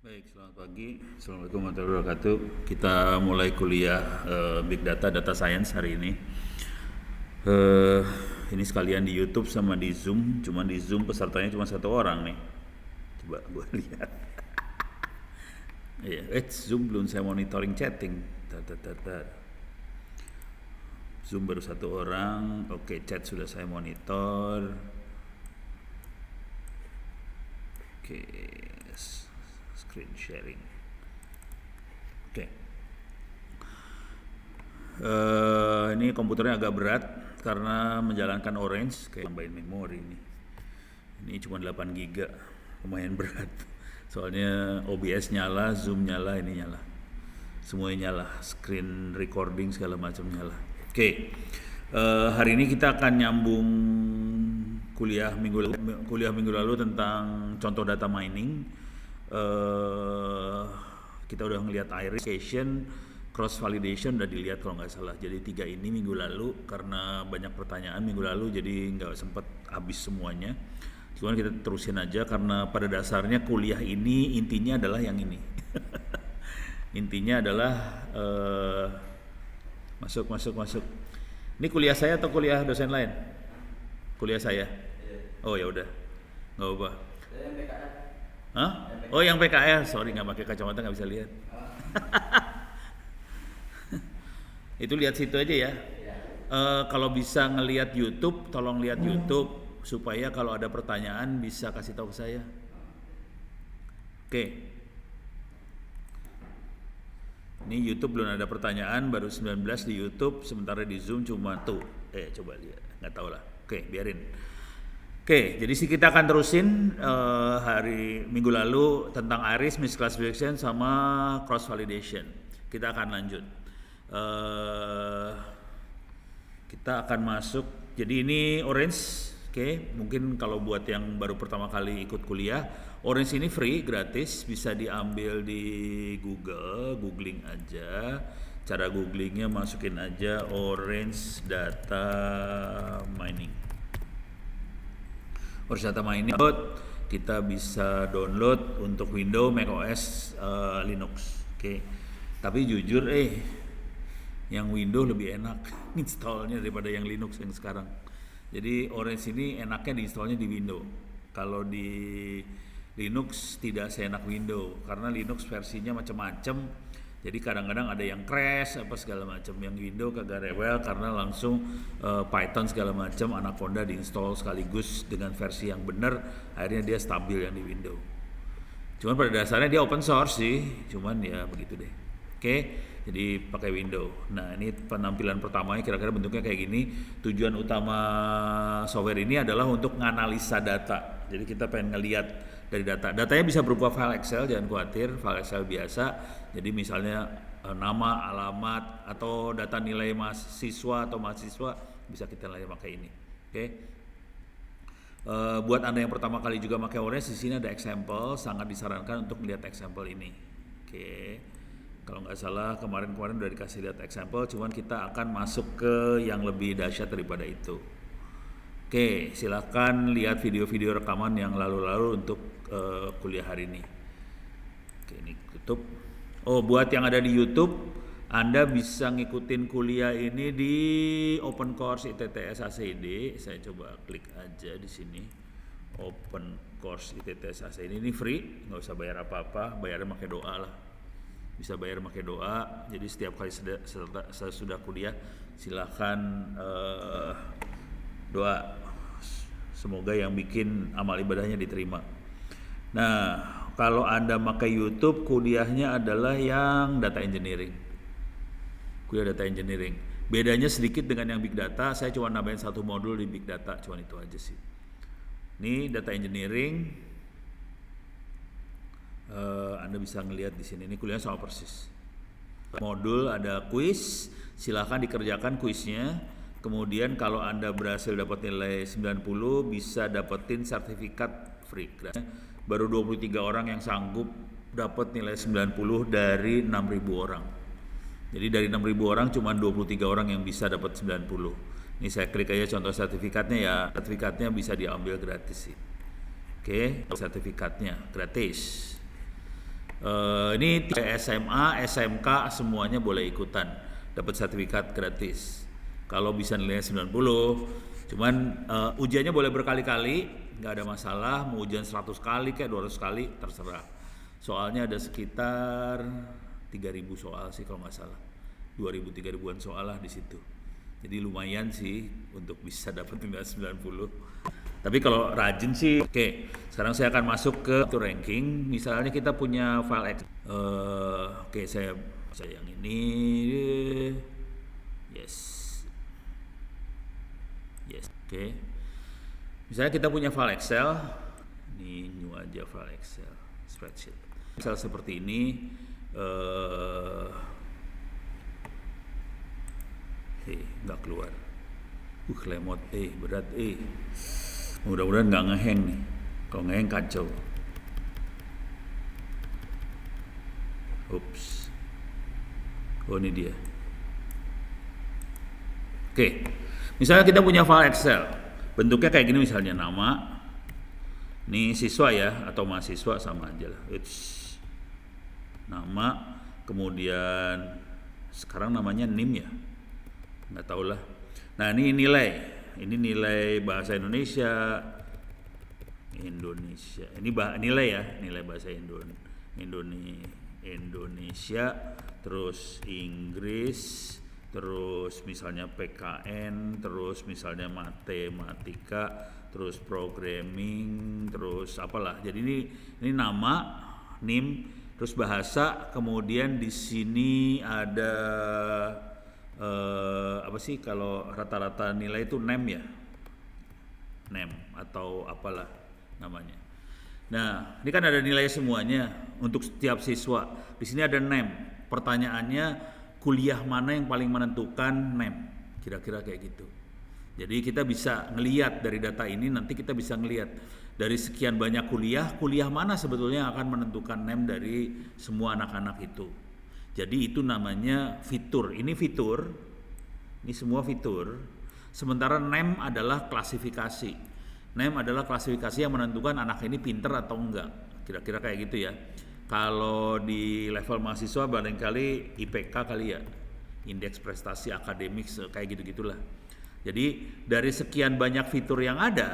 Baik, selamat pagi. Assalamualaikum warahmatullahi wabarakatuh. Kita mulai kuliah Big Data, Data Science hari ini. Eh, ini sekalian di YouTube sama di Zoom. Cuma di Zoom pesertanya cuma satu orang nih. Coba gue lihat. Iya, Zoom belum saya monitoring chatting. Zoom baru satu orang. Oke, chat sudah saya monitor. Oke, screen sharing. Oke. Ini komputernya agak berat karena menjalankan Orange, kayak tambahin memori ini. Ini cuma 8 GB, lumayan berat. Soalnya OBS nyala, Zoom nyala, ini nyala. Semuanya nyala, screen recording segala macam nyala. Oke. Hari ini kita akan nyambung kuliah minggu lalu tentang contoh data mining. Kita udah ngelihat iris validation, cross validation udah dilihat kalau nggak salah. Jadi 3 ini minggu lalu karena banyak pertanyaan minggu lalu jadi nggak sempet habis semuanya. Cuman kita terusin aja karena pada dasarnya kuliah ini intinya adalah yang ini. Intinya adalah masuk. Ini kuliah saya atau kuliah dosen lain? Kuliah saya. Oh ya udah, nggak apa. Hah? Oh yang PKL, sorry nggak pakai kacamata nggak bisa lihat. Itu lihat situ aja ya. Kalau bisa ngelihat YouTube, tolong lihat YouTube supaya kalau ada pertanyaan bisa kasih tahu ke saya. Oke. Ini YouTube belum ada pertanyaan, baru 19 di YouTube, sementara di Zoom cuma tuh. Coba lihat, nggak tahu lah. Oke, biarin. Oke, jadi sih kita akan terusin hari minggu lalu tentang iris, misclassification sama cross validation. Kita akan lanjut. Kita akan masuk. Jadi ini Orange. Oke, mungkin kalau buat yang baru pertama kali ikut kuliah, Orange ini free, gratis, bisa diambil di Google, googling aja. Cara googlingnya masukin aja Orange Data Mining. Orange Data Mining kita bisa download untuk Windows, macOS, Linux. Oke. Tapi jujur yang Windows lebih enak installnya daripada yang Linux yang sekarang. Jadi Orange ini enaknya diinstalnya di Windows. Kalau di Linux tidak seenak Windows karena Linux versinya macam-macam. Jadi kadang-kadang ada yang crash apa segala macam. Yang Windows kagak rewel karena langsung Python segala macam Anaconda diinstal sekaligus dengan versi yang benar. Akhirnya dia stabil yang di Windows. Cuman pada dasarnya dia open source sih. Cuman ya begitu deh. Oke. Jadi pakai Windows. Nah ini penampilan pertamanya kira-kira bentuknya kayak gini. Tujuan utama software ini adalah untuk menganalisa data. Jadi kita pengen ngelihat dari data. Datanya bisa berupa file Excel, jangan khawatir, file Excel biasa. Jadi misalnya nama, alamat, atau data nilai mahasiswa atau mahasiswa bisa kita nilai pakai ini. Oke. Buat Anda yang pertama kali juga pakai Orange, di sini ada example, sangat disarankan untuk melihat example ini. Oke. Kalau nggak salah kemarin udah dikasih lihat example, cuman kita akan masuk ke yang lebih dahsyat daripada itu. Oke, silakan lihat video-video rekaman yang lalu-lalu untuk kuliah hari ini. Oke, ini tutup. Oh, buat yang ada di YouTube, Anda bisa ngikutin kuliah ini di Open Course ITTS ACD. Saya coba klik aja di sini. Open Course ITTS ACD ini free, nggak usah bayar apa-apa, bayarnya pakai doa lah. Bisa bayar pakai doa. Jadi setiap kali saya sudah kuliah silahkan doa semoga yang bikin amal ibadahnya diterima. Nah kalau Anda pakai YouTube, kuliahnya adalah yang data engineering, kuliah data engineering. Bedanya sedikit dengan yang big data, saya cuma nambahin satu modul di big data, cuma itu aja sih. Ini data engineering. Anda bisa ngelihat di sini, ini kuliahnya sama persis. Modul ada kuis, silahkan dikerjakan kuisnya. Kemudian kalau Anda berhasil dapat nilai 90 bisa dapetin sertifikat free. Baru 23 orang yang sanggup dapat nilai 90 dari 6.000 orang. Jadi dari 6.000 orang cuma 23 orang yang bisa dapat 90. Ini saya klik aja contoh sertifikatnya ya. Sertifikatnya bisa diambil gratis sih. Oke, sertifikatnya gratis. Ini SMA, SMK semuanya boleh ikutan, dapat sertifikat gratis. Kalau bisa nilainya 90, cuman ujiannya boleh berkali-kali, nggak ada masalah. Mau ujian 100 kali kayak 200 kali terserah. Soalnya ada sekitar 3.000 soal sih kalau nggak salah, 2.000-3.000-an soal lah di situ. Jadi lumayan sih untuk bisa dapat nilai 90. Tapi kalau rajin sih, oke. Sekarang saya akan masuk ke ranking. Misalnya kita punya file Excel. Oke, saya yang ini. Yes. Oke. Misalnya kita punya file Excel. Ini new aja file Excel, spreadsheet. Excel seperti ini. Nggak keluar. Lemot. Berat. Mudah-mudahan nggak ngeheng nih. Kalau ngeheng kacau. Ups. Oh, ini dia. Oke. Misalnya kita punya file Excel. Bentuknya kayak gini misalnya, nama. Ini siswa ya, atau mahasiswa sama aja lah. Nama, kemudian sekarang namanya NIM ya. Nggak tahu lah. Nah, ini nilai. Ini nilai bahasa Indonesia. Ini nilai ya, nilai bahasa Indonesia, terus Inggris, terus misalnya PKN, terus misalnya matematika, terus programming, terus apalah. Jadi ini nama, NIM, terus bahasa, kemudian di sini ada apa sih kalau rata-rata nilai itu NEM ya, NEM atau apalah namanya. Nah, ini kan ada nilai semuanya untuk setiap siswa. Di sini ada NEM. Pertanyaannya, kuliah mana yang paling menentukan NEM? Kira-kira kayak gitu. Jadi kita bisa ngelihat dari data ini, nanti kita bisa ngelihat dari sekian banyak kuliah mana sebetulnya akan menentukan NEM dari semua anak-anak itu. Jadi itu namanya fitur. Ini fitur, ini semua fitur. Sementara NEM adalah klasifikasi. NEM adalah klasifikasi yang menentukan anak ini pinter atau enggak. Kira-kira kayak gitu ya. Kalau di level mahasiswa barangkali IPK kali ya, indeks prestasi akademik kayak gitu-gitulah. Jadi dari sekian banyak fitur yang ada,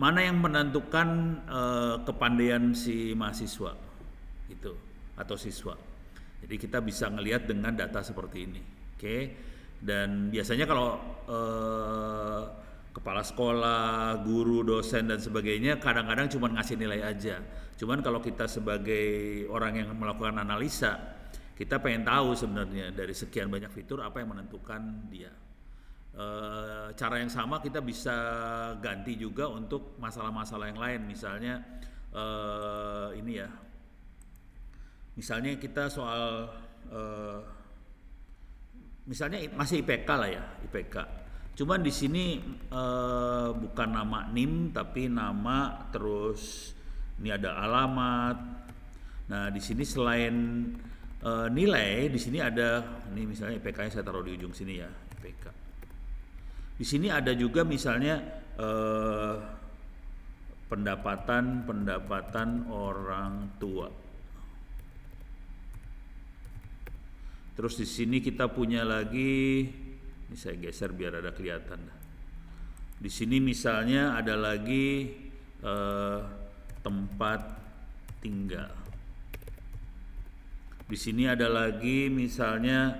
mana yang menentukan kepandaian si mahasiswa gitu atau siswa. Jadi kita bisa ngelihat dengan data seperti ini. Oke. Dan biasanya kalau kepala sekolah, guru, dosen dan sebagainya kadang-kadang cuma ngasih nilai aja. Cuman kalau kita sebagai orang yang melakukan analisa, kita pengen tahu sebenarnya dari sekian banyak fitur apa yang menentukan dia. Cara yang sama kita bisa ganti juga untuk masalah-masalah yang lain. Misalnya ini ya. Misalnya kita soal misalnya masih IPK lah ya, IPK. Cuman di sini bukan nama NIM tapi nama, terus ini ada alamat. Nah, di sini selain nilai, di sini ada ini misalnya IPK-nya saya taruh di ujung sini ya, IPK. Di sini ada juga misalnya pendapatan orang tua. Terus di sini kita punya lagi, ini saya geser biar ada kelihatan. Di sini misalnya ada lagi tempat tinggal. Di sini ada lagi misalnya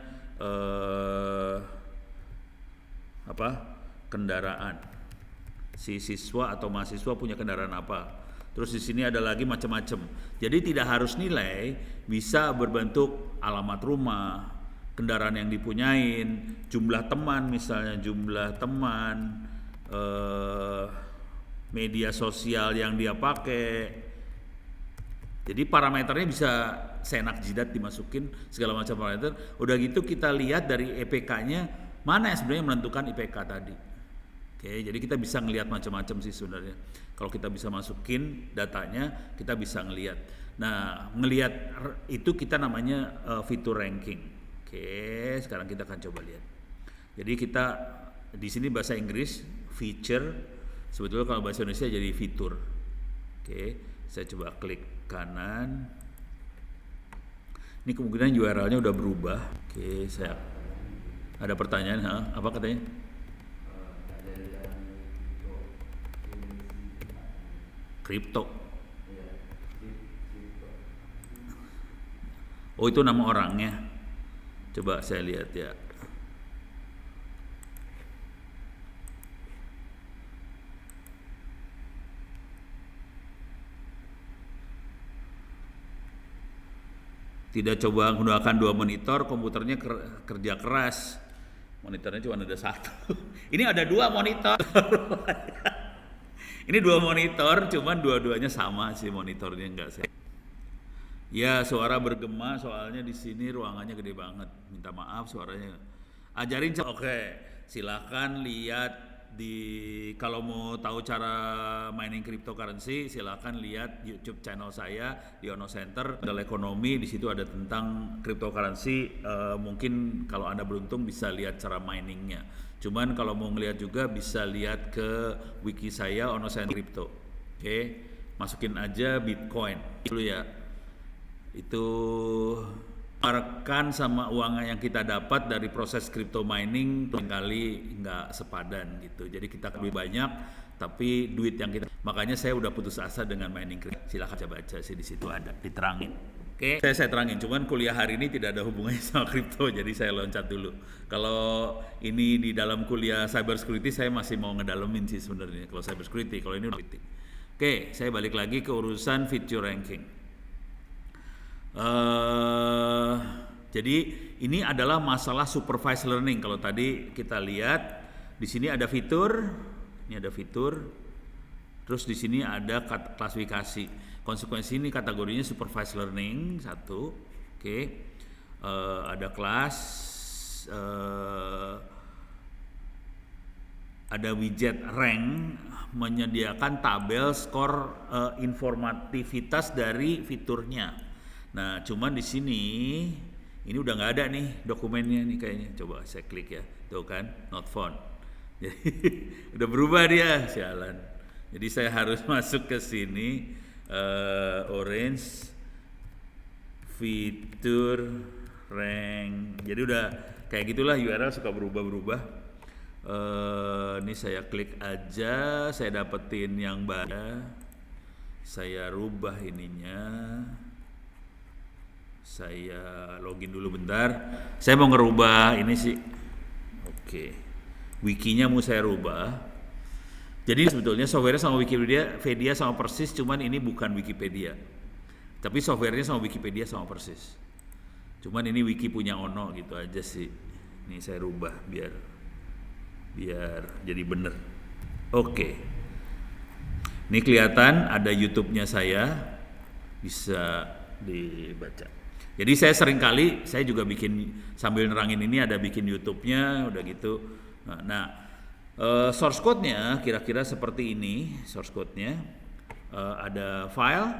kendaraan. Si siswa atau mahasiswa punya kendaraan apa? Terus di sini ada lagi macam-macam. Jadi tidak harus nilai, bisa berbentuk alamat rumah, kendaraan yang dipunyain, jumlah teman misalnya, jumlah teman, media sosial yang dia pakai. Jadi parameternya bisa seenak jidat dimasukin segala macam parameter. Udah gitu kita lihat dari EPK-nya mana yang sebenarnya menentukan IPK tadi. Oke, jadi kita bisa ngelihat macam-macam sih sebenarnya. Kalau kita bisa masukin datanya, kita bisa ngelihat. Nah, ngelihat itu kita namanya fitur ranking. Oke, sekarang kita akan coba lihat. Jadi kita di sini bahasa Inggris feature, sebetulnya kalau bahasa Indonesia jadi fitur. Oke, Saya coba klik kanan. Ini kemungkinan URL-nya udah berubah. Oke, saya ada pertanyaan, apa katanya? Kripto. Oh, itu nama orangnya. Coba saya lihat ya. Tidak coba menggunakan 2 monitor, komputernya kerja keras. Monitornya cuma ada 1. Ini ada 2 monitor. Ini 2 monitor, cuman dua-duanya sama sih monitornya, enggak saya. Ya, suara bergema soalnya di sini ruangannya gede banget. Minta maaf suaranya. Ajarin, oke. Silakan lihat kalau mau tahu cara mining cryptocurrency, silakan lihat YouTube channel saya di Ono Center. Ada ekonomi, di situ ada tentang cryptocurrency. Mungkin kalau Anda beruntung bisa lihat cara miningnya. Cuman kalau mau ngelihat juga bisa lihat ke wiki saya Ono Center Crypto. Oke, masukin aja Bitcoin dulu ya. Itu rekan sama uang yang kita dapat dari proses crypto mining kali nggak sepadan gitu. Jadi kita lebih banyak, tapi duit yang kita, makanya saya udah putus asa dengan mining crypto. Silahkan baca sih, di situ ada diterangin. Oke, saya terangin. Cuman kuliah hari ini tidak ada hubungannya sama crypto, jadi saya loncat dulu. Kalau ini di dalam kuliah cyber security, saya masih mau ngedalemin sih sebenarnya. Kalau cyber security, kalau ini udah. Oke, saya balik lagi ke urusan feature ranking. Jadi ini adalah masalah supervised learning. Kalau tadi kita lihat di sini ada fitur, ini ada fitur, terus di sini ada klasifikasi. Konsekuensi ini kategorinya supervised learning 1, oke. Ada kelas, ada widget rank, menyediakan tabel skor informativitas dari fiturnya. Nah, cuman di sini ini udah nggak ada nih dokumennya nih kayaknya. Coba saya klik ya, tuh kan, not found. Jadi udah berubah dia, sialan. Jadi saya harus masuk ke sini, orange, fitur, rank. Jadi udah kayak gitulah, URL suka berubah-berubah. Ini saya klik aja, saya dapetin yang baru. Saya rubah ininya. Saya login dulu bentar. Saya mau ngerubah ini sih. Oke. Wikinya mau saya rubah. Jadi sebetulnya software sama Wikipedia sama persis, cuman ini bukan Wikipedia. Tapi softwarenya sama Wikipedia sama persis. Cuman ini wiki punya Ono gitu aja sih. Ini saya rubah biar jadi bener. Oke. Ini kelihatan ada YouTube-nya saya, bisa dibaca. Jadi saya sering kali, saya juga bikin sambil nerangin ini ada bikin YouTube-nya, udah gitu. Nah, source code-nya kira-kira seperti ini. Source code-nya ada file,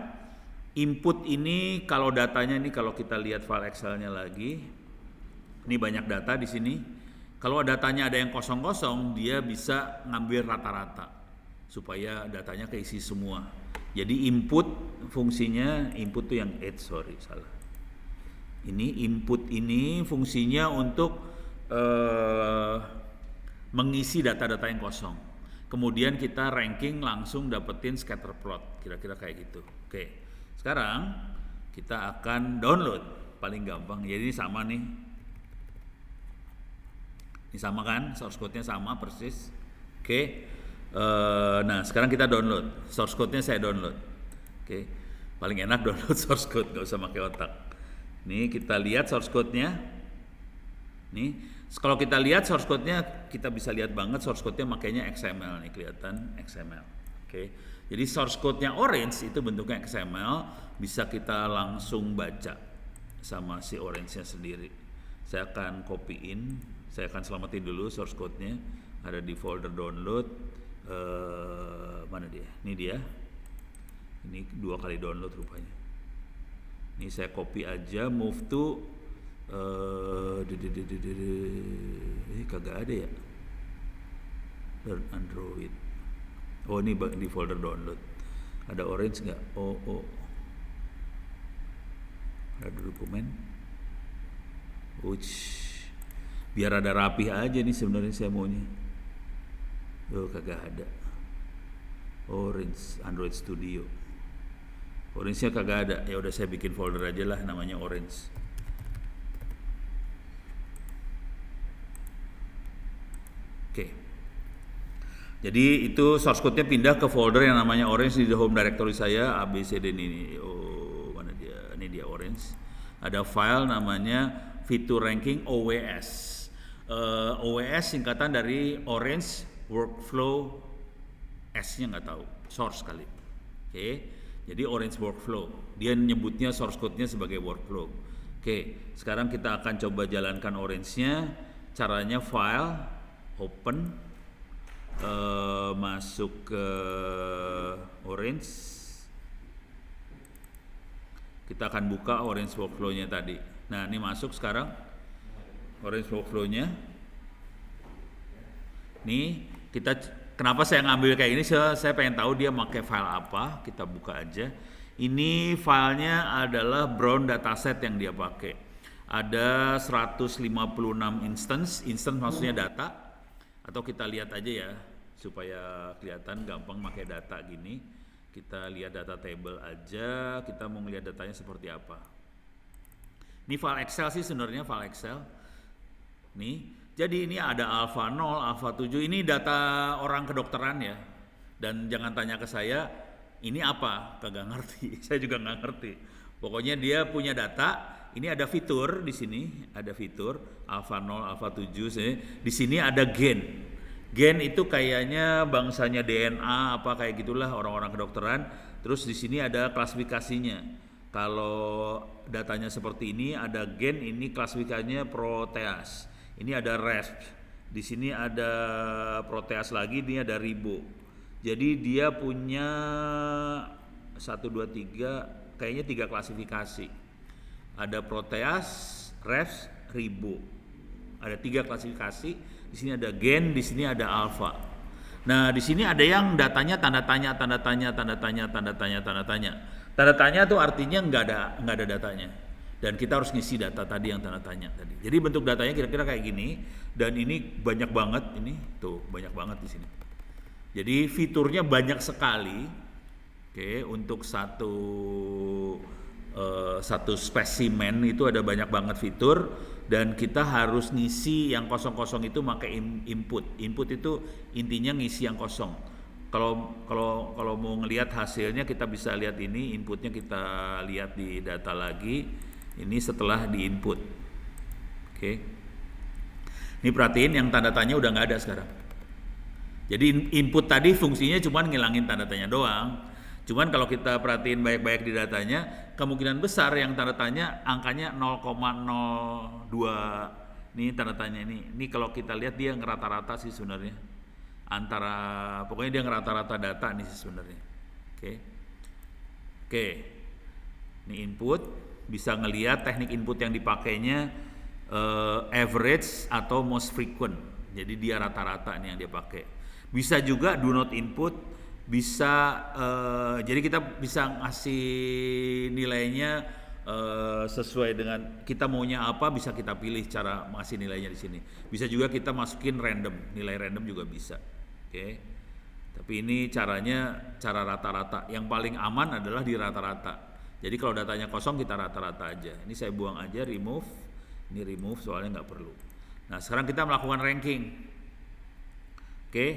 input ini kalau datanya ini kalau kita lihat file Excel-nya lagi, ini banyak data di sini. Kalau datanya ada yang kosong-kosong, dia bisa ngambil rata-rata supaya datanya keisi semua. Jadi input fungsinya, input tuh yang salah. Ini input ini fungsinya untuk mengisi data-data yang kosong. Kemudian kita ranking langsung dapetin scatter plot, kira-kira kayak gitu. Oke, sekarang kita akan download, paling gampang. Jadi ini sama nih. Ini sama kan, source code-nya sama persis. Oke. Nah sekarang kita download, source code-nya saya download. Oke. Paling enak download source code, gak usah pakai otak. Nih kita lihat source code-nya. Nih, kalau kita lihat source code-nya, kita bisa lihat banget source code-nya makanya XML nih, kelihatan XML. Oke. Jadi source code-nya orange itu bentuknya XML, bisa kita langsung baca sama si orange-nya sendiri. Saya akan copy-in, saya akan selamatin dulu source code-nya, ada di folder download. Mana dia? Ini dia. Ini 2 kali download rupanya. Ini saya copy aja, move to kagak ada ya. Learn Android. Oh, ini di folder download. Ada orange nggak? Oh. Ada dokumen. Uch. Biar ada rapih aja nih sebenarnya saya maunya. Kagak ada. Orange Android Studio. Orange-nya kagak ada. Ya udah saya bikin folder aja lah namanya orange. Oke. Jadi itu source code-nya pindah ke folder yang namanya orange di home directory saya ABCD ini. Mana dia? Ini dia orange. Ada file namanya Fitur Ranking OWS. OWS singkatan dari Orange Workflow, S-nya nggak tahu, source kali. Oke. Jadi Orange Workflow. Dia nyebutnya source code-nya sebagai workflow. Oke, sekarang kita akan coba jalankan orange-nya. Caranya file, open, masuk ke orange. Kita akan buka orange workflow-nya tadi. Nah, ini masuk sekarang orange workflow-nya. Nih, kenapa saya ngambil kayak ini? Saya pengen tahu dia pakai file apa. Kita buka aja. Ini filenya adalah Brown dataset yang dia pakai. Ada 156 instance maksudnya data. Atau kita lihat aja ya, supaya kelihatan gampang pakai data gini. Kita lihat data table aja, kita mau ngelihat datanya seperti apa. Ini file Excel sih sebenarnya, file Excel. Nih, jadi ini ada alpha 0, alpha 7, ini data orang kedokteran ya. Dan jangan tanya ke saya, ini apa? Kagak ngerti, saya juga nggak ngerti. Pokoknya dia punya data, ini ada fitur di sini, ada fitur alpha 0, alpha 7, di sini ada gen. Gen itu kayaknya bangsanya DNA apa kayak gitulah orang-orang kedokteran. Terus di sini ada klasifikasinya. Kalau datanya seperti ini ada gen, ini klasifikasinya proteas. Ini ada RESP. Di sini ada proteas lagi, ini ada ribo. Jadi dia punya 1 2 3 kayaknya 3 klasifikasi. Ada proteas, RESP, ribo. Ada 3 klasifikasi. Di sini ada gen, di sini ada alpha. Nah, di sini ada yang datanya tanda tanya. Tanda tanya tuh artinya nggak ada datanya. Dan kita harus ngisi data tadi yang tanda tanya tadi. Jadi bentuk datanya kira-kira kayak gini. Dan ini banyak banget, ini tuh banyak banget di sini. Jadi fiturnya banyak sekali. Oke, untuk satu spesimen itu ada banyak banget fitur. Dan kita harus ngisi yang kosong-kosong itu pakai input. Input itu intinya ngisi yang kosong. Kalau mau ngelihat hasilnya kita bisa lihat ini, inputnya kita lihat di data lagi. Ini setelah di input. Oke. Ini perhatiin yang tanda tanya udah nggak ada sekarang. Jadi input tadi fungsinya cuma ngilangin tanda tanya doang. Cuman kalau kita perhatiin baik-baik di datanya, kemungkinan besar yang tanda tanya angkanya 0,02. Ini tanda tanya ini. Ini kalau kita lihat dia ngerata-rata sih sebenarnya. Pokoknya dia ngerata-rata data nih sih sebenarnya. Oke. Ini input, bisa ngelihat teknik input yang dipakainya average atau most frequent. Jadi dia rata-rata nih yang dia pakai. Bisa juga do not input, bisa jadi kita bisa ngasih nilainya sesuai dengan kita maunya apa, bisa kita pilih cara ngasih nilainya di sini. Bisa juga kita masukin random, nilai random juga bisa. Oke. Tapi ini cara rata-rata. Yang paling aman adalah di rata-rata. Jadi kalau datanya kosong kita rata-rata aja. Ini saya buang aja, remove. Ini remove soalnya nggak perlu. Nah, sekarang kita melakukan ranking. Oke.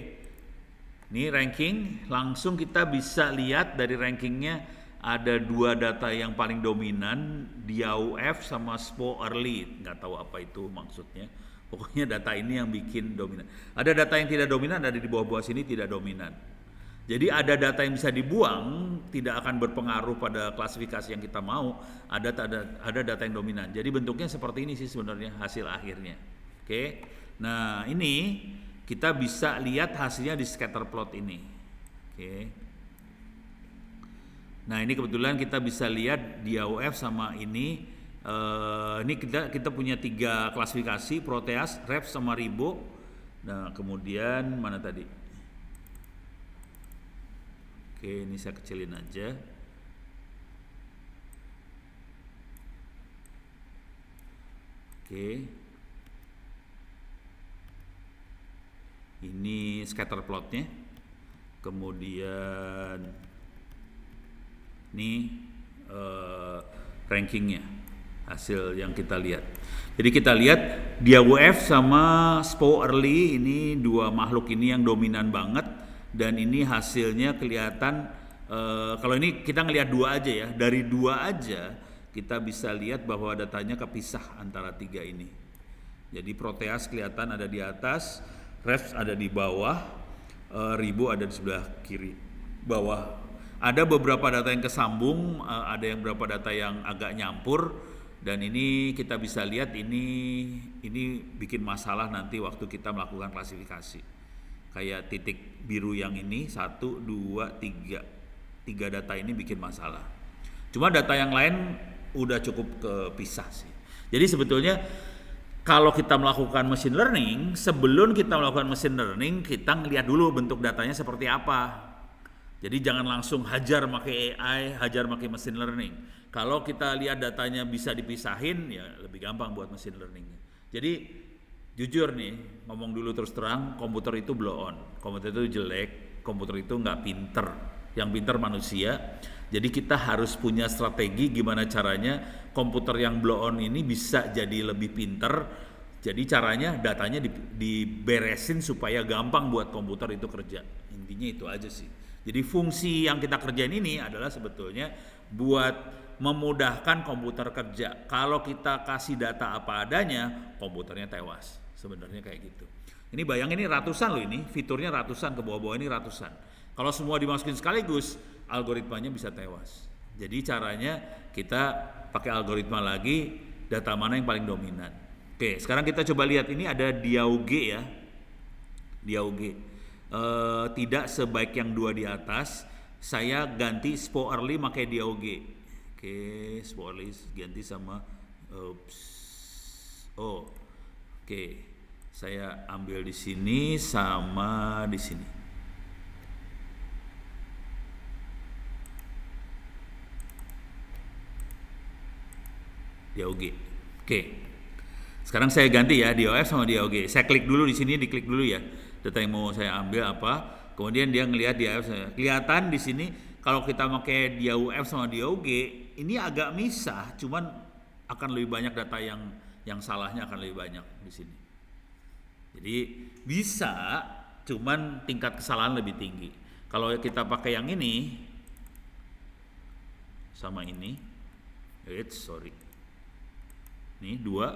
Ini ranking, langsung kita bisa lihat dari rankingnya ada 2 data yang paling dominan, DAUF sama SPO early, nggak tahu apa itu maksudnya. Pokoknya data ini yang bikin dominan. Ada data yang tidak dominan, ada di bawah-bawah sini tidak dominan. Jadi ada data yang bisa dibuang, tidak akan berpengaruh pada klasifikasi yang kita mau. Ada data yang dominan. Jadi bentuknya seperti ini sih sebenarnya hasil akhirnya. Oke. Nah ini kita bisa lihat hasilnya di scatter plot ini. Oke. Nah ini kebetulan kita bisa lihat di AOF sama ini. Ini kita punya 3 klasifikasi, proteas, REF sama ribo. Nah kemudian mana tadi? Oke, ini saya kecilin aja. Oke. Ini scatter plotnya. Kemudian ini rankingnya, hasil yang kita lihat. Jadi kita lihat DAWF sama SPO early, ini dua makhluk ini yang dominan banget, dan ini hasilnya kelihatan. Kalau ini kita ngelihat dua aja ya, dari dua aja kita bisa lihat bahwa datanya kepisah antara tiga ini. Jadi Proteus kelihatan ada di atas, Refs ada di bawah, Ribo ada di sebelah kiri bawah. Ada beberapa data yang kesambung, ada yang beberapa data yang agak nyampur, dan ini kita bisa lihat ini bikin masalah nanti waktu kita melakukan klasifikasi. Kayak titik biru yang ini 1, 2, 3 data ini bikin masalah. Cuma data yang lain udah cukup kepisah sih. Jadi sebetulnya kalau kita melakukan machine learning, sebelum kita melakukan machine learning, kita ngeliat dulu bentuk datanya seperti apa. Jadi jangan langsung hajar pakai AI, hajar pakai machine learning. Kalau kita lihat datanya bisa dipisahin, ya lebih gampang buat machine learning. Jadi jujur nih, ngomong dulu terus terang, komputer itu blow on. Komputer itu jelek, komputer itu nggak pinter. Yang pinter manusia. Jadi kita harus punya strategi gimana caranya komputer yang blow on ini bisa jadi lebih pinter. Jadi caranya datanya diberesin supaya gampang buat komputer itu kerja. Intinya itu aja sih. Jadi fungsi yang kita kerjain ini adalah sebetulnya buat memudahkan komputer kerja. Kalau kita kasih data apa adanya, komputernya tewas. Sebenarnya kayak gitu. Ini bayangin ini ratusan loh ini, fiturnya ratusan, ke bawah-bawah ini ratusan. Kalau semua dimasukin sekaligus, algoritmanya bisa tewas. Jadi caranya kita pakai algoritma lagi, data mana yang paling dominan. Oke, sekarang kita coba lihat ini ada DAUG ya. DAUG. Tidak sebaik yang dua di atas. Saya ganti SPO early pakai DAUG. Oke, SPO early ganti sama oke. Saya ambil di sini sama di sini. DAUG. Oke. Sekarang saya ganti ya DAUF sama DAUG. Saya klik dulu di sini, diklik dulu ya. Data yang mau saya ambil apa? Kemudian dia ngelihat DAUF. Kelihatan di sini kalau kita pakai DAUF sama DAUG, ini agak misah, cuman akan lebih banyak data yang salahnya akan lebih banyak di sini. Jadi bisa, cuman tingkat kesalahan lebih tinggi. Kalau kita pakai yang ini sama ini, ini dua.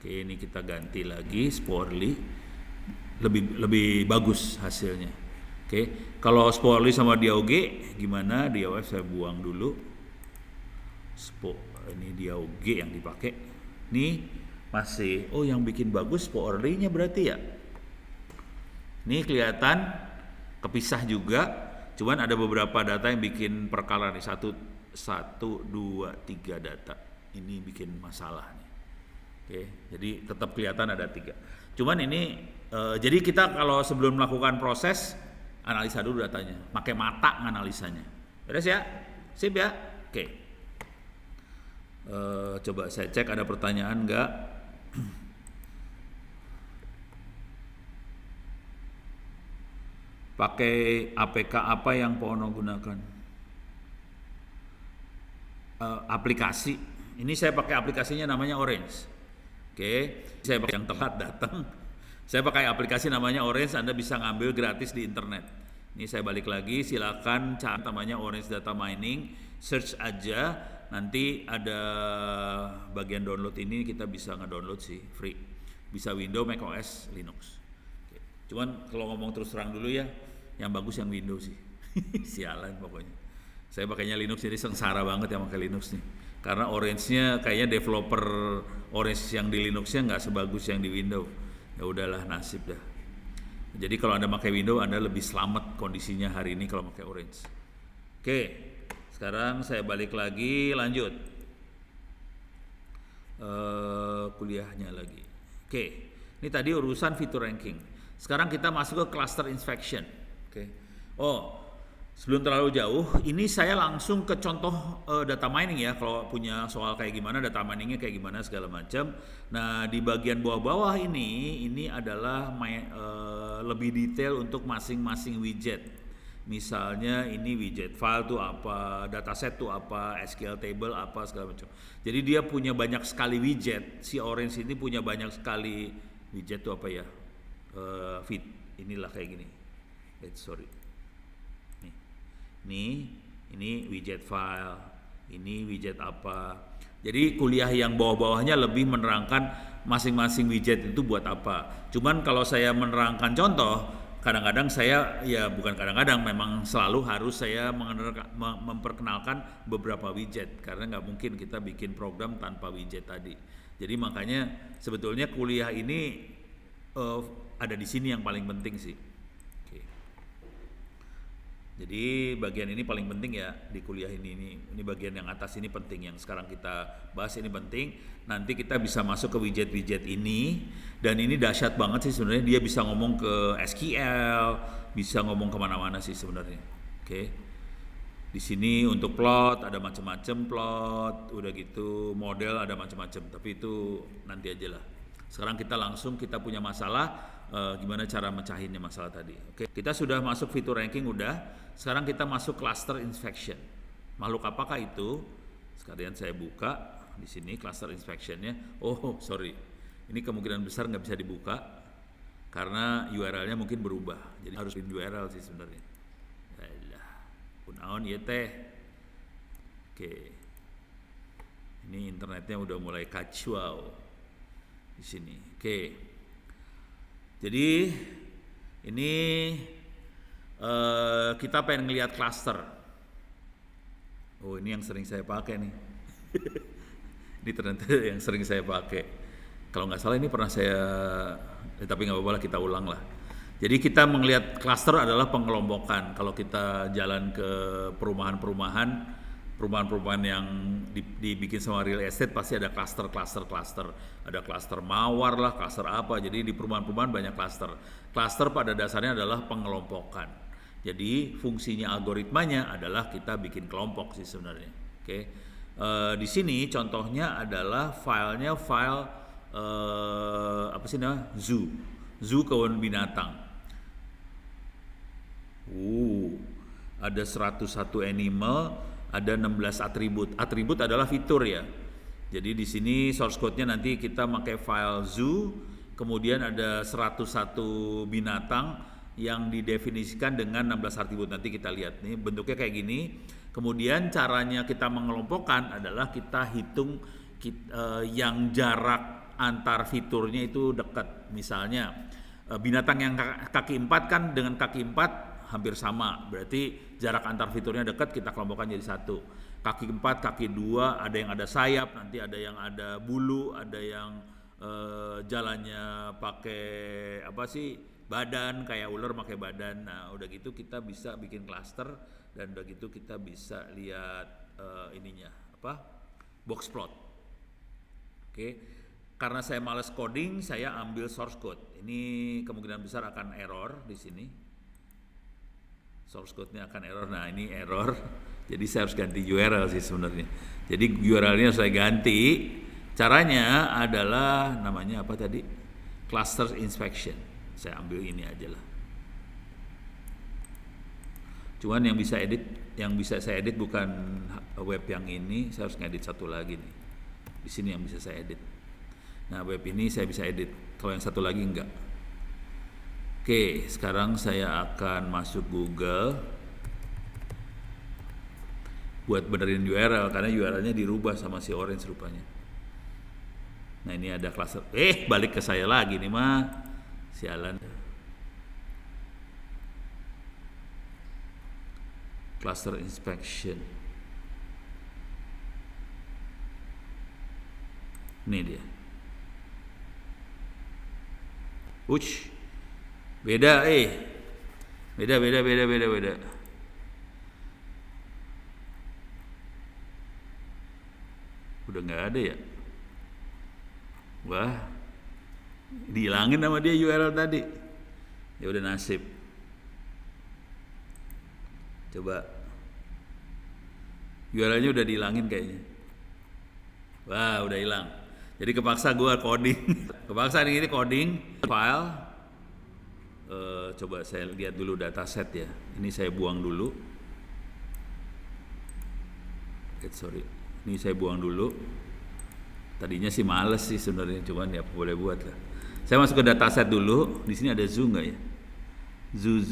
Oke, ini kita ganti lagi sporely, lebih bagus hasilnya. Oke, kalau sporely sama DAUG gimana? DAUF saya buang dulu. Ini DAUG yang dipakai. Ini masih, yang bikin bagus sporely-nya berarti ya. Ini kelihatan kepisah juga, cuman ada beberapa data yang bikin perkara nih, 1, 2, 3 data. Ini bikin masalah nih. Oke, jadi tetap kelihatan ada 3. Cuman ini jadi kita kalau sebelum melakukan proses analisa dulu datanya, pakai mata analisanya. Beres ya? Sip ya? Oke. Coba saya cek ada pertanyaan enggak? Pakai APK apa yang Pono gunakan? Aplikasi. Ini saya pakai aplikasinya namanya Orange. Oke, saya pakai yang telat datang. Saya pakai aplikasi namanya Orange, Anda bisa ngambil gratis di internet. Ini saya balik lagi, silakan cari namanya Orange Data Mining, search aja, nanti ada bagian download ini kita bisa ngedownload sih, free. Bisa Windows, macOS, Linux. Oke. Cuman kalau ngomong terus terang dulu ya, yang bagus yang Windows sih. Sialan pokoknya. Saya pakainya Linux jadi sengsara banget yang pakai Linux nih. Karena Orange-nya kayaknya developer Orange yang di Linux-nya nggak sebagus yang di Windows. Ya udahlah, nasib dah. Jadi kalau Anda pakai Windows, Anda lebih selamat kondisinya hari ini kalau pakai Orange. Oke, sekarang saya balik lagi, lanjut kuliahnya lagi. Oke, ini tadi urusan fitur ranking. Sekarang kita masuk ke cluster inspection. Oke. Sebelum terlalu jauh, ini saya langsung ke contoh data mining ya. Kalau punya soal kayak gimana, data miningnya kayak gimana segala macam. Nah di bagian bawah-bawah ini adalah lebih detail untuk masing-masing widget. Misalnya ini widget file tuh apa, dataset tuh apa, SQL table apa segala macam. Jadi dia punya banyak sekali widget. Si Orange ini punya banyak sekali widget tuh apa ya? Feed. Inilah kayak gini. Sorry. Ini widget file, ini widget apa. Jadi kuliah yang bawah-bawahnya lebih menerangkan masing-masing widget itu buat apa. Cuman kalau saya menerangkan contoh, kadang-kadang saya, ya bukan kadang-kadang, memang selalu harus saya memperkenalkan beberapa widget, karena nggak mungkin kita bikin program tanpa widget tadi. Jadi makanya sebetulnya kuliah ini ada di sini yang paling penting sih. Jadi bagian ini paling penting ya di kuliah ini bagian yang atas ini penting, yang sekarang kita bahas ini penting. Nanti kita bisa masuk ke widget-widget ini, dan ini dahsyat banget sih sebenarnya. Dia bisa ngomong ke SQL, bisa ngomong kemana-mana sih sebenarnya. Oke. Di sini untuk plot ada macam-macam plot, udah gitu model ada macam-macam. Tapi itu nanti aja lah. Sekarang kita langsung, kita punya masalah, gimana cara mecahinnya masalah tadi. Oke, kita sudah masuk fitur ranking udah. Sekarang kita masuk cluster inspection. Makhluk apakah itu? Sekalian saya buka di sini cluster inspectionnya. Oh sorry, ini kemungkinan besar nggak bisa dibuka karena URL-nya mungkin berubah. Jadi harus bikin URL sih sebenarnya. Alah, kunaon ya teh. Oke, ini internetnya udah mulai kacau di sini. Oke. Jadi ini kita pengen ngelihat cluster. Oh ini yang sering saya pakai nih. Ini ternyata yang sering saya pakai. Kalau nggak salah ini pernah saya, tapi nggak apa-apa lah, kita ulang lah. Jadi kita melihat cluster adalah pengelompokan. Kalau kita jalan ke perumahan-perumahan yang dibikin sama real estate, pasti ada cluster. Ada cluster mawar lah, cluster apa. Jadi di perumahan-perumahan banyak cluster. Cluster pada dasarnya adalah pengelompokan. Jadi fungsinya algoritmanya adalah kita bikin kelompok sih sebenarnya. Oke. Di sini contohnya adalah filenya file apa sih namanya? Zoo kebun binatang. Ada 101 animal, ada 16 atribut. Atribut adalah fitur ya. Jadi di sini source code-nya nanti kita pakai file zoo, kemudian ada 101 binatang yang didefinisikan dengan 16 atribut. Nanti kita lihat nih bentuknya kayak gini. Kemudian caranya kita mengelompokkan adalah kita hitung yang jarak antar fiturnya itu dekat. Misalnya binatang yang kaki 4 kan dengan kaki 4 hampir sama, berarti jarak antar fiturnya dekat, kita kelompokkan jadi satu. Kaki 4, kaki 2, ada yang ada sayap, nanti ada yang ada bulu, ada yang jalannya pakai apa sih, badan, kayak ular pakai badan. Nah udah gitu kita bisa bikin cluster, dan udah gitu kita bisa lihat ininya apa, box plot. Oke. Karena saya males coding, saya ambil source code. Ini kemungkinan besar akan error di sini. Source code-nya akan error. Nah ini error, jadi saya harus ganti URL sih sebenarnya. Jadi URL-nya saya ganti. Caranya adalah namanya apa tadi? Cluster inspection. Saya ambil ini aja lah. Cuman yang bisa saya edit bukan web yang ini, saya harus ngedit satu lagi nih. Di sini yang bisa saya edit. Nah web ini saya bisa edit, kalau yang satu lagi enggak. Oke, sekarang saya akan masuk Google buat benerin URL, karena URL-nya dirubah sama si Orange rupanya. Nah ini ada cluster, balik ke saya lagi nih mah, sialan. Cluster inspection. Ini dia. Beda, beda. Udah nggak ada ya? Wah, dihilangin sama dia URL tadi. Ya udah nasib. Coba. URL-nya udah dihilangin kayaknya. Wah, udah hilang. Jadi kepaksa gue coding. Kepaksa ini coding file. Coba saya lihat dulu dataset ya. Ini saya buang dulu. Sorry. Ini saya buang dulu. Tadinya sih males sih sebenarnya, cuman ya boleh buat lah. Saya masuk ke dataset dulu. Di sini ada zoo nggak ya? Zoo,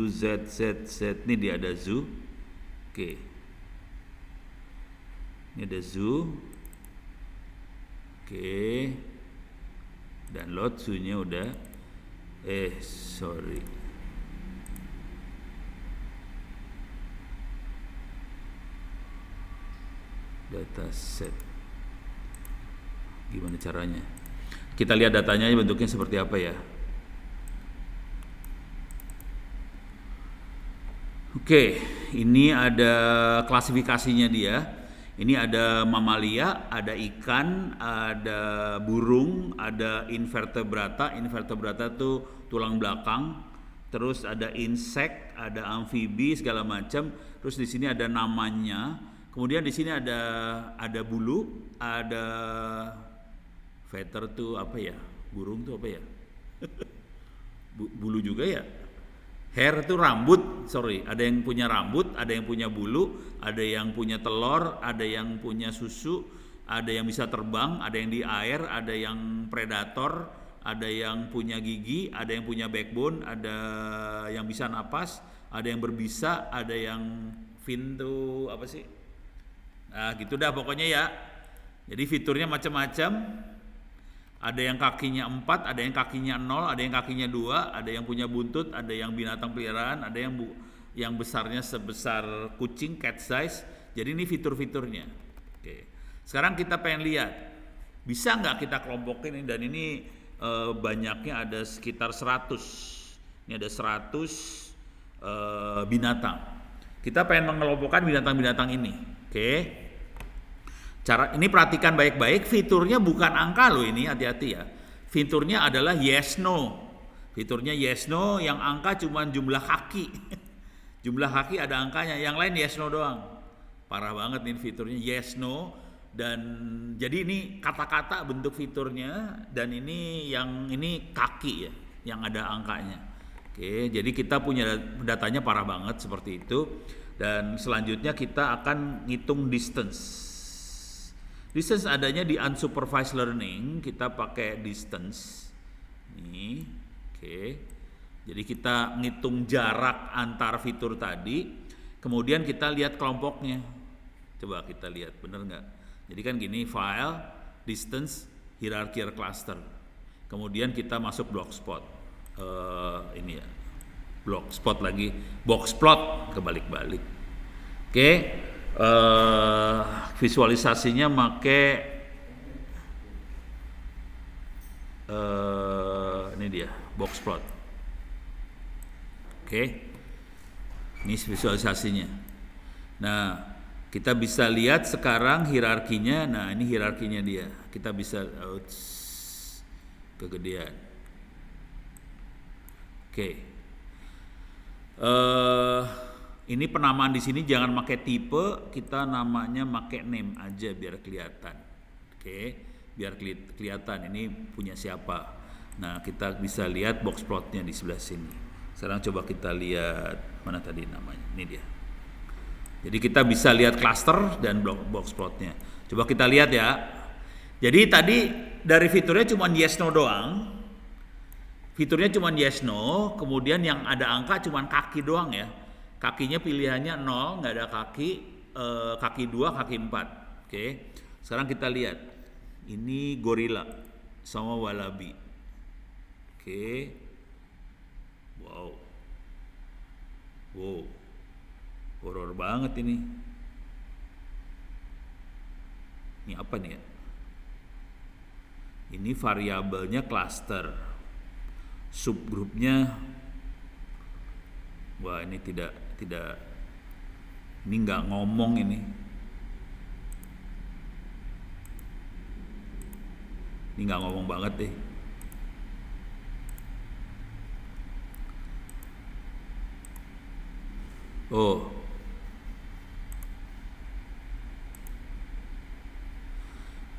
z. Ini dia ada zoo. Oke. Ini ada zoo. Oke. Download zoo-nya udah. Sorry. Dataset. Gimana caranya? Kita lihat datanya bentuknya seperti apa ya. Oke, ini ada klasifikasinya dia. Ini ada mamalia, ada ikan, ada burung, ada invertebrata. Invertebrata tuh tulang belakang. Terus ada insek, ada amfibi segala macam. Terus di sini ada namanya. Kemudian di sini ada bulu, ada feather tuh apa ya? Burung tuh apa ya? Bulu juga ya? Hair itu rambut, ada yang punya rambut, ada yang punya bulu, ada yang punya telur, ada yang punya susu, ada yang bisa terbang, ada yang di air, ada yang predator, ada yang punya gigi, ada yang punya backbone, ada yang bisa napas, ada yang berbisa, ada yang fin tuh apa sih? Nah gitu dah pokoknya ya. Jadi fiturnya macam-macam. Ada yang kakinya 4, ada yang kakinya 0, ada yang kakinya 2, ada yang punya buntut, ada yang binatang peliharaan, ada yang besarnya sebesar kucing, cat size. Jadi ini fitur-fiturnya. Oke. Sekarang kita pengen lihat, bisa nggak kita kelompokin ini, dan ini banyaknya ada sekitar 100. Ini ada 100 binatang. Kita pengen mengelompokkan binatang-binatang ini. Oke. Cara ini perhatikan baik-baik, fiturnya bukan angka loh ini, hati-hati ya. Fiturnya adalah yes no. Fiturnya yes no, yang angka cuma jumlah kaki. Jumlah kaki ada angkanya, yang lain yes no doang. Parah banget nih fiturnya yes no. Dan jadi ini kata-kata bentuk fiturnya, dan ini kaki ya, yang ada angkanya. Oke, jadi kita punya datanya parah banget seperti itu. Dan selanjutnya kita akan ngitung distance. Distance adanya di unsupervised learning, kita pakai distance. Nih, oke. Jadi kita ngitung jarak antar fitur tadi, kemudian kita lihat kelompoknya. Coba kita lihat, bener nggak? Jadi kan gini, file, distance, hierarchical cluster. Kemudian kita masuk blockspot. Ini ya, blockspot lagi, boxplot, kebalik-balik. Oke. Visualisasinya make ini dia boxplot. Oke. Ini visualisasinya. Nah, kita bisa lihat sekarang hierarkinya. Nah, ini hierarkinya dia. Kita bisa kegedean. Oke. Ini penamaan di sini jangan pakai tipe, kita namanya pakai name aja biar kelihatan. Oke, biar kelihatan ini punya siapa. Nah, kita bisa lihat box plotnya di sebelah sini. Sekarang coba kita lihat mana tadi namanya. Ini dia. Jadi kita bisa lihat cluster dan box plotnya. Coba kita lihat ya. Jadi tadi dari fiturnya cuma yes no doang. Fiturnya cuma yes no, kemudian yang ada angka cuma kaki doang ya. Kakinya pilihannya 0, nggak ada kaki 2, kaki 4. Oke. Sekarang kita lihat. Ini gorila sama wallaby. Oke. Wow. Horor banget ini. Ini apa nih ya? Ini variabelnya cluster. Subgrupnya, wah ini tidak ini nggak ngomong ini nggak ngomong banget deh. Oh,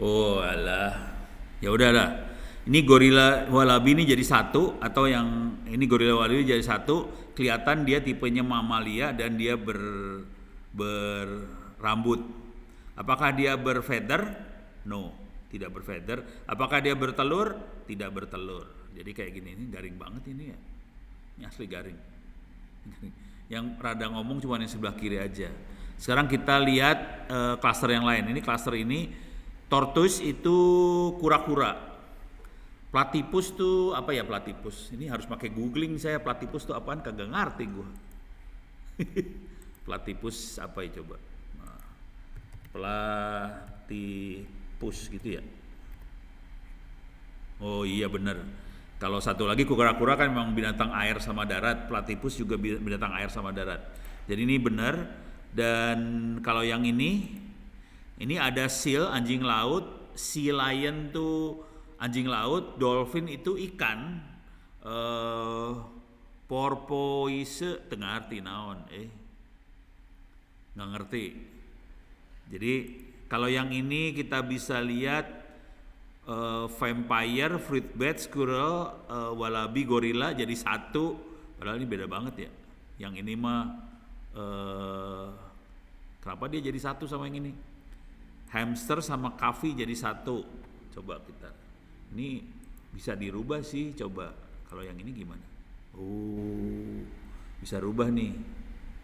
oh alah. Ya udahlah. Ini gorila wallaby ini jadi satu atau yang ini gorila wallaby jadi satu, kelihatan dia tipenya mamalia dan dia berambut. Apakah dia berfeather? No, tidak berfeather. Apakah dia bertelur? Tidak bertelur. Jadi kayak gini, ini garing banget ini ya. Ini asli garing. Yang rada ngomong cuma yang sebelah kiri aja. Sekarang kita lihat klaster yang lain. Ini klaster ini tortoise itu kura-kura. Platypus tuh apa ya platypus? Ini harus pakai googling saya, platypus tuh apaan kagak ngerti gua. Platypus apa ya coba? Nah, platypus gitu ya. Oh iya bener. Kalau satu lagi kura-kura kan memang binatang air sama darat, platypus juga binatang air sama darat. Jadi ini benar. Dan kalau yang ini ada seal anjing laut, sea lion tuh anjing laut, dolphin itu ikan, porpoise tengah arti naon, nggak ngerti. Jadi kalau yang ini kita bisa lihat vampire, fruit bat, squirrel, wallaby, gorilla jadi satu. Padahal ini beda banget ya. Yang ini mah kenapa dia jadi satu sama yang ini? Hamster sama kafi jadi satu. Coba kita. Ini bisa dirubah sih, coba. Kalau yang ini gimana? Oh, bisa rubah nih.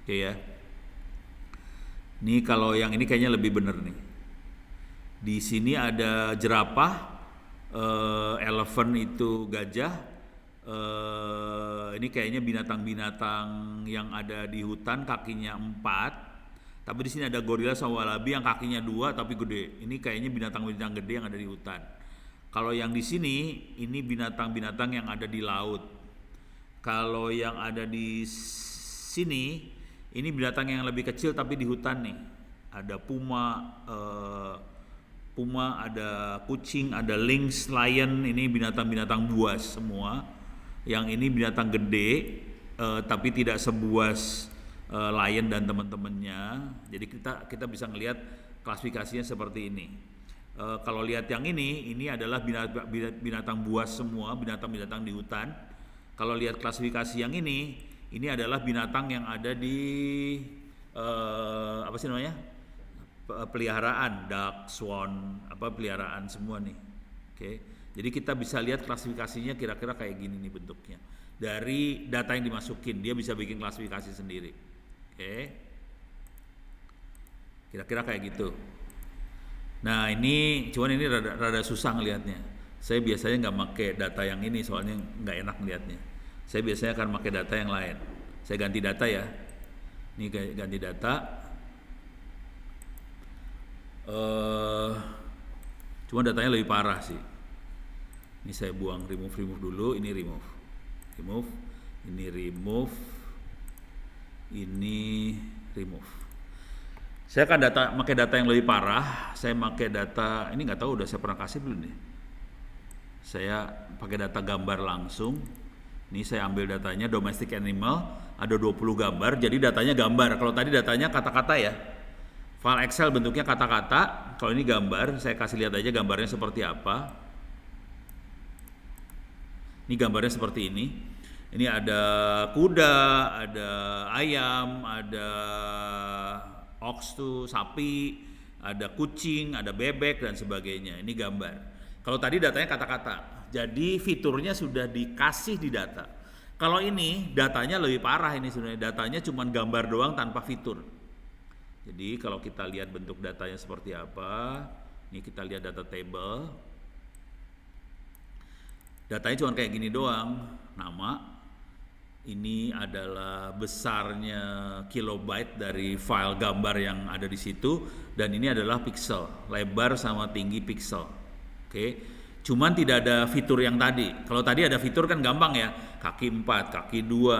Oke ya. Nih kalau yang ini kayaknya lebih bener nih. Di sini ada jerapah, elephant itu gajah. Ini kayaknya binatang-binatang yang ada di hutan, kakinya 4. Tapi di sini ada gorila sama wallaby yang kakinya 2 tapi gede. Ini kayaknya binatang-binatang gede yang ada di hutan. Kalau yang di sini ini binatang-binatang yang ada di laut. Kalau yang ada di sini ini binatang yang lebih kecil tapi di hutan nih. Ada puma, ada kucing, ada lynx, lion. Ini binatang-binatang buas semua. Yang ini binatang gede tapi tidak sebuas lion dan teman-temannya. Jadi kita bisa ngelihat klasifikasinya seperti ini. Kalau lihat yang ini adalah binatang buas semua, binatang-binatang di hutan. Kalau lihat klasifikasi yang ini adalah binatang yang ada di apa sih namanya? Peliharaan, duck, swan, peliharaan semua nih. Oke. Jadi kita bisa lihat klasifikasinya kira-kira kayak gini nih bentuknya. Dari data yang dimasukin, dia bisa bikin klasifikasi sendiri. Oke. Kira-kira kayak gitu. Nah ini rada susah ngelihatnya. Saya biasanya nggak pakai data yang ini soalnya nggak enak ngelihatnya. Saya biasanya akan pakai data yang lain. Saya ganti data ya. Ini ganti data. Cuma datanya lebih parah sih. Ini saya buang, remove dulu. Ini remove, ini remove, ini remove. Saya akan pakai data yang lebih parah. Saya pakai data ini nggak tahu udah saya pernah kasih belum nih. Saya pakai data gambar langsung. Ini saya ambil datanya domestic animal, ada 20 gambar. Jadi datanya gambar. Kalau tadi datanya kata-kata ya. File Excel bentuknya kata-kata. Kalau ini gambar, saya kasih lihat aja gambarnya seperti apa. Ini gambarnya seperti ini. Ini ada kuda, ada ayam, ada ox tuh sapi, ada kucing, ada bebek dan sebagainya. Ini gambar. Kalau tadi datanya kata-kata. Jadi fiturnya sudah dikasih di data. Kalau ini datanya lebih parah ini sebenarnya. Datanya cuma gambar doang tanpa fitur. Jadi kalau kita lihat bentuk datanya seperti apa, ini kita lihat data table. Datanya cuma kayak gini doang. Nama. Ini adalah besarnya kilobyte dari file gambar yang ada di situ, dan ini adalah pixel, lebar sama tinggi pixel. Oke. Cuman tidak ada fitur yang tadi. Kalau tadi ada fitur kan gampang ya, kaki 4, kaki 2,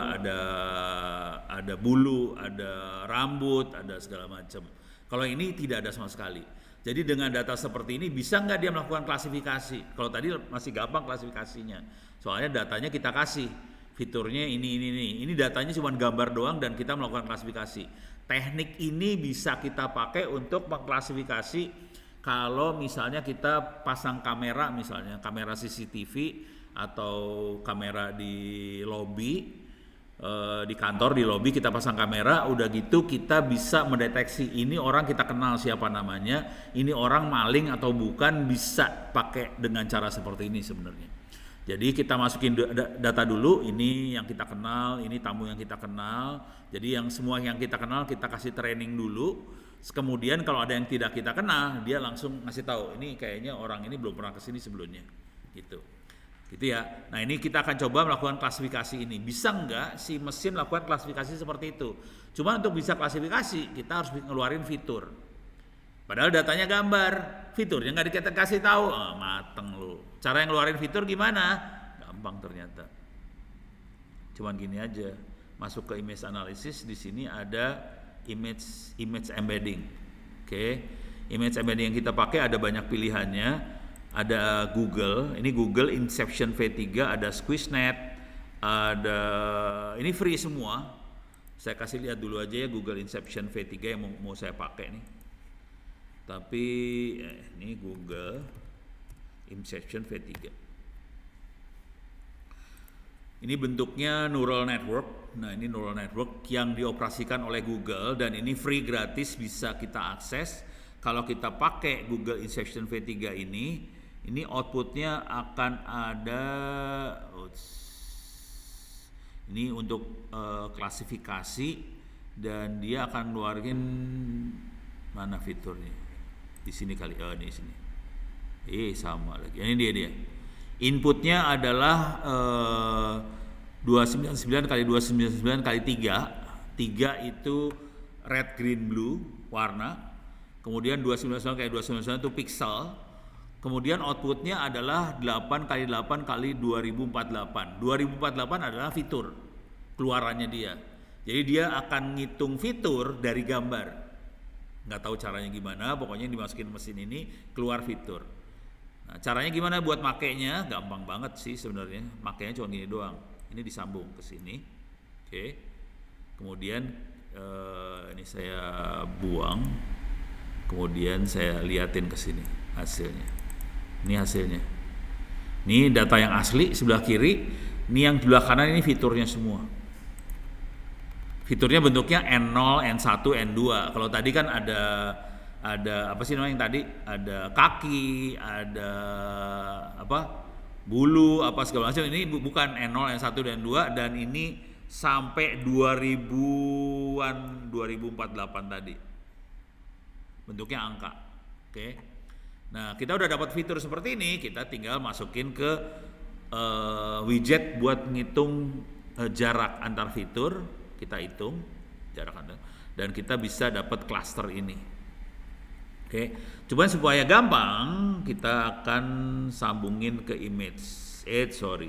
ada bulu, ada rambut, ada segala macam. Kalau ini tidak ada sama sekali. Jadi dengan data seperti ini bisa nggak dia melakukan klasifikasi? Kalau tadi masih gampang klasifikasinya, soalnya datanya kita kasih. Fiturnya ini datanya cuma gambar doang dan kita melakukan klasifikasi. Teknik ini bisa kita pakai untuk mengklasifikasi kalau misalnya kita pasang kamera, misalnya kamera CCTV atau kamera di lobi, di kantor, di lobi kita pasang kamera, udah gitu kita bisa mendeteksi ini orang kita kenal siapa namanya, ini orang maling atau bukan, bisa pakai dengan cara seperti ini sebenarnya. Jadi kita masukin data dulu, ini yang kita kenal, ini tamu yang kita kenal. Jadi yang semua yang kita kenal kita kasih training dulu. Kemudian kalau ada yang tidak kita kenal, dia langsung ngasih tahu, ini kayaknya orang ini belum pernah kesini sebelumnya, gitu ya. Nah ini kita akan coba melakukan klasifikasi ini. Bisa nggak si mesin lakukan klasifikasi seperti itu? Cuma untuk bisa klasifikasi kita harus ngeluarin fitur. Padahal datanya gambar, fiturnya nggak dikasih tahu, mateng lu. Cara yang ngeluarin fitur gimana? Gampang ternyata. Cuman gini aja, masuk ke image analysis, di sini ada image embedding. Oke. Image embedding yang kita pakai ada banyak pilihannya. Ada Google, ini Google Inception V3, ada Squishnet, ada ini free semua. Saya kasih lihat dulu aja ya Google Inception V3 yang mau saya pakai nih. Tapi ini Google Inception V3. Ini bentuknya neural network. Nah, ini neural network yang dioperasikan oleh Google dan ini free, gratis, bisa kita akses. Kalau kita pakai Google Inception V3 ini outputnya akan ada ini untuk klasifikasi dan dia akan ngeluarin mana fiturnya. Di sini kali, di sini. Sama lagi. Ini dia. Inputnya adalah 299 kali 299 kali 3. 3 itu red, green, blue warna. Kemudian 299 kali 299 itu pixel. Kemudian outputnya adalah 8 kali 8 kali 2048. 2048 adalah fitur keluarannya dia. Jadi dia akan ngitung fitur dari gambar. Nggak tahu caranya gimana, pokoknya dimasukin mesin ini keluar fitur. Nah, caranya gimana buat makainya? Gampang banget sih sebenarnya. Makainya cuma gini doang. Ini disambung ke sini. Oke. Kemudian ini saya buang. Kemudian saya liatin ke sini hasilnya. Ini hasilnya. Ini data yang asli sebelah kiri. Ini yang sebelah kanan ini fiturnya semua. Fiturnya bentuknya N0, N1, N2. Kalau tadi kan ada apa sih namanya yang tadi? Ada kaki, ada apa? Bulu, apa segala macam. Ini bukan N0, N1 dan N2 dan ini sampai 2000-an, 2048 tadi. Bentuknya angka. Oke. Nah, kita udah dapat fitur seperti ini, kita tinggal masukin ke widget buat ngitung jarak antar fitur. Kita hitung jarak antar dan kita bisa dapat cluster ini. Oke. Cuman supaya gampang kita akan sambungin ke image.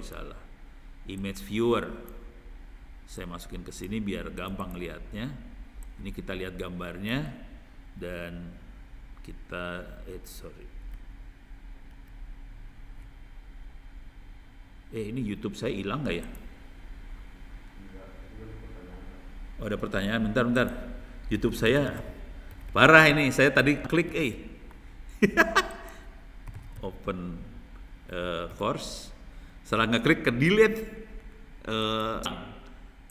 Salah. Image viewer. Saya masukin ke sini biar gampang lihatnya. Ini kita lihat gambarnya dan kita ini YouTube saya hilang nggak ya? Oh, ada pertanyaan, bentar. YouTube saya parah ini, saya tadi klik open course, salah ngeklik ke delete.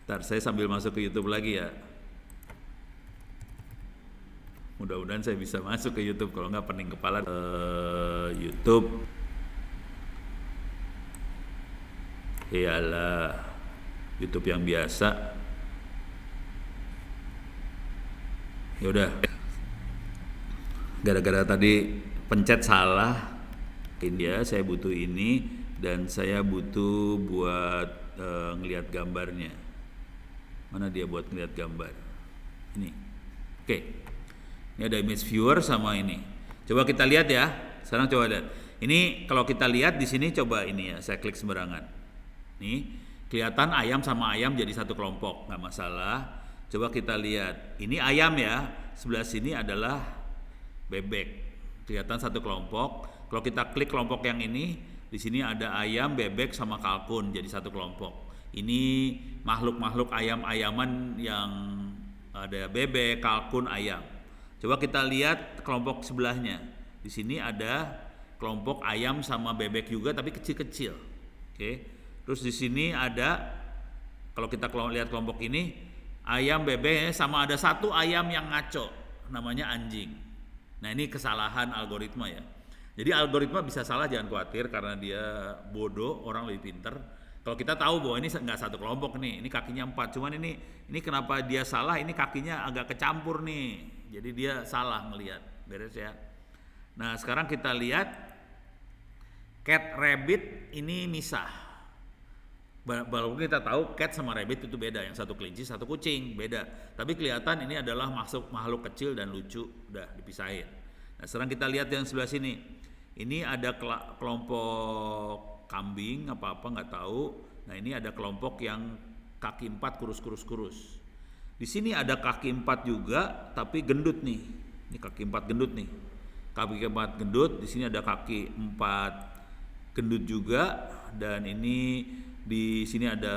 Ntar saya sambil masuk ke YouTube lagi ya. Mudah-mudahan saya bisa masuk ke YouTube, kalau nggak pening kepala. YouTube. Iyalah, YouTube yang biasa. Ya udah, gara-gara tadi pencet salah, dia saya butuh ini dan saya butuh buat ngelihat gambarnya. Mana dia buat ngelihat gambar? Ini, oke. Ini ada image viewer sama ini. Coba kita lihat ya. Sekarang coba lihat. Ini kalau kita lihat di sini, coba ini ya, saya klik sembarangan. Nih, kelihatan ayam sama ayam jadi satu kelompok, nggak masalah. Coba kita lihat, ini ayam ya, sebelah sini adalah bebek. Kelihatan satu kelompok. Kalau kita klik kelompok yang ini, di sini ada ayam, bebek sama kalkun jadi satu kelompok. Ini makhluk-makhluk ayam-ayaman yang ada bebek, kalkun, ayam. Coba kita lihat kelompok sebelahnya. Di sini ada kelompok ayam sama bebek juga tapi kecil-kecil. Oke. Terus di sini ada, kalau kita lihat kelompok ini, ayam bebek sama ada satu ayam yang ngaco, namanya anjing. Nah ini kesalahan algoritma ya. Jadi algoritma bisa salah, jangan khawatir karena dia bodoh, orang lebih pinter. Kalau kita tahu bahwa ini nggak satu kelompok nih, ini kakinya 4, cuman ini kenapa dia salah? Ini kakinya agak kecampur nih, jadi dia salah melihat, beres ya. Nah sekarang kita lihat cat rabbit ini misah. Walaupun kita tahu cat sama rabbit itu beda, yang satu kelinci satu kucing beda, tapi kelihatan ini adalah makhluk kecil dan lucu, udah dipisahin. Nah sekarang kita lihat yang sebelah sini, ini ada kelompok kambing apa nggak tahu. Nah ini ada kelompok yang kaki 4 kurus. Di sini ada kaki 4 juga tapi gendut nih. Ini kaki 4 gendut nih. Kaki 4 gendut, di sini ada kaki 4 gendut juga, dan ini di sini ada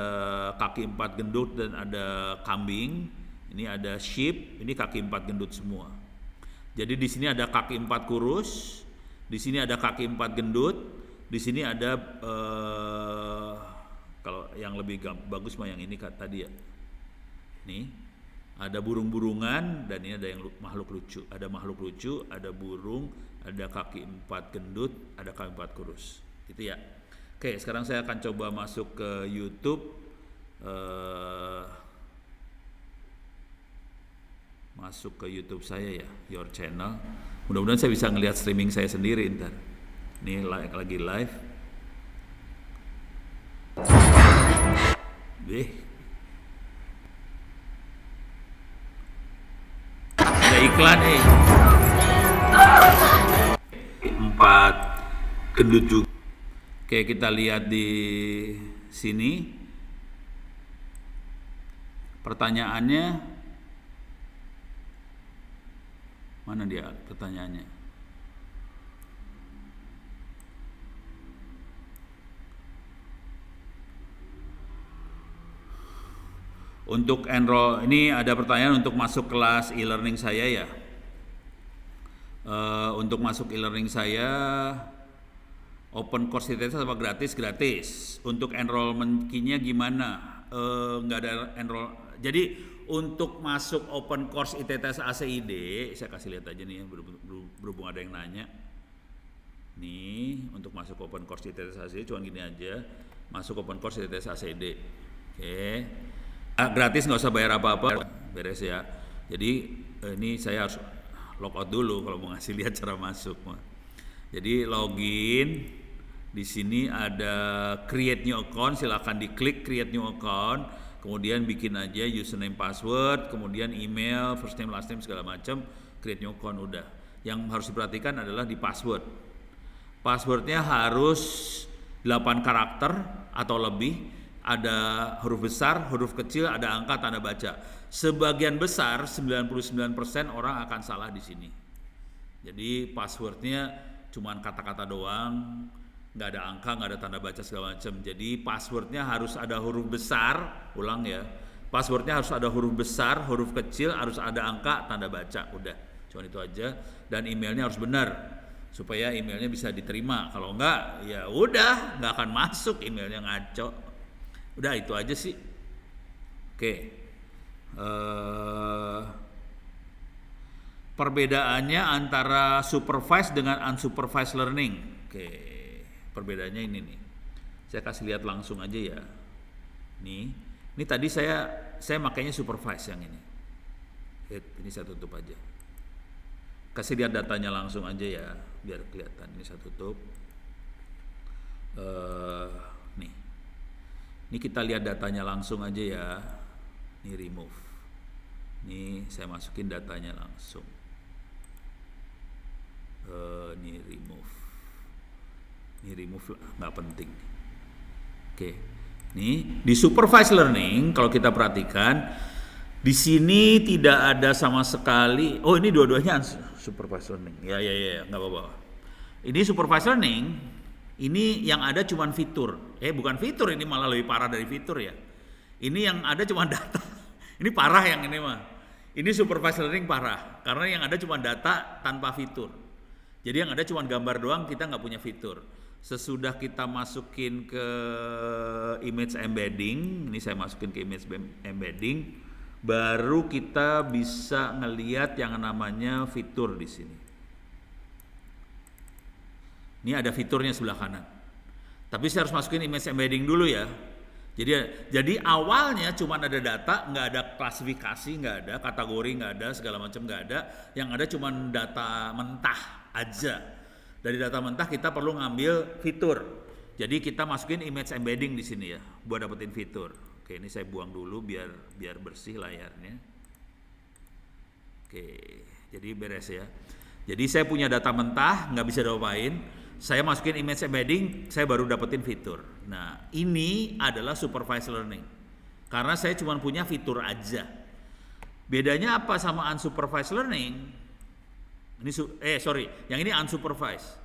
kaki 4 gendut dan ada kambing. Ini ada sheep, ini kaki 4 gendut semua. Jadi di sini ada kaki 4 kurus, di sini ada kaki 4 gendut. Di sini ada kalau yang lebih bagus mah yang ini tadi ya. Nih, ada burung-burungan dan ini ada yang makhluk lucu. Ada makhluk lucu, ada burung, ada kaki 4 gendut, ada kaki 4 kurus. Itu ya. Oke, sekarang saya akan coba masuk ke YouTube. Masuk ke YouTube saya ya, Your Channel. Mudah-mudahan saya bisa ngelihat streaming saya sendiri ntar. Ini lagi live. Ada iklan 4 gendut juga. Oke, kita lihat di sini. Pertanyaannya mana dia pertanyaannya? Untuk enroll, ini ada pertanyaan untuk masuk kelas e-learning saya ya. Untuk masuk e-learning saya, open course ITS apa gratis? Gratis. Untuk enrollment key-nya gimana? Nggak ada enroll. Jadi untuk masuk open course ITS ACID, saya kasih lihat aja nih ya, berhubung ada yang nanya. Nih, untuk masuk open course ITS ACID cuma gini aja, masuk open course ITS ACID. Oke. Gratis, nggak usah bayar apa-apa, beres ya. Jadi ini saya harus logout dulu kalau mau ngasih lihat cara masuk. Jadi login, di sini ada create new account, silakan diklik create new account, kemudian bikin aja username password, kemudian email, first name last name segala macam, create new account udah. Yang harus diperhatikan adalah di password. Passwordnya harus 8 karakter atau lebih. Ada huruf besar, huruf kecil, ada angka, tanda baca. Sebagian besar, 99% orang akan salah di sini. Jadi passwordnya cuman kata-kata doang, nggak ada angka, nggak ada tanda baca segala macam. Jadi passwordnya harus ada huruf besar, ulang ya. Passwordnya harus ada huruf besar, huruf kecil, harus ada angka, tanda baca. Udah, cuman itu aja. Dan emailnya harus benar, supaya emailnya bisa diterima. Kalau enggak, ya udah, nggak akan masuk, emailnya ngaco. Udah itu aja sih. Oke. Perbedaannya antara supervised dengan unsupervised learning. Oke. Perbedaannya ini nih. Saya kasih lihat langsung aja ya. Ini tadi saya makainya supervised yang ini. Ini saya tutup aja. Kasih lihat datanya langsung aja ya, biar kelihatan. Ini saya tutup. Nih. Ini kita lihat datanya langsung aja ya. Ini remove. Ini saya masukin datanya langsung. Ini remove. Ini remove nggak penting. Oke. Nih di supervised learning kalau kita perhatikan di sini tidak ada sama sekali. Oh ini dua-duanya supervised learning. Ya nggak apa-apa. Ini supervised learning. Ini yang ada cuman fitur. Bukan fitur, ini malah lebih parah dari fitur ya. Ini yang ada cuma data. Ini parah yang ini mah. Ini supervised learning parah karena yang ada cuma data tanpa fitur. Jadi yang ada cuma gambar doang, kita nggak punya fitur. Sesudah kita masukin ke image embedding, ini saya masukin ke image embedding, baru kita bisa ngelihat yang namanya fitur di sini. Ini ada fiturnya sebelah kanan. Tapi saya harus masukin image embedding dulu ya. Jadi awalnya cuma ada data, nggak ada klasifikasi, nggak ada kategori, nggak ada segala macam, nggak ada. Yang ada cuma data mentah aja. Dari data mentah kita perlu ngambil fitur. Jadi kita masukin image embedding di sini ya, buat dapetin fitur. Oke, ini saya buang dulu biar bersih layarnya. Oke, jadi beres ya. Jadi saya punya data mentah, nggak bisa diapain. Saya masukin image embedding, saya baru dapetin fitur. Nah, ini adalah supervised learning. Karena saya cuma punya fitur aja. Bedanya apa sama unsupervised learning? Yang ini unsupervised.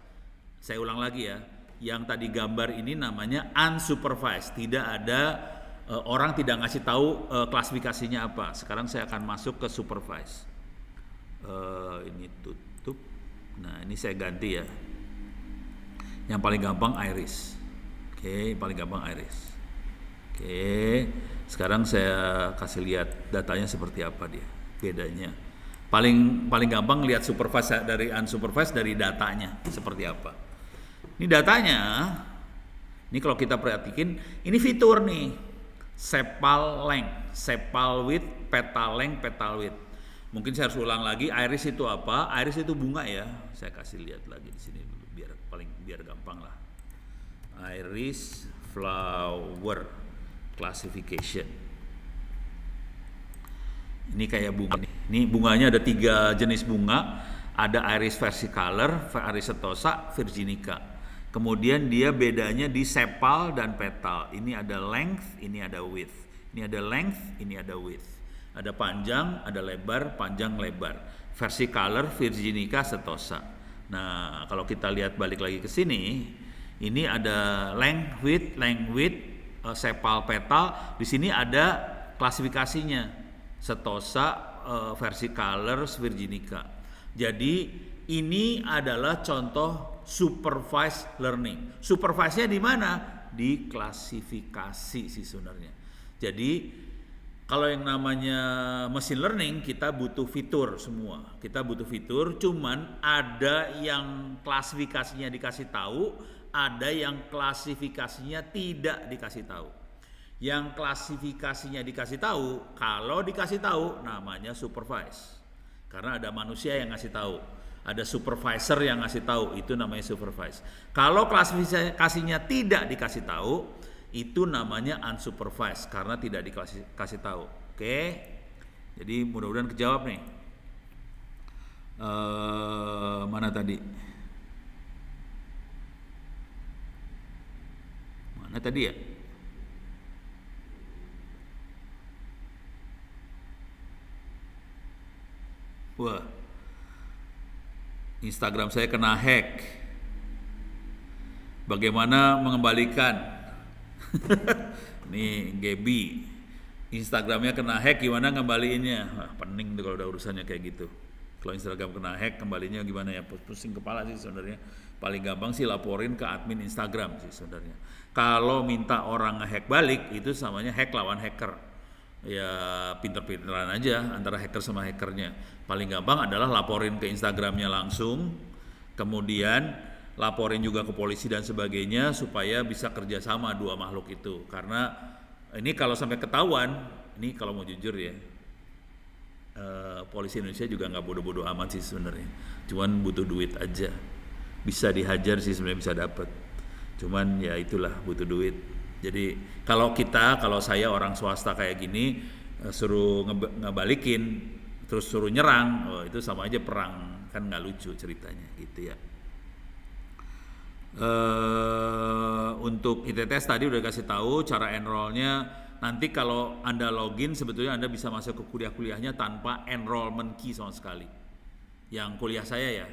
Saya ulang lagi ya. Yang tadi gambar ini namanya unsupervised. Tidak ada orang tidak ngasih tahu klasifikasinya apa. Sekarang saya akan masuk ke supervised. Ini tutup. Nah, ini saya ganti ya. Yang paling gampang iris. Oke, paling gampang iris. Oke, sekarang saya kasih lihat datanya seperti apa dia, bedanya. Paling gampang lihat supervised dari unsupervised dari datanya seperti apa. Ini datanya. Ini kalau kita perhatikan, ini fitur nih. Sepal length, sepal width, petal length, petal width. Mungkin saya harus ulang lagi. Iris itu apa? Iris itu bunga ya. Saya kasih lihat lagi di sini dulu biar gampang lah. Iris flower classification. Ini kayak bunga nih. Ini bunganya ada 3 jenis bunga. Ada iris versicolor, iris setosa, virginica. Kemudian dia bedanya di sepal dan petal. Ini ada length, ini ada width. Ini ada length, ini ada width. Ada panjang, ada lebar, panjang, lebar. Versicolor, virginica, setosa. Nah, kalau kita lihat balik lagi ke sini, ini ada length, width, sepal, petal. Di sini ada klasifikasinya, setosa, versicolor, virginica. Jadi ini adalah contoh supervised learning. Supervised-nya di mana? Di klasifikasi sih sebenarnya. Jadi kalau yang namanya machine learning kita butuh fitur semua. Kita butuh fitur, cuman ada yang klasifikasinya dikasih tahu, ada yang klasifikasinya tidak dikasih tahu. Yang klasifikasinya dikasih tahu, kalau dikasih tahu namanya supervise. Karena ada manusia yang ngasih tahu. Ada supervisor yang ngasih tahu, itu namanya supervise. Kalau klasifikasinya tidak dikasih tahu, itu namanya unsupervised karena tidak dikasih tahu. Oke, jadi mudah-mudahan kejawab nih. Mana tadi? Mana tadi ya? Wah, Instagram saya kena hack. Bagaimana mengembalikan? Nih Gaby, Instagramnya kena hack, gimana ngembaliinnya? Pening tuh kalau udah urusannya kayak gitu. Kalau Instagram kena hack, kembalinya gimana ya? Pusing kepala sih sebenarnya. Paling gampang sih laporin ke admin Instagram sih sebenarnya. Kalau minta orang ngehack balik, itu namanya hack lawan hacker. Ya pinter-pinteran aja antara hacker sama hackernya. Paling gampang adalah laporin ke Instagramnya langsung, kemudian laporin juga ke polisi dan sebagainya supaya bisa kerjasama dua makhluk itu. Karena ini kalau sampai ketahuan, ini kalau mau jujur ya, polisi Indonesia juga nggak bodoh-bodoh amat sih sebenarnya. Cuman butuh duit aja, bisa dihajar sih sebenarnya, bisa dapat. Cuman ya itulah, butuh duit. Jadi kalau saya orang swasta kayak gini, suruh ngebalikin, terus suruh nyerang, itu sama aja perang, kan nggak lucu ceritanya gitu ya. Untuk ITTS tadi udah kasih tahu cara enrollnya. Nanti kalau Anda login, sebetulnya Anda bisa masuk ke kuliah-kuliahnya tanpa enrollment key sama sekali. Yang kuliah saya ya,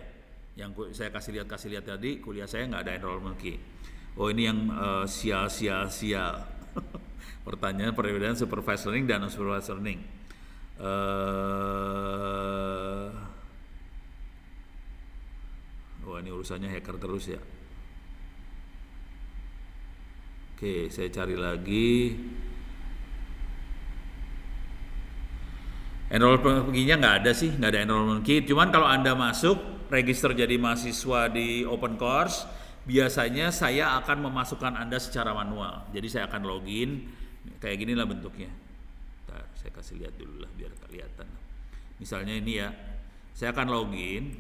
yang saya kasih lihat tadi, kuliah saya nggak ada enrollment key. Oh ini yang sial. Pertanyaan perbedaan supervised learning dan unsupervised learning. Wah, ini urusannya hacker terus ya. Oke, saya cari lagi. Enrollment key-nya nggak ada sih, nggak ada enrollment key. Cuman kalau Anda masuk, register jadi mahasiswa di open course, biasanya saya akan memasukkan Anda secara manual. Jadi saya akan login, kayak gini lah bentuknya. Bentar, saya kasih lihat dulu lah biar kelihatan. Misalnya ini ya, saya akan login,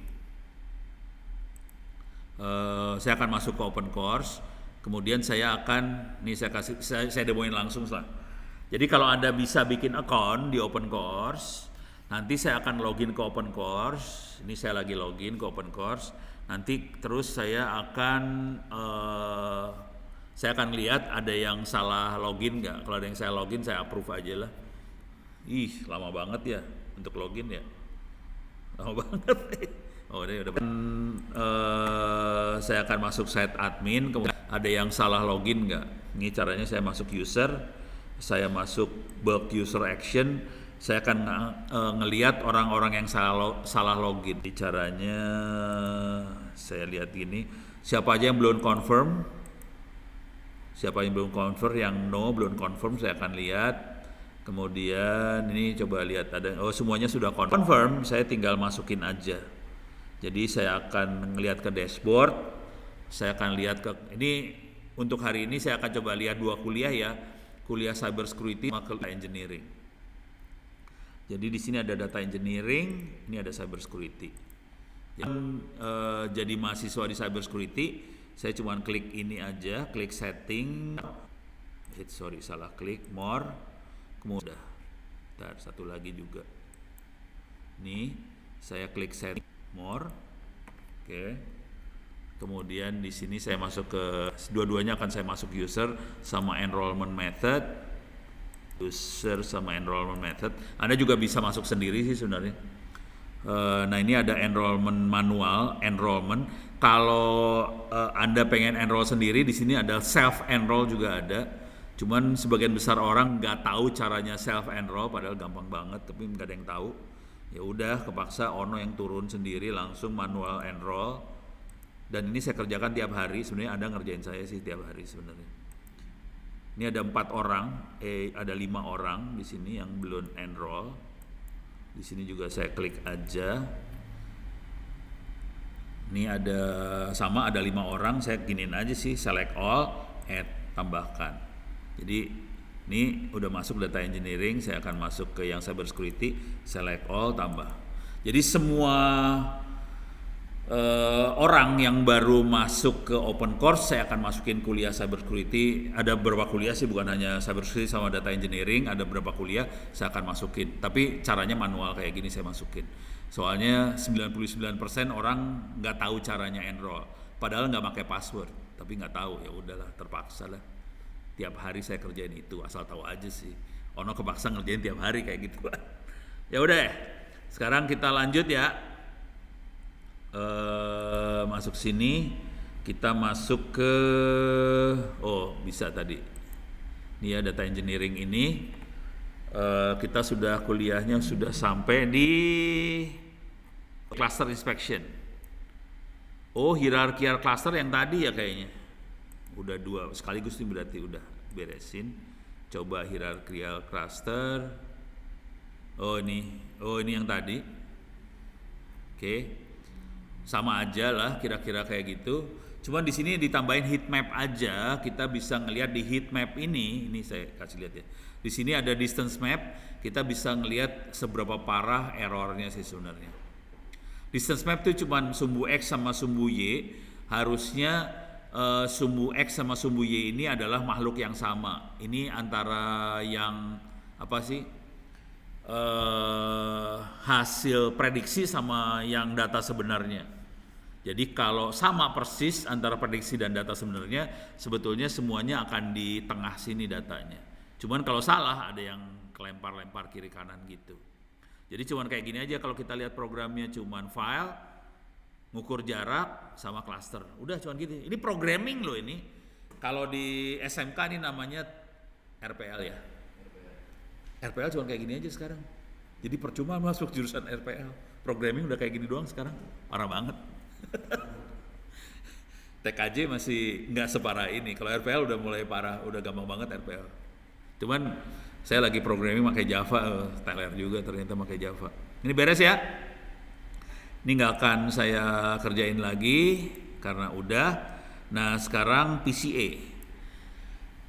saya akan masuk ke open course, kemudian saya akan, nih saya demoin langsung lah. Jadi kalau Anda bisa bikin account di open course, nanti saya akan login ke open course. Ini saya lagi login ke open course. Nanti terus saya akan lihat ada yang salah login nggak. Kalau ada yang saya login, saya approve aja lah. Ih, lama banget ya untuk login ya. Lama banget. Oh, udah. Saya akan masuk site admin. Kemudian ada yang salah login nggak? Ini caranya saya masuk user. Saya masuk bulk user action, saya akan ngelihat orang-orang yang salah login. Caranya saya lihat gini, siapa aja yang belum confirm, yang no belum confirm, saya akan lihat. Kemudian ini coba lihat ada, semuanya sudah confirm, saya tinggal masukin aja. Jadi saya akan ngelihat ke dashboard, saya akan lihat ini untuk hari ini saya akan coba lihat 2 kuliah ya. Kuliah cyber security sama data engineering. Jadi di sini ada data engineering, ini ada cyber security. Jadi mahasiswa di cyber security, saya cuma klik ini aja, klik setting, salah klik more, kemudian satu lagi juga. Nih, saya klik setting more, oke. Kemudian di sini saya masuk ke dua-duanya akan saya masuk user sama enrollment method. Anda juga bisa masuk sendiri sih sebenarnya. Nah ini ada enrollment manual, enrollment. Kalau Anda pengen enroll sendiri, di sini ada self enroll juga ada. Cuman sebagian besar orang nggak tahu caranya self enroll, padahal gampang banget, tapi nggak ada yang tahu. Ya udah, kepaksa ono yang turun sendiri langsung manual enroll. Dan ini saya kerjakan tiap hari. Sebenarnya Anda ngerjain saya sih tiap hari sebenarnya. Ini ada 4 orang, ada 5 orang di sini yang belum enroll. Di sini juga saya klik aja. Ini ada 5 orang, saya giniin aja sih, select all, add, tambahkan. Jadi ini udah masuk data engineering, saya akan masuk ke yang cyber security, select all, tambah. Jadi semua orang yang baru masuk ke open course saya akan masukin kuliah cyber security. Ada beberapa kuliah sih, bukan hanya cyber security sama data engineering, ada beberapa kuliah saya akan masukin. Tapi caranya manual kayak gini saya masukin. Soalnya 99% orang nggak tahu caranya enroll. Padahal nggak pakai password, tapi nggak tahu, ya udahlah terpaksa lah. Tiap hari saya kerjain itu, asal tahu aja sih. Ono kepaksa ngerjain tiap hari kayak gitu. Ya udah, sekarang kita lanjut ya. Masuk sini, kita masuk ke bisa tadi ini ya data engineering ini. Kita sudah kuliahnya sudah sampai di cluster inspection. Hierarchical cluster yang tadi ya kayaknya udah 2 sekaligus nih, berarti udah beresin. Coba hierarchical cluster. Ini yang tadi. Oke. Sama aja lah kira-kira kayak gitu. Cuman di sini ditambahin heat map aja, kita bisa ngelihat di heat map ini saya kasih lihat ya. Di sini ada distance map, kita bisa ngelihat seberapa parah errornya sih sebenarnya. Distance map itu cuman sumbu X sama sumbu Y. Harusnya sumbu X sama sumbu Y ini adalah makhluk yang sama. Ini antara yang apa sih? Hasil prediksi sama yang data sebenarnya. Jadi kalau sama persis antara prediksi dan data sebenarnya, sebetulnya semuanya akan di tengah sini datanya. Cuman kalau salah ada yang kelempar-lempar kiri kanan gitu. Jadi cuman kayak gini aja kalau kita lihat programnya, cuman file, ngukur jarak sama cluster. Udah cuman gitu. Ini programming loh ini. Kalau di SMK ini namanya RPL ya. RPL cuma kayak gini aja sekarang. Jadi percuma masuk jurusan RPL. Programming udah kayak gini doang sekarang. Parah banget. TKJ masih nggak separah ini. Kalau RPL udah mulai parah, udah gampang banget RPL. Cuman saya lagi programming pakai Java, teler juga ternyata pakai Java. Ini beres ya. Ini nggak akan saya kerjain lagi karena udah. Nah sekarang PCA.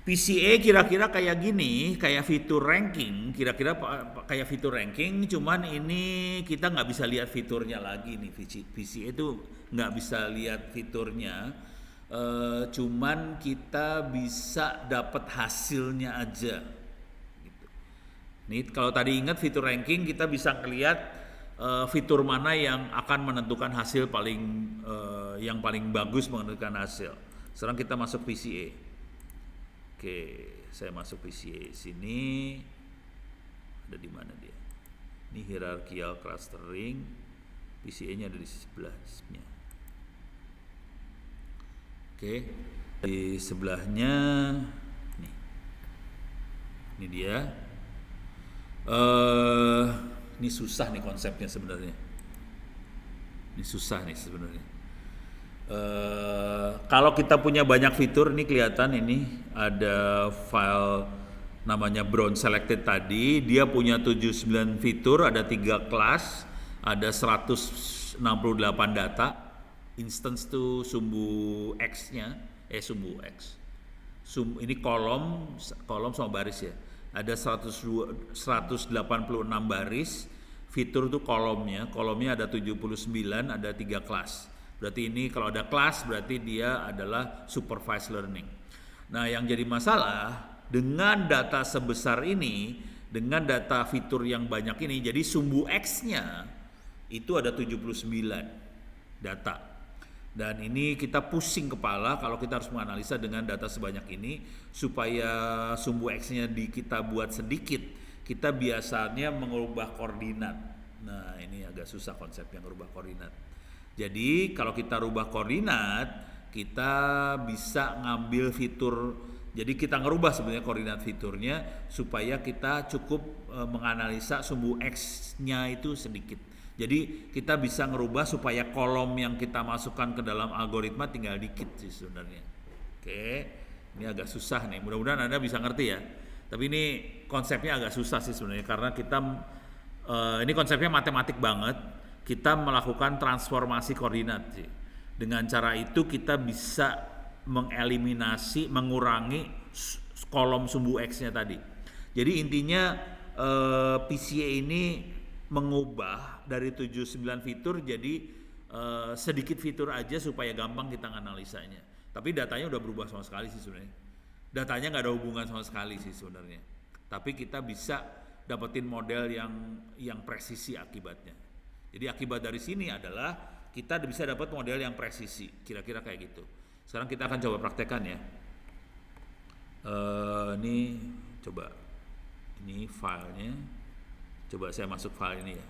PCA kira-kira kayak gini, kayak fitur ranking, kira-kira kayak fitur ranking, cuman ini kita nggak bisa lihat fiturnya lagi nih. PCA itu nggak bisa lihat fiturnya, cuman kita bisa dapat hasilnya aja. Gitu. Nih kalau tadi ingat fitur ranking, kita bisa ngelihat fitur mana yang akan menentukan hasil yang paling bagus menentukan hasil. Sekarang kita masuk PCA. Oke, saya masuk PCA sini. Ada di mana dia? Ini hierarchical clustering. PCA-nya ada di sebelahnya. Oke, di sebelahnya nih. Ini dia. Ini susah nih konsepnya sebenarnya. Ini susah nih sebenarnya. Kalau kita punya banyak fitur, ini kelihatan ini ada file namanya brown selected tadi, dia punya 79 fitur, ada 3 kelas, ada 168 data, instance tuh sumbu X-nya, sumbu X. Ini kolom sama baris ya. Ada 186 baris, fitur tuh kolomnya ada 79, ada 3 kelas. Berarti ini kalau ada kelas berarti dia adalah supervised learning. Nah yang jadi masalah dengan data sebesar ini, dengan data fitur yang banyak ini, jadi sumbu X-nya itu ada 79 data. Dan ini kita pusing kepala kalau kita harus menganalisa dengan data sebanyak ini, supaya sumbu X-nya kita buat sedikit, kita biasanya mengubah koordinat. Nah ini agak susah konsepnya merubah koordinat. Jadi kalau kita rubah koordinat, kita bisa ngambil fitur. Jadi kita ngerubah sebenarnya koordinat fiturnya supaya kita cukup menganalisa sumbu X-nya itu sedikit. Jadi kita bisa ngerubah supaya kolom yang kita masukkan ke dalam algoritma tinggal dikit sih sebenarnya. Oke, ini agak susah nih. Mudah-mudahan Anda bisa ngerti ya. Tapi ini konsepnya agak susah sih sebenarnya karena kita ini konsepnya matematik banget. Kita melakukan transformasi koordinat sih. Dengan cara itu kita bisa mengeliminasi, mengurangi kolom sumbu X-nya tadi. Jadi intinya PCA ini mengubah dari 79 fitur jadi sedikit fitur aja supaya gampang kita analisanya. Tapi datanya udah berubah sama sekali sih sebenarnya. Datanya nggak ada hubungan sama sekali sih sebenarnya. Tapi kita bisa dapetin model yang presisi akibatnya. Jadi akibat dari sini adalah kita bisa dapat model yang presisi, kira-kira kayak gitu. Sekarang kita akan coba praktekkan ya. Ini coba, ini filenya. Coba saya masuk file ini ya.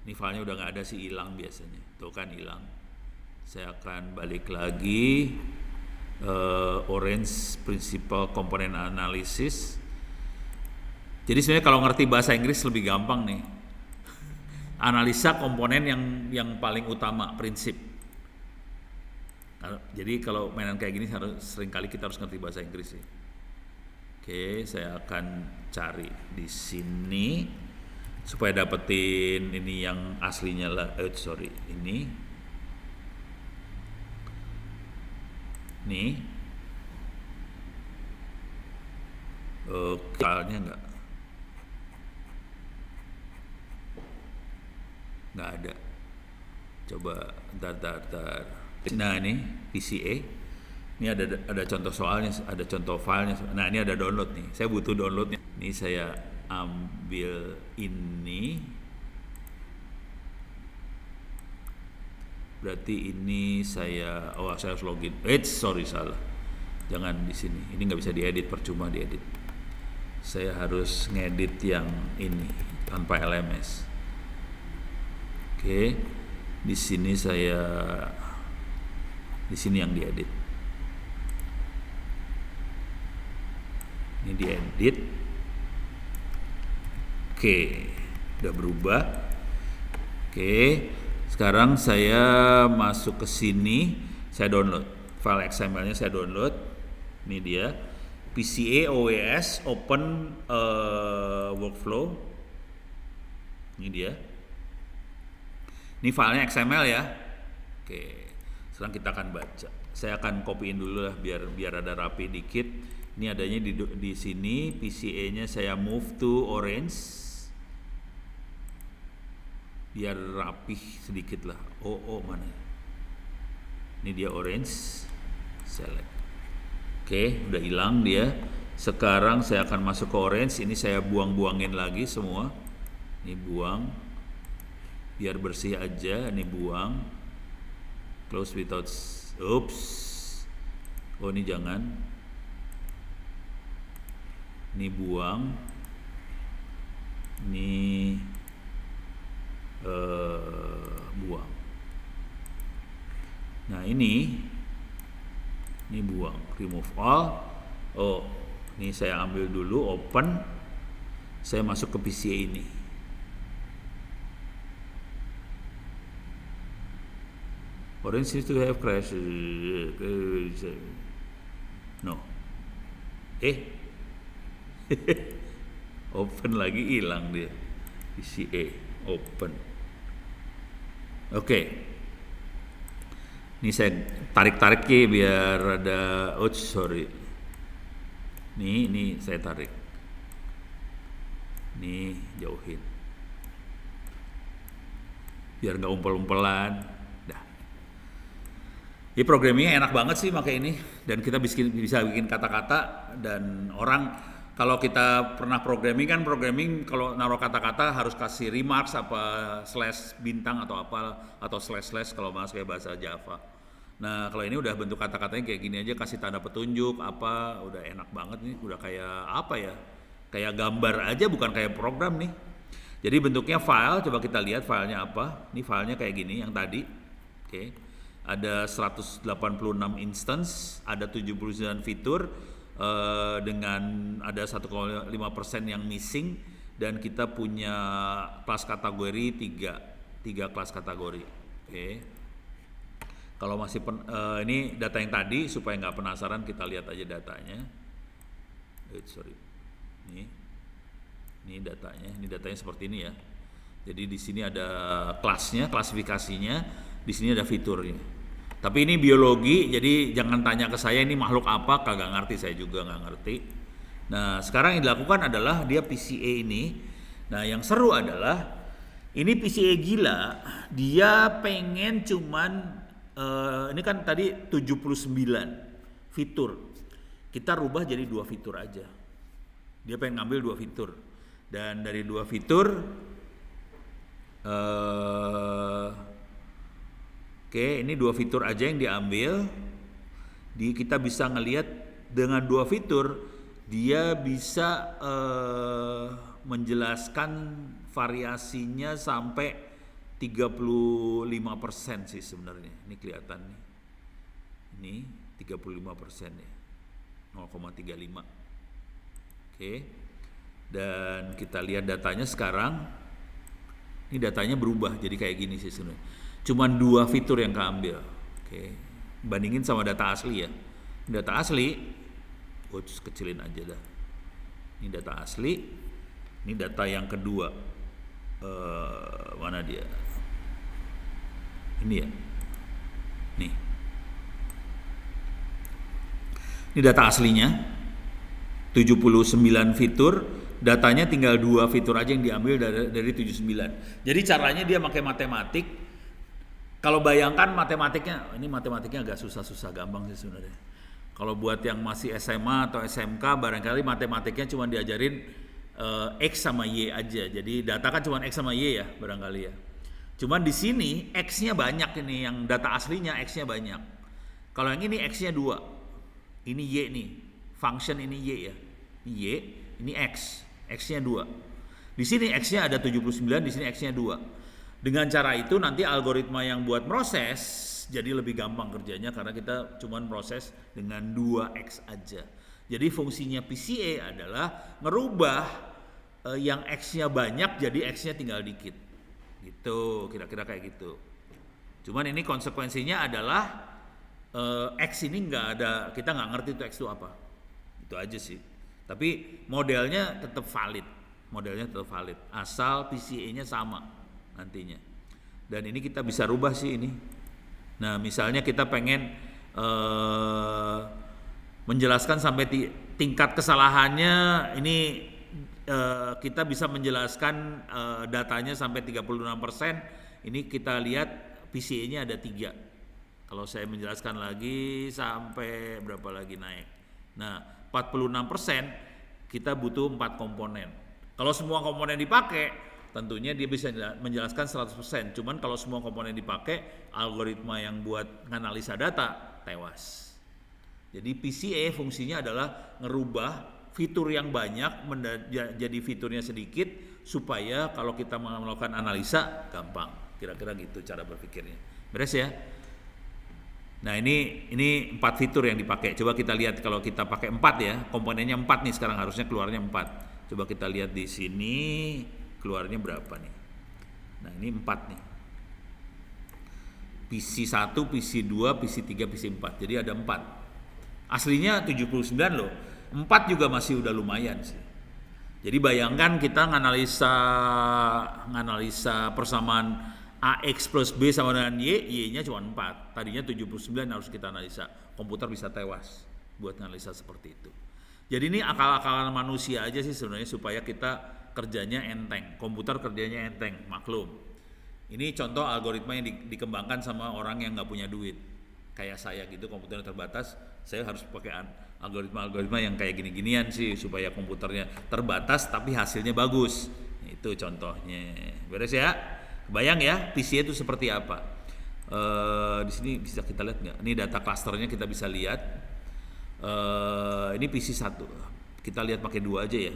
Ini filenya udah nggak ada sih, hilang biasanya. Tuh kan hilang. Saya akan balik lagi. Orange Principal Component Analysis. Jadi sebenarnya kalau ngerti bahasa Inggris lebih gampang nih. Analisa komponen yang paling utama, prinsip. Jadi kalau mainan kayak gini seringkali kita harus ngerti bahasa Inggris sih. Oke, saya akan cari di sini supaya dapetin ini yang aslinya lah. Ini. Nih. Filenya nggak ada. Coba bentar. Nah ini PCA, ini ada contoh soalnya, ada contoh filenya. Nah ini ada download nih, saya butuh downloadnya. Ini saya ambil ini, berarti ini saya harus login. Salah, jangan di sini. Ini nggak bisa diedit, percuma diedit. Saya harus ngedit yang ini tanpa LMS. Oke, di sini yang diedit. Ini diedit. Oke, udah berubah. Oke, sekarang saya masuk ke sini, saya download file XML-nya, saya download. Ini dia PCA OWS Open Workflow. Ini dia. Ini filenya XML ya. Oke, sekarang kita akan baca. Saya akan copyin dulu lah biar ada rapi dikit. Ini adanya di sini. PCA-nya saya move to orange. Biar rapih sedikit lah. Mana? Ini dia orange. Select. Oke, udah hilang dia. Sekarang saya akan masuk ke orange. Ini saya buang-buangin lagi semua. Ini buang. Biar bersih aja. Ini buang. Close without. Oops. Oh, ini jangan. Ini buang. Ini buang. Nah, ini buang, remove all. Oh, ini saya ambil dulu, open. Saya masuk ke PCA ini. Orange seems to have crashed. No. Open lagi, hilang dia. PCA open. Oke. Ini saya tarik-tarik ya biar ada. Sorry. Ini saya tarik. Ini jauhin. Biar nggak umpel-umpelan. Dah. Ini programmingnya enak banget sih pakai ini, dan kita bisa bikin kata-kata, dan orang kalau kita pernah programming kalau naruh kata-kata harus kasih remarks apa slash bintang atau apa, atau slash kalau kayak bahasa Java. Nah, kalau ini udah bentuk kata-katanya kayak gini aja, kasih tanda petunjuk apa, udah enak banget nih, udah kayak apa ya? Kayak gambar aja, bukan kayak program nih. Jadi bentuknya file, coba kita lihat filenya apa. Ini filenya kayak gini yang tadi. Oke. Ada 186 instance, ada 79 fitur. Dengan ada 1,5% yang missing, dan kita punya kelas kategori 3 kelas kategori. Oke. Kalau masih ini data yang tadi, supaya nggak penasaran kita lihat aja datanya. Ini datanya seperti ini ya. Jadi di sini ada kelasnya, klasifikasinya, di sini ada fiturnya. Tapi ini biologi, jadi jangan tanya ke saya ini makhluk apa, kagak ngerti, saya juga nggak ngerti. Nah, sekarang yang dilakukan adalah dia PCA ini. Nah, yang seru adalah ini PCA gila, dia pengen cuman ini kan tadi 79 fitur. Kita rubah jadi 2 fitur aja. Dia pengen ngambil 2 fitur. Dan dari 2 fitur Oke, ini 2 fitur aja yang diambil. Kita bisa ngelihat dengan 2 fitur dia bisa menjelaskan variasinya sampai 35% sih sebenarnya. Ini kelihatan nih. Ini 35% ya. 0,35. Oke. Dan kita lihat datanya sekarang. Ini datanya berubah jadi kayak gini sih sebenarnya. Cuman 2 fitur yang keambil. Oke. Bandingin sama data asli ya. Data asli, kecilin aja dah. Ini data asli. Ini data yang kedua. Mana dia? Ini ya. Nih. Ini data aslinya. 79 fitur. Datanya tinggal 2 fitur aja yang diambil dari 79. Jadi caranya dia pakai matematik. Kalau bayangkan matematiknya, ini matematiknya agak susah-susah, gampang sih sebenarnya. Kalau buat yang masih SMA atau SMK, barangkali matematiknya cuma diajarin X sama Y aja. Jadi data kan cuma X sama Y ya, barangkali ya. Cuman di sini X-nya banyak, ini yang data aslinya X-nya banyak. Kalau yang ini X-nya 2. Ini Y nih, function ini Y ya. Ini Y, ini X. X-nya 2. Di sini X-nya ada 79, di sini X-nya 2. Dengan cara itu nanti algoritma yang buat proses jadi lebih gampang kerjanya, karena kita cuman proses dengan 2X aja. Jadi fungsinya PCA adalah ngerubah yang X-nya banyak jadi X-nya tinggal dikit. Gitu, kira-kira kayak gitu. Cuman ini konsekuensinya adalah X ini nggak ada, kita nggak ngerti itu X itu apa. Itu aja sih. Tapi modelnya tetap valid. Asal PCA-nya sama nantinya. Dan ini kita bisa rubah sih ini. Nah, misalnya kita pengen menjelaskan sampai tingkat kesalahannya ini kita bisa menjelaskan datanya sampai 36%. Ini kita lihat PCA-nya ada 3. Kalau saya menjelaskan lagi sampai berapa lagi naik. Nah, 46% kita butuh 4 komponen. Kalau semua komponen dipakai, tentunya dia bisa menjelaskan 100%. Cuman kalau semua komponen dipakai, algoritma yang buat analisa data tewas. Jadi PCA fungsinya adalah ngerubah fitur yang banyak jadi fiturnya sedikit supaya kalau kita melakukan analisa gampang. Kira-kira gitu cara berpikirnya. Beres ya? Nah, ini 4 fitur yang dipakai. Coba kita lihat kalau kita pakai 4 ya. Komponennya 4 nih sekarang, harusnya keluarnya 4. Coba kita lihat di sini keluarnya berapa nih. Nah, ini 4 nih. PC1, PC2, PC3, PC4. Jadi ada 4. Aslinya 79 loh. 4 juga masih udah lumayan sih. Jadi bayangkan kita nganalisa persamaan AX plus B sama dengan Y-nya cuma 4. Tadinya 79 harus kita analisa. Komputer bisa tewas buat analisa seperti itu. Jadi ini akal-akalan manusia aja sih sebenarnya supaya kita kerjanya enteng. Komputer kerjanya enteng, maklum. Ini contoh algoritma yang dikembangkan sama orang yang nggak punya duit. Kayak saya gitu, komputernya terbatas, saya harus pakai algoritma yang kayak gini-ginian sih supaya komputernya terbatas tapi hasilnya bagus. Itu contohnya. Beres ya? Bayang ya, PC itu seperti apa? Di sini bisa kita lihat nggak? Ini data klasternya kita bisa lihat. Ini PC 1. Kita lihat pakai 2 aja ya.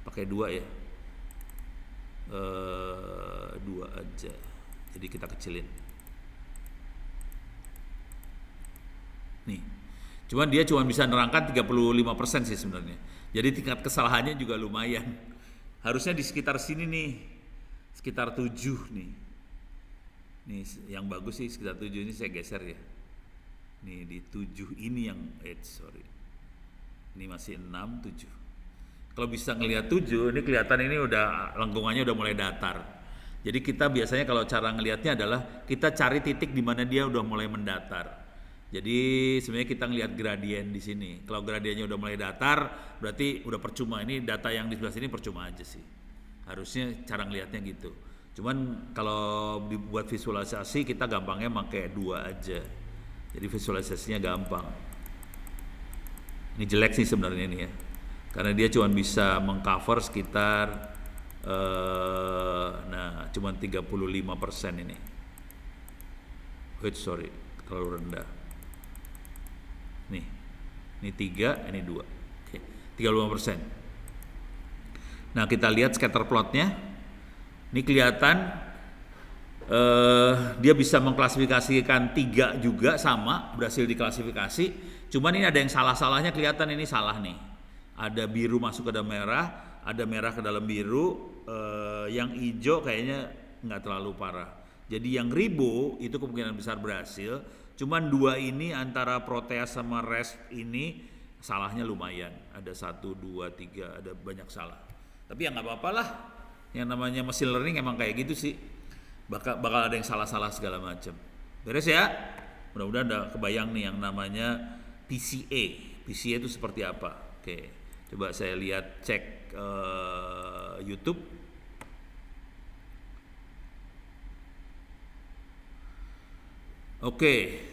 Pakai 2 ya. 2 aja. Jadi kita kecilin. Nih. Cuman dia cuma bisa nerangkan 35% sih sebenarnya. Jadi tingkat kesalahannya juga lumayan. Harusnya di sekitar sini nih. Sekitar 7 nih. Nih yang bagus sih sekitar 7 ini saya geser ya. Nih di 7 ini yang Ini masih 6, 7. Kalau bisa ngelihat 7, ini kelihatan ini udah lengkungannya udah mulai datar. Jadi kita biasanya kalau cara ngelihatnya adalah kita cari titik di mana dia udah mulai mendatar. Jadi sebenarnya kita ngelihat gradien di sini. Kalau gradiennya udah mulai datar, berarti udah percuma. Ini data yang di sebelah sini percuma aja sih. Harusnya cara ngelihatnya gitu. Cuman kalau dibuat visualisasi kita gampangnya pakai 2 aja. Jadi visualisasinya gampang. Ini jelek sih sebenarnya ini ya. Karena dia cuma bisa mengcover sekitar cuma 35% ini. Terlalu rendah. Nih, ini 3, ini 2. Oke, 35%. Nah, kita lihat scatter plotnya. Ini kelihatan dia bisa mengklasifikasikan 3 juga sama, berhasil diklasifikasi. Cuman ini ada yang salah-salahnya, kelihatan ini salah nih. Ada biru masuk ke dalam merah, ada merah ke dalam biru, yang hijau kayaknya nggak terlalu parah. Jadi yang ribo itu kemungkinan besar berhasil. Cuman 2 ini antara Proteus sama REST ini salahnya lumayan. Ada 1, 2, 3, ada banyak salah. Tapi ya nggak apa-apa lah. Yang namanya machine learning emang kayak gitu sih. Bakal ada yang salah-salah segala macam. Beres ya? Mudah-mudahan udah kebayang nih yang namanya PCA. PCA itu seperti apa? Oke, coba saya lihat cek YouTube. Oke.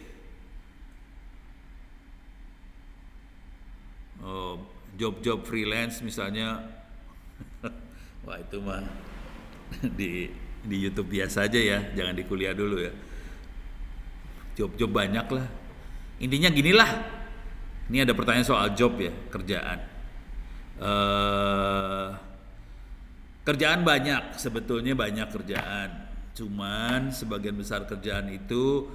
Job-job freelance misalnya. Wah, itu mah di YouTube biasa aja ya, jangan di kuliah dulu ya. Job-job banyak lah. Intinya ginilah. Ini ada pertanyaan soal job ya, kerjaan. Kerjaan banyak, sebetulnya banyak kerjaan. Cuman sebagian besar kerjaan itu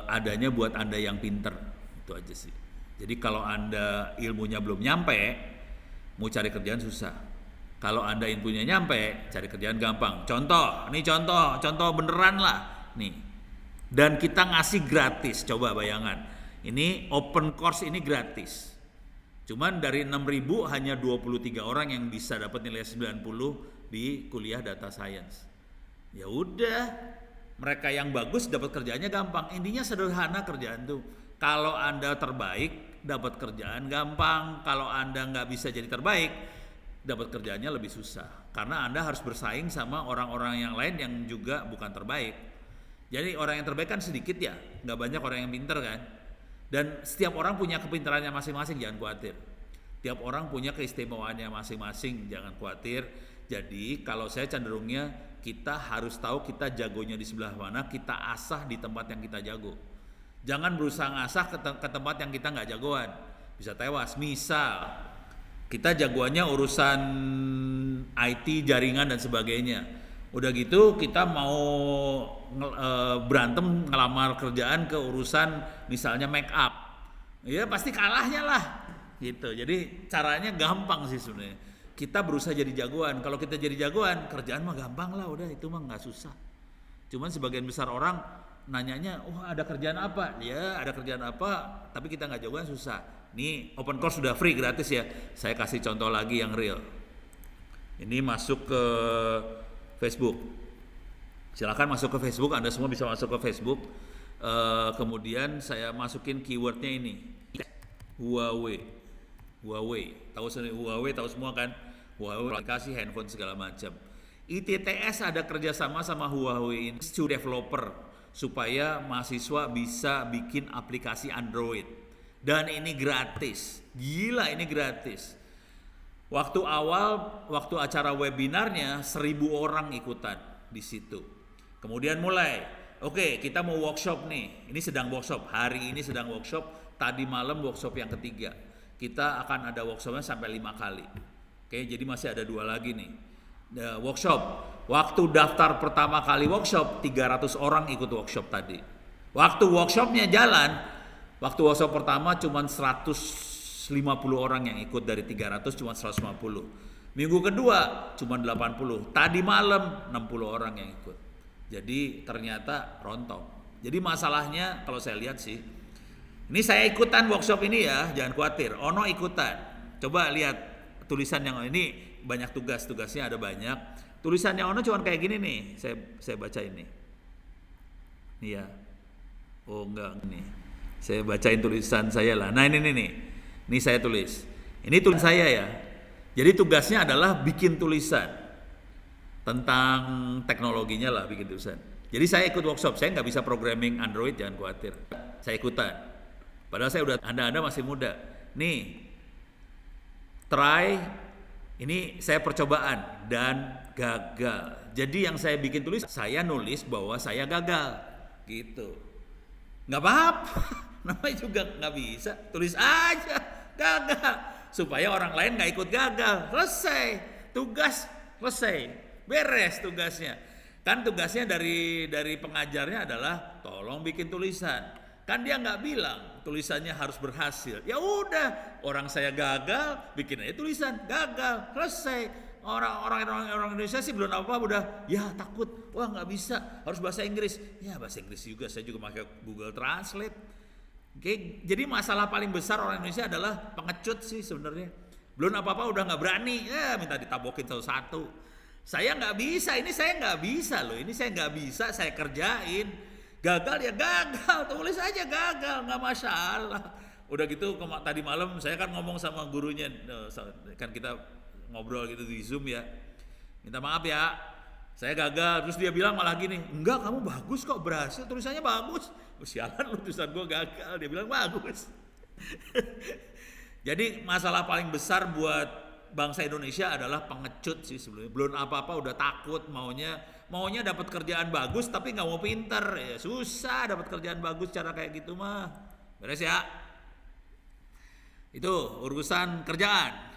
adanya buat Anda yang pinter. Itu aja sih. Jadi kalau Anda ilmunya belum nyampe, mau cari kerjaan susah. Kalau Anda ilmunya nyampe, cari kerjaan gampang. Contoh, ini contoh beneran lah. Nih. Dan kita ngasih gratis, coba bayangan. Ini open course ini gratis. Cuman dari 6.000 hanya 23 orang yang bisa dapat nilai 90 di kuliah data science. Ya udah, mereka yang bagus dapat kerjaannya gampang. Intinya sederhana kerjaan tuh. Kalau Anda terbaik, dapat kerjaan gampang. Kalau Anda nggak bisa jadi terbaik, dapat kerjaannya lebih susah. Karena Anda harus bersaing sama orang-orang yang lain yang juga bukan terbaik. Jadi orang yang terbaik kan sedikit ya, nggak banyak orang yang pinter kan. Dan setiap orang punya kepintarannya masing-masing, jangan khawatir. Tiap orang punya keistimewaannya masing-masing, jangan khawatir. Jadi kalau saya cenderungnya kita harus tahu kita jagonya di sebelah mana, kita asah di tempat yang kita jago. Jangan berusaha ngasah ke tempat yang kita nggak jagoan, bisa tewas. Misal kita jagoannya urusan IT, jaringan dan sebagainya. Udah gitu kita mau berantem ngelamar kerjaan ke urusan misalnya make up. Ya pasti kalahnya lah gitu. Jadi caranya gampang sih sebenarnya. Kita berusaha jadi jagoan. Kalau kita jadi jagoan, kerjaan mah gampang lah, udah itu mah nggak susah. Cuman sebagian besar orang nanyanya, ada kerjaan apa? Ya ada kerjaan apa, tapi kita nggak jagoan susah. Nih open course sudah free gratis ya. Saya kasih contoh lagi yang real. Ini masuk ke Facebook. Silakan masuk ke Facebook, Anda semua bisa masuk ke Facebook. Kemudian saya masukin keywordnya ini, Huawei. Tahu Huawei, tahu semua kan? Huawei aplikasi handphone segala macam. ITTS ada kerjasama sama Huawei Institute Developer supaya mahasiswa bisa bikin aplikasi Android. Dan ini gratis. Gila, ini gratis. Waktu acara webinarnya 1.000 orang ikutan di situ. Kemudian mulai, oke, kita mau workshop nih. Ini sedang workshop, hari ini sedang workshop. Tadi malam workshop yang ketiga. Kita akan ada workshopnya sampai 5 kali. Oke, jadi masih ada 2 lagi nih. Workshop. Waktu daftar pertama kali workshop 300 orang ikut workshop tadi. Waktu workshopnya jalan, waktu workshop pertama cuma 150 orang yang ikut dari 300 cuma 150. Minggu kedua cuma 80. Tadi malam 60 orang yang ikut. Jadi ternyata rontok. Jadi masalahnya kalau saya lihat sih, ini saya ikutan workshop ini ya, jangan khawatir. Ono ikutan. Coba lihat tulisan yang ini, banyak tugasnya ada banyak. Tulisannya Ono cuma kayak gini nih. Saya baca ini. Nih ya. Oh enggak nih. Saya bacain tulisan saya lah. Nah ini nih. Ini saya tulis. Ini tulisan saya ya. Jadi tugasnya adalah bikin tulisan tentang teknologinya lah, bikin tulisan. Jadi saya ikut workshop. Saya nggak bisa programming Android, jangan khawatir. Saya ikutan. Padahal saya udah, Anda masih muda. Nih, try, ini saya percobaan dan gagal. Jadi yang saya bikin tulis, saya nulis bahwa saya gagal, gitu. Nggak apa-apa, namanya juga nggak bisa. Tulis aja, gagal. Supaya orang lain nggak ikut gagal. Selesai, tugas selesai, beres tugasnya. Kan tugasnya dari pengajarnya adalah tolong bikin tulisan. Kan dia nggak bilang tulisannya harus berhasil. Ya udah, orang saya gagal, bikin aja tulisan, gagal, selesai. Orang Indonesia sih belum apa-apa udah, ya takut, wah nggak bisa, harus bahasa Inggris. Ya bahasa Inggris juga, saya juga pakai Google Translate. Oke, jadi masalah paling besar orang Indonesia adalah pengecut sih sebenarnya. Belum apa-apa udah nggak berani, ya minta ditabokin satu-satu. Saya nggak bisa, ini saya nggak bisa loh, ini saya nggak bisa, saya kerjain. Gagal ya gagal, tulis aja gagal, nggak masalah. Udah gitu tadi malam saya kan ngomong sama gurunya, kan kita ngobrol gitu di Zoom ya. Minta maaf ya, saya gagal. Terus dia bilang malah gini, enggak kamu bagus kok, berhasil, tulisannya bagus. Sialan lu, tulisan gue gagal, dia bilang bagus. Jadi masalah paling besar buat bangsa Indonesia adalah pengecut sih sebenarnya. Belum apa-apa udah takut, maunya dapat kerjaan bagus tapi nggak mau pinter. Ya susah dapat kerjaan bagus cara kayak gitu mah. Beres ya. Itu urusan kerjaan.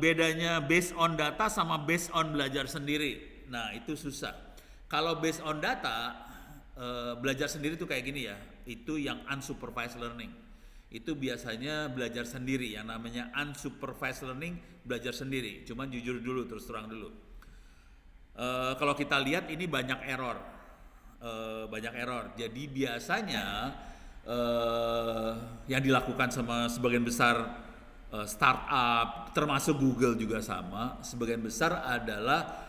Bedanya based on data sama based on belajar sendiri. Nah itu susah. Kalau based on data, belajar sendiri tuh kayak gini ya. Itu yang unsupervised learning. itu biasanya belajar sendiri, yang namanya unsupervised learning, belajar sendiri. Cuman jujur dulu, terus terang dulu. Kalau kita lihat ini banyak error. Jadi biasanya yang dilakukan sama sebagian besar startup, termasuk Google juga sama, sebagian besar adalah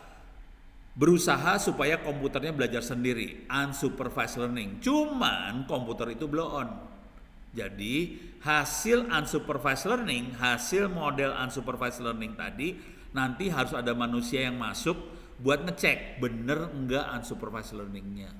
berusaha supaya komputernya belajar sendiri, unsupervised learning. Cuman komputer itu blow on. Jadi hasil unsupervised learning, hasil model unsupervised learning tadi nanti harus ada manusia yang masuk buat ngecek bener enggak unsupervised learningnya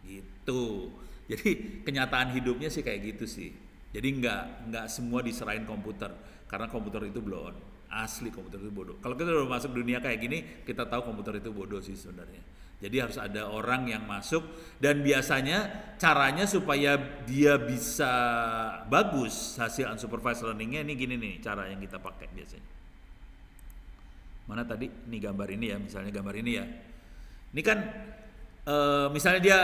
gitu. Jadi kenyataan hidupnya sih kayak gitu sih. Jadi enggak semua diserahin komputer, karena komputer itu blow on. Asli komputer itu bodoh. Kalau kita udah masuk dunia kayak gini, kita tahu komputer itu bodoh sih sebenarnya. Jadi harus ada orang yang masuk, dan biasanya caranya supaya dia bisa bagus hasil unsupervised learningnya ini gini nih cara yang kita pakai biasanya. Mana tadi? Ini gambar ini ya, misalnya gambar ini ya. Ini kan misalnya dia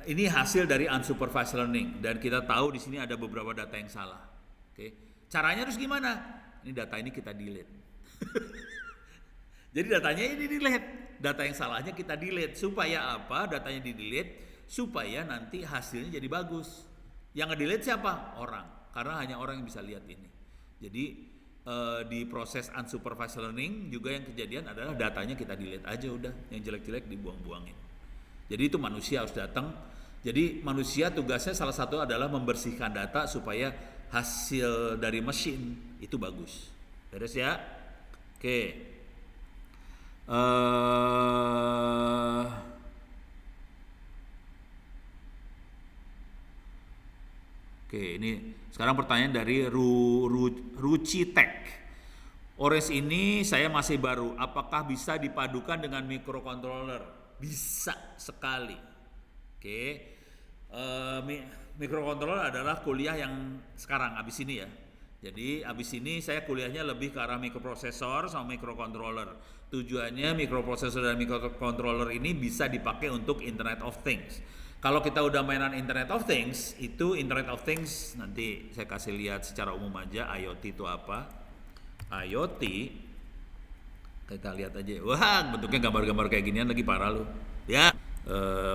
ini hasil dari unsupervised learning, dan kita tahu di sini ada beberapa data yang salah. Oke. Caranya harus gimana? Ini data ini kita delete. Jadi datanya ini delete. Data yang salahnya kita delete. Supaya apa? Datanya di delete supaya nanti hasilnya jadi bagus. Yang nge-delete siapa? Orang. Karena hanya orang yang bisa lihat ini. Jadi di proses unsupervised learning juga yang kejadian adalah datanya kita delete aja udah. Yang jelek-jelek dibuang-buangin. Jadi itu manusia harus datang. Jadi manusia tugasnya salah satu adalah membersihkan data supaya hasil dari mesin itu bagus. Beres ya? Oke. Oke, ini sekarang pertanyaan dari Ruci Tech. Ores ini saya masih baru. Apakah bisa dipadukan dengan microcontroller? Bisa sekali. Oke. Microcontroller adalah kuliah yang sekarang abis ini ya. Jadi abis ini saya kuliahnya lebih ke arah microprosesor sama microcontroller. Tujuannya microprosesor dan microcontroller ini bisa dipakai untuk Internet of Things. Kalau kita udah mainan Internet of Things, itu Internet of Things nanti saya kasih lihat secara umum aja IoT itu apa. IoT kita lihat aja. Wah, bentuknya gambar-gambar kayak ginian lagi parah lu. Ya.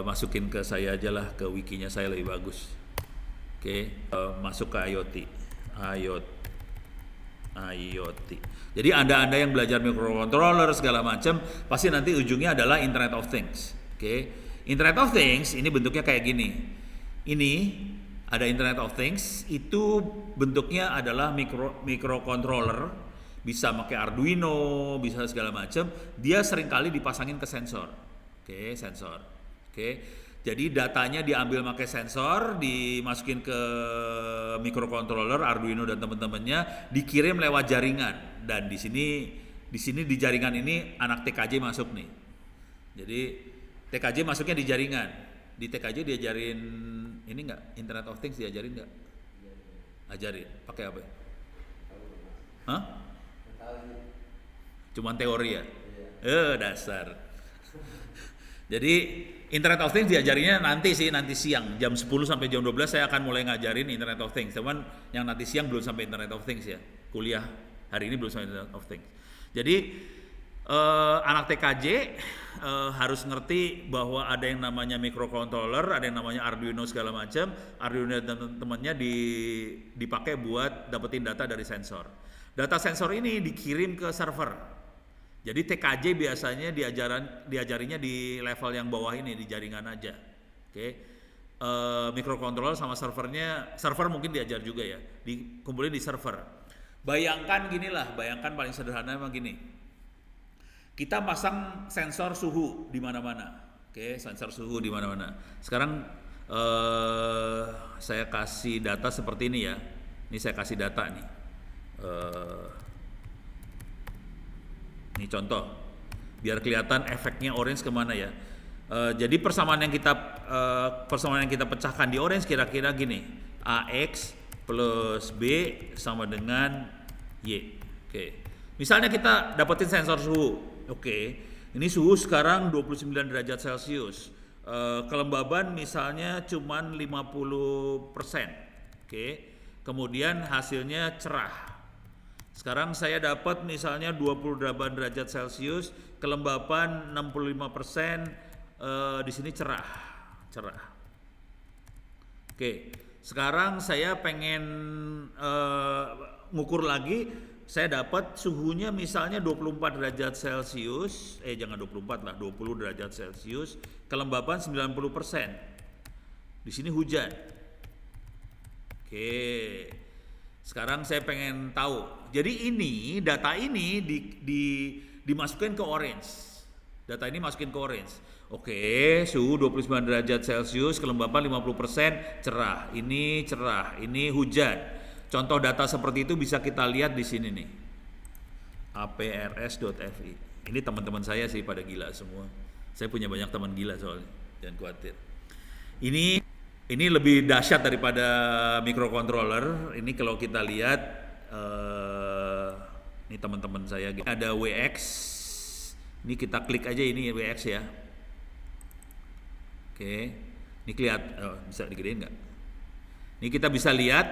Masukin ke saya aja lah, ke wikinya saya lebih bagus. Oke, masuk ke IoT. Jadi anda yang belajar microcontroller segala macam, pasti nanti ujungnya adalah Internet of Things. Oke, Internet of Things ini bentuknya kayak gini. Ini ada Internet of Things, itu bentuknya adalah microcontroller, bisa pakai Arduino, bisa segala macam. Dia seringkali dipasangin ke sensor. Oke, sensor. Oke, jadi datanya diambil pakai sensor, dimasukin ke microcontroller, Arduino dan teman-temannya, dikirim lewat jaringan. Dan di sini di jaringan ini anak TKJ masuk nih. Jadi TKJ masuknya di jaringan. Di TKJ diajarin ini enggak? Internet of Things diajarin enggak? Ajarin. Pakai apa? Hah? Cuman teori ya? Dasar. Jadi Internet of Things diajarinya nanti siang jam 10 sampai jam 12 saya akan mulai ngajarin Internet of Things. Cuman yang nanti siang belum sampai Internet of Things ya. Kuliah hari ini belum sampai Internet of Things. Jadi anak TKJ harus ngerti bahwa ada yang namanya microcontroller, ada yang namanya Arduino segala macam. Arduino dan teman-temannya dipakai buat dapetin data dari sensor. Data sensor ini dikirim ke server. Jadi TKJ biasanya diajarinya di level yang bawah ini, di jaringan aja. Oke. Microcontroller sama server mungkin diajar juga ya. Dikumpulin di server. Bayangkan paling sederhana emang gini. Kita pasang sensor suhu di mana-mana. Oke, sensor suhu di mana-mana. Sekarang saya kasih data seperti ini ya. Ini saya kasih data nih. Ini contoh, biar kelihatan efeknya orange kemana ya. Jadi persamaan yang kita pecahkan di orange kira-kira gini, AX plus B sama dengan Y. Oke. Misalnya kita dapetin sensor suhu. Oke. Ini suhu sekarang 29 derajat Celcius. Kelembaban misalnya cuman 50%. Oke. Kemudian hasilnya cerah. Sekarang saya dapat misalnya 28 derajat Celcius, kelembapan 65%, di sini cerah. Oke, sekarang saya pengen ngukur lagi, saya dapat suhunya misalnya 24 derajat Celcius, jangan 24 lah, 20 derajat Celcius, kelembapan 90%. Di sini hujan. Oke. Sekarang saya pengen tahu. Jadi ini data ini dimasukin ke orange. Data ini masukin ke orange. Oke, suhu 29 derajat Celcius, kelembapan 50%, cerah. Ini cerah, ini hujan. Contoh data seperti itu bisa kita lihat di sini nih. aprs.fi. Ini teman-teman saya sih pada gila semua. Saya punya banyak teman gila soalnya. Jangan khawatir. Ini lebih dahsyat daripada microcontroller. Ini kalau kita lihat, ini teman-teman saya. Ada WX. Ini kita klik aja ini WX ya. Oke. Ini bisa digedein nggak? Ini kita bisa lihat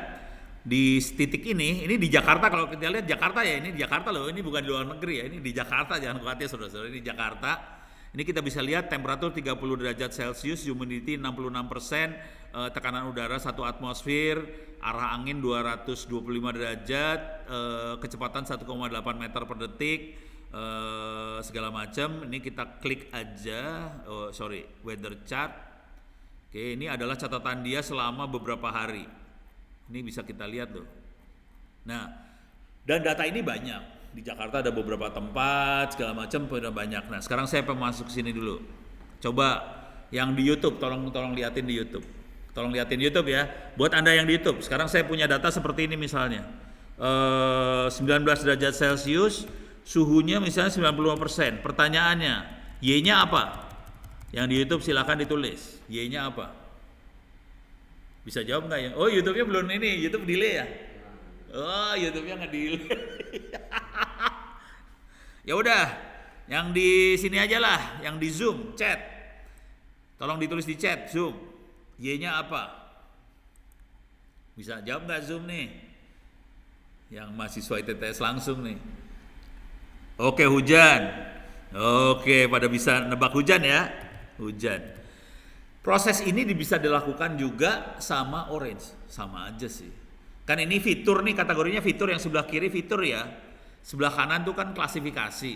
di titik ini di Jakarta. Kalau kita lihat Jakarta ya, ini di Jakarta loh. Ini bukan di luar negeri ya. Ini di Jakarta, jangan khawatir saudara-saudara. Ini di Jakarta. Ini kita bisa lihat temperatur 30 derajat Celcius, humidity 66%, tekanan udara 1 atmosfer, arah angin 225 derajat, kecepatan 1,8 meter per detik, segala macam. Ini kita klik aja, weather chart. Oke, ini adalah catatan dia selama beberapa hari. Ini bisa kita lihat loh. Nah, dan data ini banyak. Di Jakarta ada beberapa tempat, segala macam pada banyak. Nah, sekarang saya masuk sini dulu. Coba yang di YouTube, tolong liatin di YouTube. Tolong liatin YouTube ya. Buat Anda yang di YouTube, sekarang saya punya data seperti ini misalnya. 19 derajat Celcius, suhunya misalnya 95%. Pertanyaannya, Y-nya apa? Yang di YouTube silakan ditulis. Y-nya apa? Bisa jawab nggak ya? Oh, YouTube-nya belum ini, YouTube delay ya? Oh, YouTube-nya nggak delay. Ya udah, yang di sini aja lah, yang di Zoom, chat. Tolong ditulis di chat, Zoom. Y-nya apa? Bisa jawab nggak Zoom nih? Yang mahasiswa ITTS langsung nih. Oke, hujan. Oke, pada bisa nebak hujan ya? Hujan. Proses ini bisa dilakukan juga sama orange. Sama aja sih. Kan ini fitur nih, kategorinya fitur, yang sebelah kiri fitur ya. Sebelah kanan tuh kan klasifikasi.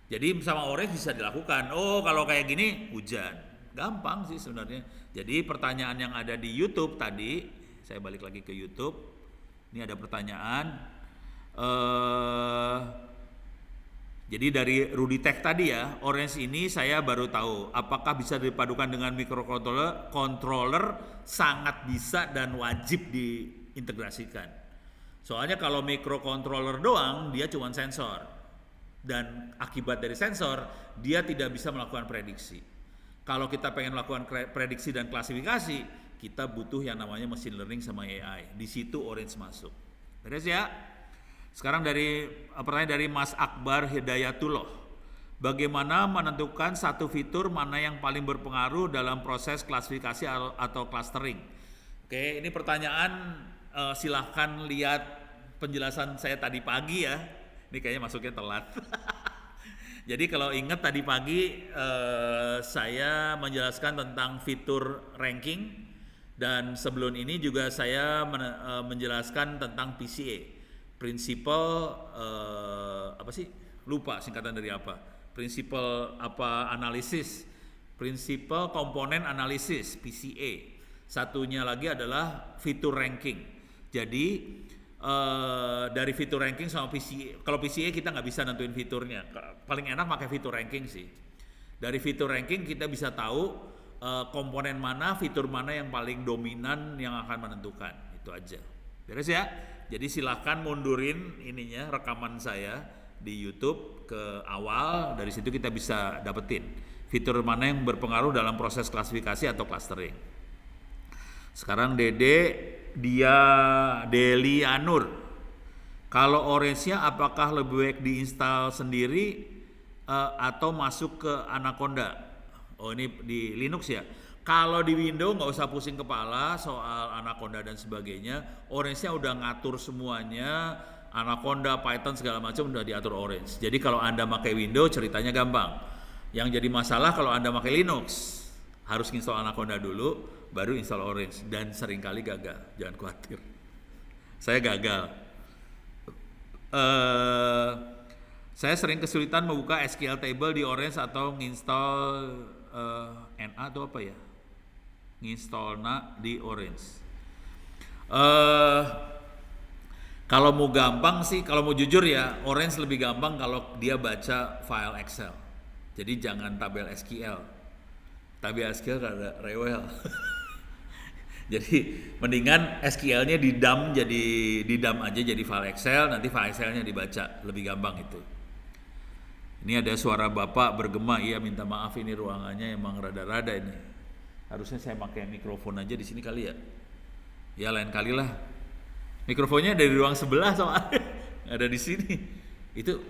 Jadi sama orange bisa dilakukan. Oh, kalau kayak gini hujan. Gampang sih sebenarnya. Jadi pertanyaan yang ada di YouTube tadi, saya balik lagi ke YouTube. Ini ada pertanyaan. Jadi dari Ruditech tadi ya, orange ini saya baru tahu. Apakah bisa dipadukan dengan microcontroller? Sangat bisa dan wajib diintegrasikan. Soalnya kalau microcontroller doang, dia cuma sensor. Dan akibat dari sensor, dia tidak bisa melakukan prediksi. Kalau kita pengen melakukan prediksi dan klasifikasi, kita butuh yang namanya machine learning sama AI. Di situ orange masuk. Beres ya? Sekarang pertanyaan dari Mas Akbar Hidayatullah. Bagaimana menentukan satu fitur mana yang paling berpengaruh dalam proses klasifikasi atau clustering? Oke, ini pertanyaan. Silahkan lihat penjelasan saya tadi pagi ya. Ini kayaknya masuknya telat. Jadi kalau ingat tadi pagi saya menjelaskan tentang fitur ranking, dan sebelum ini juga saya menjelaskan tentang PCA, Principal apa sih? Lupa singkatan dari apa. Principal apa analisis? Principal Component Analysis, PCA. Satunya lagi adalah fitur ranking. Jadi dari fitur ranking sama PCA, kalau PCA kita nggak bisa nentuin fiturnya. Paling enak pakai fitur ranking sih. Dari fitur ranking kita bisa tahu komponen mana, fitur mana yang paling dominan yang akan menentukan. Itu aja. Beres ya? Jadi silakan mundurin ininya, rekaman saya di YouTube ke awal. Dari situ kita bisa dapetin fitur mana yang berpengaruh dalam proses klasifikasi atau clustering. Sekarang Deli Anur, kalau orange-nya apakah lebih baik diinstal sendiri atau masuk ke Anaconda? Oh, ini di Linux ya. Kalau di Windows nggak usah pusing kepala soal Anaconda dan sebagainya. Orange-nya udah ngatur semuanya, Anaconda, Python segala macam udah diatur Orange. Jadi kalau Anda pakai Windows ceritanya gampang. Yang jadi masalah kalau Anda pakai Linux, harus install Anaconda dulu, baru install Orange, dan seringkali gagal. Jangan khawatir. Saya gagal. Saya sering kesulitan membuka SQL table di Orange atau nginstall NA atau apa ya? Nginstall NA di Orange. Kalau mau gampang sih, kalau mau jujur ya, Orange lebih gampang kalau dia baca file Excel. Jadi jangan tabel SQL. Tabel SQL rada rewel. Jadi mendingan SQL-nya di dump aja jadi file Excel, nanti file Excel-nya dibaca, lebih gampang itu. Ini ada suara bapak bergema, iya minta maaf ini ruangannya emang rada-rada ini. Harusnya saya pakai mikrofon aja di sini kali ya. Ya lain kali lah. Mikrofonnya dari ruang sebelah soalnya ada di sini. Itu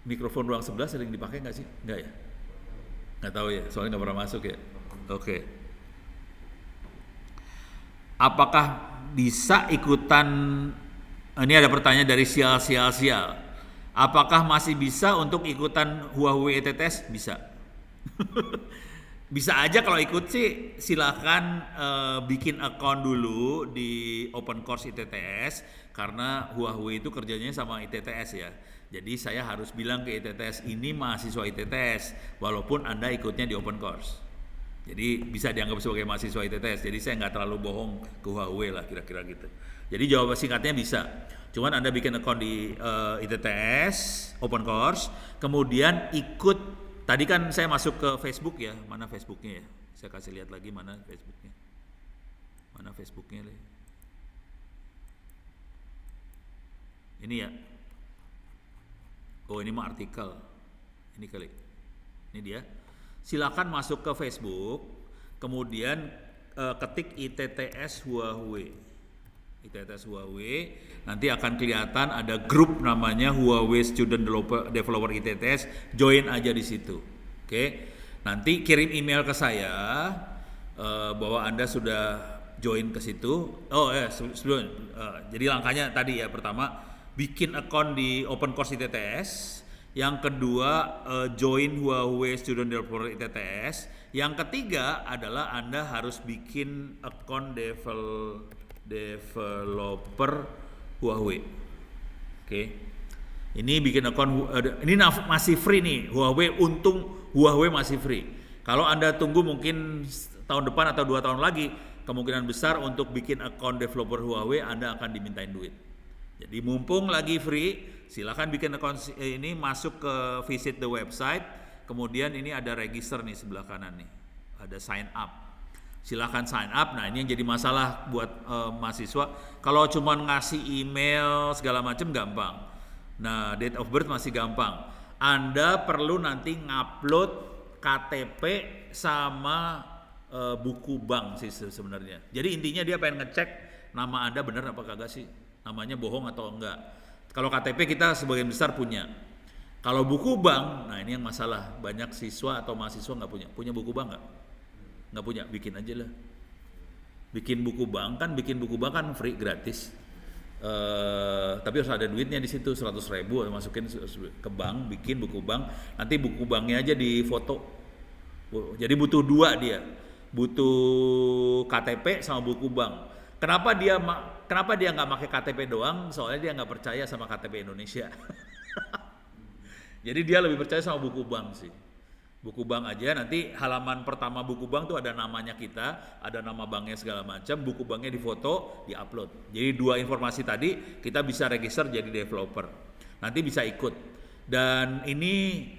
mikrofon ruang sebelah sering dipakai nggak sih? Nggak ya? Nggak tahu ya, soalnya nggak pernah masuk ya. Oke. Apakah bisa ikutan? Ini ada pertanyaan dari sial. Apakah masih bisa untuk ikutan Huawei ITTS? Bisa. Bisa aja kalau ikut sih silakan bikin account dulu di Open Course ITTS karena Huawei itu kerjanya sama ITTS ya. Jadi saya harus bilang ke ITTS ini mahasiswa ITTS walaupun Anda ikutnya di Open Course. Jadi bisa dianggap sebagai mahasiswa ITTS. Jadi saya nggak terlalu bohong ke Huawei lah kira-kira gitu. Jadi jawaban singkatnya bisa. Cuman Anda bikin account di ITTS Open Course, kemudian ikut. Tadi kan saya masuk ke Facebook ya, mana Facebooknya ya? Saya kasih lihat lagi mana Facebooknya. Mana Facebooknya? Ini ya. Oh ini mah artikel. Ini kali. Ini dia. Silakan masuk ke Facebook, kemudian ketik ITTS Huawei. ITTS Huawei, nanti akan kelihatan ada grup namanya Huawei Student Developer ITTS, join aja di situ. Oke. Nanti kirim email ke saya bahwa Anda sudah join ke situ. Sebelum jadi langkahnya tadi ya, pertama bikin account di Open Course ITTS, yang kedua join Huawei Student Developer ITTS, yang ketiga adalah Anda harus bikin account developer Huawei. Oke. Ini bikin account, ini masih free nih Huawei, untung Huawei masih free. Kalau Anda tunggu mungkin tahun depan atau 2 tahun lagi, kemungkinan besar untuk bikin account developer Huawei Anda akan dimintain duit. Jadi mumpung lagi free, silakan bikin account ini, masuk ke visit the website, kemudian ini ada register nih sebelah kanan nih, ada sign up. Silakan sign up. Nah ini yang jadi masalah buat mahasiswa. Kalau cuma ngasih email segala macam gampang. Nah date of birth masih gampang. Anda perlu nanti ngupload KTP sama buku bank sih sebenarnya. Jadi intinya dia pengen ngecek nama Anda benar apa kagak sih, namanya bohong atau enggak. Kalau KTP kita sebagian besar punya. Kalau buku bank, nah ini yang masalah. Banyak siswa atau mahasiswa nggak punya. Punya buku bank nggak? Nggak punya, bikin aja lah. Bikin buku bank kan free, gratis. Tapi harus ada duitnya di situ, 100.000 masukin ke bank, bikin buku bank. Nanti buku banknya aja di foto. Jadi butuh 2 dia, butuh KTP sama buku bank. Kenapa dia nggak pakai KTP doang? Soalnya dia nggak percaya sama KTP Indonesia. Jadi dia lebih percaya sama buku bank sih. Buku bank aja, nanti halaman pertama buku bank tuh ada namanya kita, ada nama banknya segala macam, buku banknya difoto, diupload. Jadi 2 informasi tadi kita bisa register jadi developer. Nanti bisa ikut. Dan ini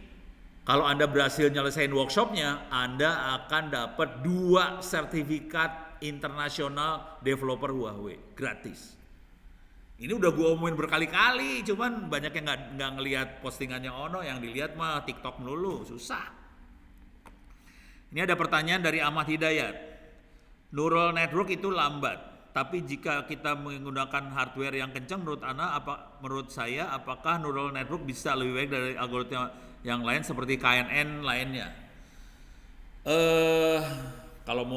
kalau Anda berhasil nyelesain workshopnya, Anda akan dapat 2 sertifikat internasional developer Huawei gratis. Ini udah gue omongin berkali-kali, cuman banyak yang nggak ngelihat postingannya Ono, yang dilihat mah TikTok melulu, susah. Ini ada pertanyaan dari Ahmad Hidayat. Neural network itu lambat, tapi jika kita menggunakan hardware yang kencang, menurut saya, apakah neural network bisa lebih baik dari algoritma yang lain seperti KNN lainnya? kalau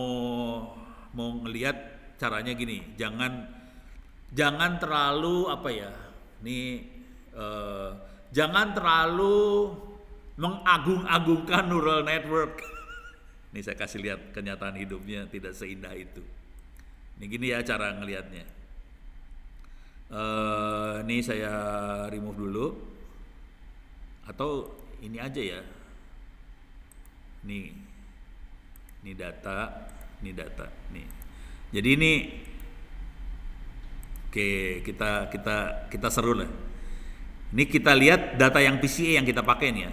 mau ngelihat caranya gini, jangan terlalu apa ya, jangan terlalu mengagung-agungkan neural network. Nih saya kasih lihat kenyataan hidupnya tidak seindah itu. Ini gini ya cara ngelihatnya. Ini saya remove dulu, atau ini aja ya. Ini data, nih. Jadi ini, oke, kita seru lah. Ini kita lihat data yang PCA yang kita pakai nih ya.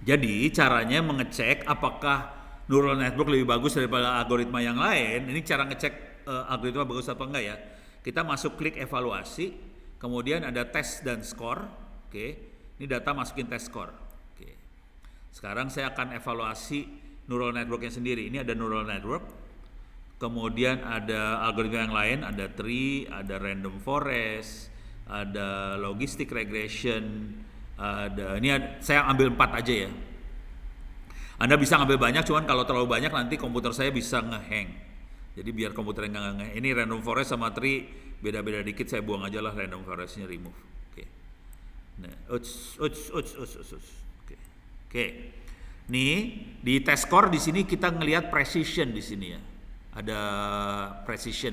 Jadi caranya mengecek apakah neural network lebih bagus daripada algoritma yang lain. Ini cara ngecek algoritma bagus apa enggak ya. Kita masuk klik evaluasi, kemudian ada tes dan skor. Oke, ini data masukin tes skor. Oke. Sekarang saya akan evaluasi neural networknya sendiri. Ini ada neural network, kemudian ada algoritma yang lain, ada tree, ada random forest, ada logistic regression, saya ambil 4 aja ya. Anda bisa ngambil banyak, cuman kalau terlalu banyak nanti komputer saya bisa ngehang. Jadi biar komputer yang nggak ngehang. Ini random forest sama tree beda-beda dikit, saya buang aja lah random forestnya, remove. Oke. Nah, Oke. Nih di test score di sini kita ngelihat precision di sini ya. Ada precision.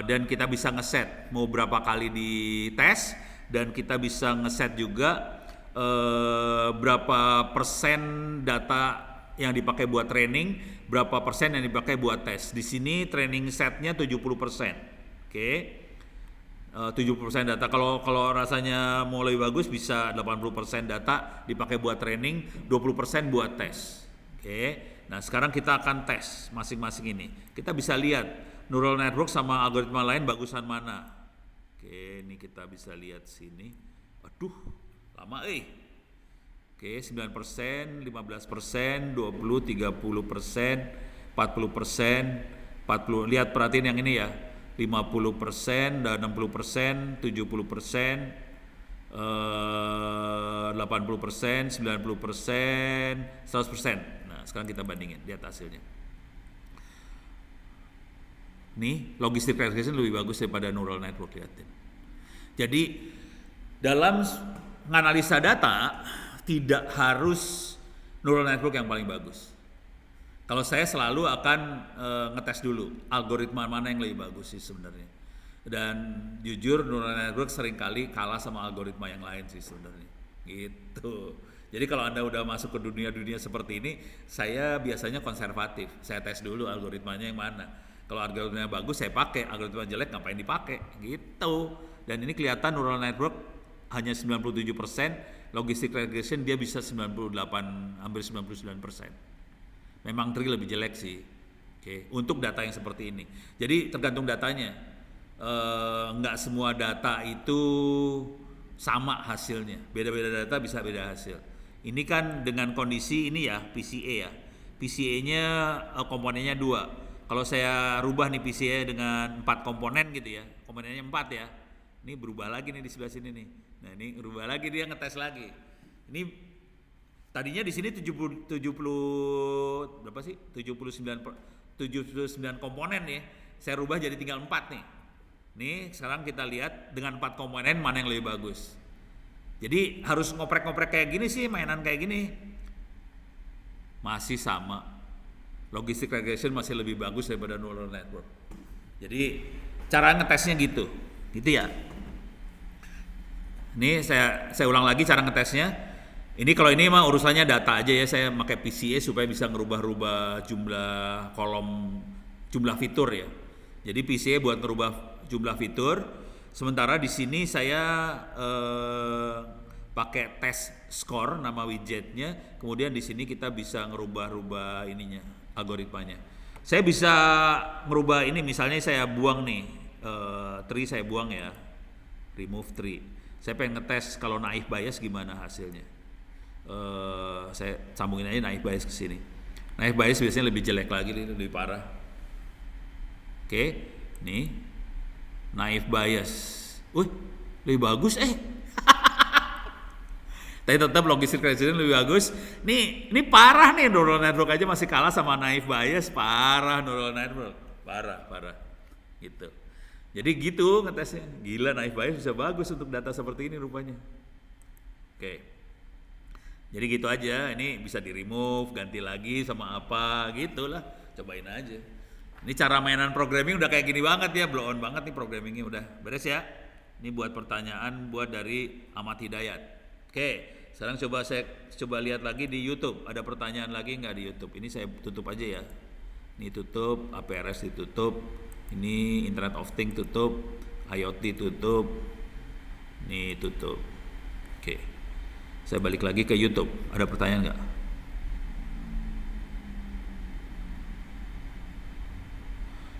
Dan kita bisa ngeset mau berapa kali dites, dan kita bisa ngeset juga berapa persen data yang dipakai buat training, berapa persen yang dipakai buat tes. Di sini training setnya 70%. Oke. 70% data. Kalau rasanya mau lebih bagus bisa 80% data dipakai buat training, 20% buat tes. Oke. Nah, sekarang kita akan tes masing-masing ini. Kita bisa lihat neural network sama algoritma lain bagusan mana. Oke, ini kita bisa lihat sini. Aduh, lama Oke, 9%, 15%, 20, 30%, 40%, 40. Lihat, perhatiin yang ini ya. 50%, dan 60%, 70%, 80%, 90%, 100%. Nah, sekarang kita bandingin, lihat hasilnya. Nih, logistic regression lebih bagus daripada neural network, lihatin. Jadi dalam menganalisa data tidak harus neural network yang paling bagus. Kalau saya selalu akan ngetes dulu algoritma mana yang lebih bagus sih sebenarnya. Dan jujur neural network seringkali kalah sama algoritma yang lain sih sebenarnya. Gitu. Jadi kalau Anda udah masuk ke dunia-dunia seperti ini, saya biasanya konservatif. Saya tes dulu algoritmanya yang mana. Kalau algoritmanya bagus saya pakai, algoritma jelek ngapain dipakai, gitu. Dan ini kelihatan neural network hanya 97%, logistic regression dia bisa 98, hampir 99%. Memang tree lebih jelek sih. Oke, untuk data yang seperti ini. Jadi tergantung datanya. Nggak semua data itu sama hasilnya. Beda-beda data bisa beda hasil. Ini kan dengan kondisi ini ya, PCA ya. PCA-nya komponennya 2. Kalau saya rubah nih PCA dengan 4 komponen gitu ya, komponennya 4 ya. Ini berubah lagi nih di sebelah sini nih. Nah, ini berubah lagi, dia ngetes lagi. Ini tadinya di sini 70 berapa sih? 79 komponen ya. Saya rubah jadi tinggal 4 nih. Nih, sekarang kita lihat dengan 4 komponen mana yang lebih bagus. Jadi harus ngoprek-ngoprek kayak gini sih, mainan kayak gini. Masih sama. Logistic regression masih lebih bagus daripada neural network. Jadi cara ngetesnya gitu ya. Ini saya ulang lagi cara ngetesnya. Ini kalau ini mah urusannya data aja ya, saya pakai PCA supaya bisa ngerubah-rubah jumlah kolom, jumlah fitur ya. Jadi PCA buat ngerubah jumlah fitur. Sementara di sini saya pakai test score nama widgetnya. Kemudian di sini kita bisa ngerubah-rubah ininya, algoritmanya. Saya bisa merubah ini, misalnya saya buang nih tree, saya buang ya, remove tree. Saya pengen ngetes kalau naif bias gimana hasilnya. Saya sambungin aja naif bias ke sini. Naif bias biasanya lebih jelek lagi, lebih parah. Oke, nih naif bias. Lebih bagus Tapi tetap logistik resident lebih bagus. Ini parah nih, neural network aja masih kalah sama naive Bayes, parah neural network, parah gitu. Jadi gitu ngetesnya, gila naive Bayes bisa bagus untuk data seperti ini rupanya. Oke, jadi gitu aja, ini bisa di remove, ganti lagi sama apa gitulah, cobain aja. Ini cara mainan programming udah kayak gini banget ya, blow on banget nih programmingnya, udah beres ya. Ini buat pertanyaan buat dari Ahmad Hidayat. Oke, sekarang saya coba lihat lagi di YouTube. Ada pertanyaan lagi nggak di YouTube? Ini saya tutup aja ya. Ini tutup, APRS ditutup. Ini Internet of Things tutup, IoT tutup. Ini tutup. Oke, saya balik lagi ke YouTube. Ada pertanyaan nggak?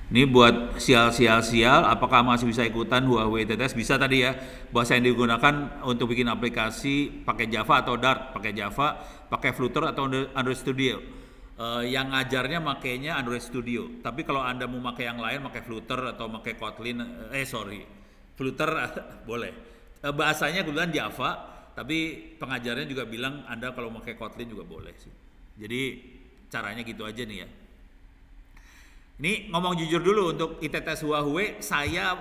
Ini buat sial, apakah masih bisa ikutan Huawei TTS? Bisa tadi ya. Bahasa yang digunakan untuk bikin aplikasi pakai Java atau Dart, pakai Java, pakai Flutter atau Android Studio. Yang ngajarnya makainya Android Studio. Tapi kalau Anda mau pakai yang lain, pakai Flutter atau pakai Kotlin, Flutter boleh. Bahasanya kebetulan Java, tapi pengajarnya juga bilang Anda kalau pakai Kotlin juga boleh sih. Jadi caranya gitu aja nih ya. Ini ngomong jujur dulu untuk ITTS Huawei, saya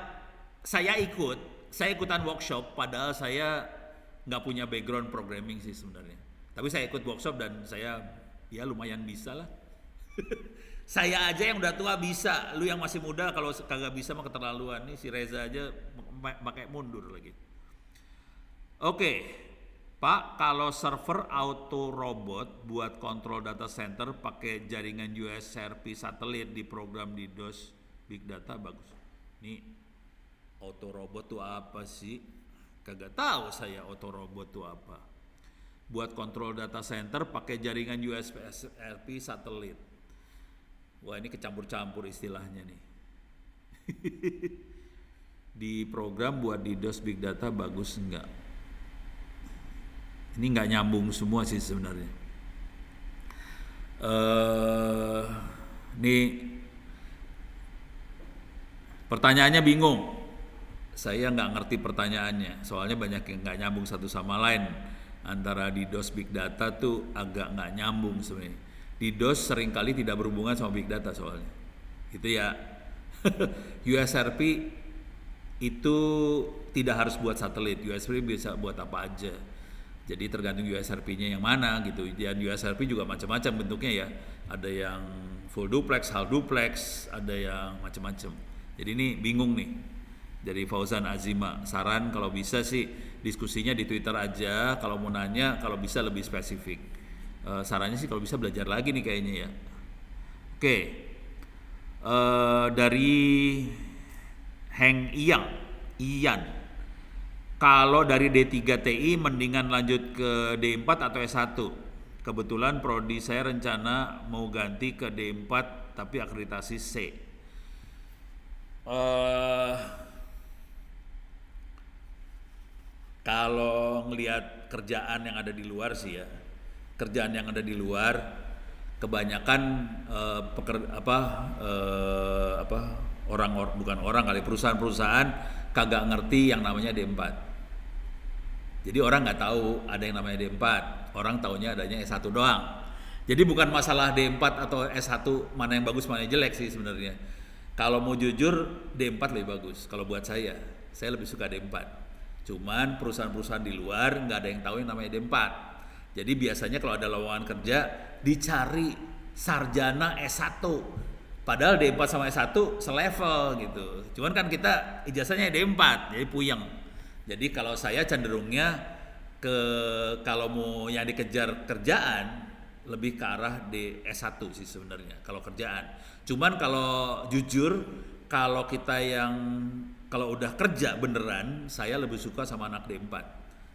ikutan workshop, padahal saya nggak punya background programming sih sebenarnya. Tapi saya ikut workshop dan saya ya lumayan bisa lah. Saya aja yang udah tua bisa, lu yang masih muda kalau kagak bisa mah keterlaluan. Nih si Reza aja pakai mundur lagi. Oke. Pak, kalau server auto robot buat kontrol data center pakai jaringan USRP satelit di program di DOS Big Data bagus. Ini auto robot tuh apa sih? Kagak tahu saya auto robot tuh apa. Buat kontrol data center pakai jaringan USRP satelit. Wah, ini kecampur-campur istilahnya nih. Di program buat di DOS Big Data bagus enggak? Ini nggak nyambung semua sih sebenarnya. Nih pertanyaannya bingung. Saya nggak ngerti pertanyaannya. Soalnya banyak yang nggak nyambung satu sama lain. Antara di DOS Big Data tuh agak nggak nyambung sebenarnya. Di DOS seringkali tidak berhubungan sama Big Data soalnya. Gitu ya. USRP itu tidak harus buat satelit. USRP bisa buat apa aja. Jadi tergantung USRP-nya yang mana gitu. Dan USRP juga macam-macam bentuknya ya. Ada yang full duplex, half duplex, ada yang macam-macam. Jadi ini bingung nih. Dari Fauzan Azima, saran kalau bisa sih diskusinya di Twitter aja. Kalau mau nanya, kalau bisa lebih spesifik. Sarannya sih kalau bisa belajar lagi nih kayaknya ya. Oke. Dari Heng Ian. Kalau dari D3 TI mendingan lanjut ke D4 atau S1. Kebetulan prodi saya rencana mau ganti ke D4 tapi akreditasi C. Kalau ngelihat kerjaan yang ada di luar sih ya. Kerjaan yang ada di luar kebanyakan perusahaan-perusahaan kagak ngerti yang namanya D4. Jadi orang nggak tahu ada yang namanya D4, orang taunya adanya S1 doang. Jadi bukan masalah D4 atau S1 mana yang bagus mana yang jelek sih sebenarnya. Kalau mau jujur D4 lebih bagus. Kalau buat saya lebih suka D4. Cuman perusahaan-perusahaan di luar nggak ada yang tahu yang namanya D4. Jadi biasanya kalau ada lowongan kerja dicari sarjana S1. Padahal D4 sama S1 selevel gitu. Cuman kan kita ijazahnya D4, jadi puyeng. Jadi kalau saya cenderungnya kalau mau yang dikejar kerjaan lebih ke arah di S1 sih sebenarnya kalau kerjaan. Cuman kalau jujur kalau kita kalau udah kerja beneran saya lebih suka sama anak D4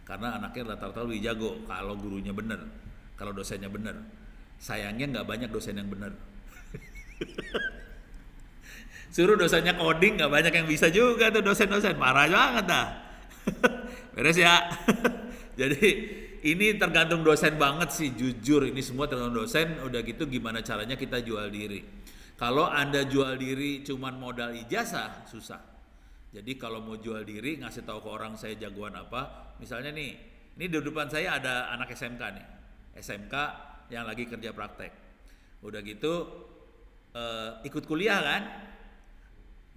karena anaknya rata-rata lebih jago kalau gurunya bener, kalau dosennya bener. Sayangnya nggak banyak dosen yang bener. Suruh dosennya coding nggak banyak yang bisa juga tuh dosen-dosen, marah banget dah. Beres ya. Jadi ini tergantung dosen banget sih, jujur ini semua tergantung dosen. Udah gitu gimana caranya kita jual diri. Kalau Anda jual diri cuman modal ijazah susah. Jadi kalau mau jual diri ngasih tahu ke orang saya jagoan apa, misalnya nih Ini di depan saya ada anak SMK nih, SMK yang lagi kerja praktek. Udah gitu ikut kuliah kan,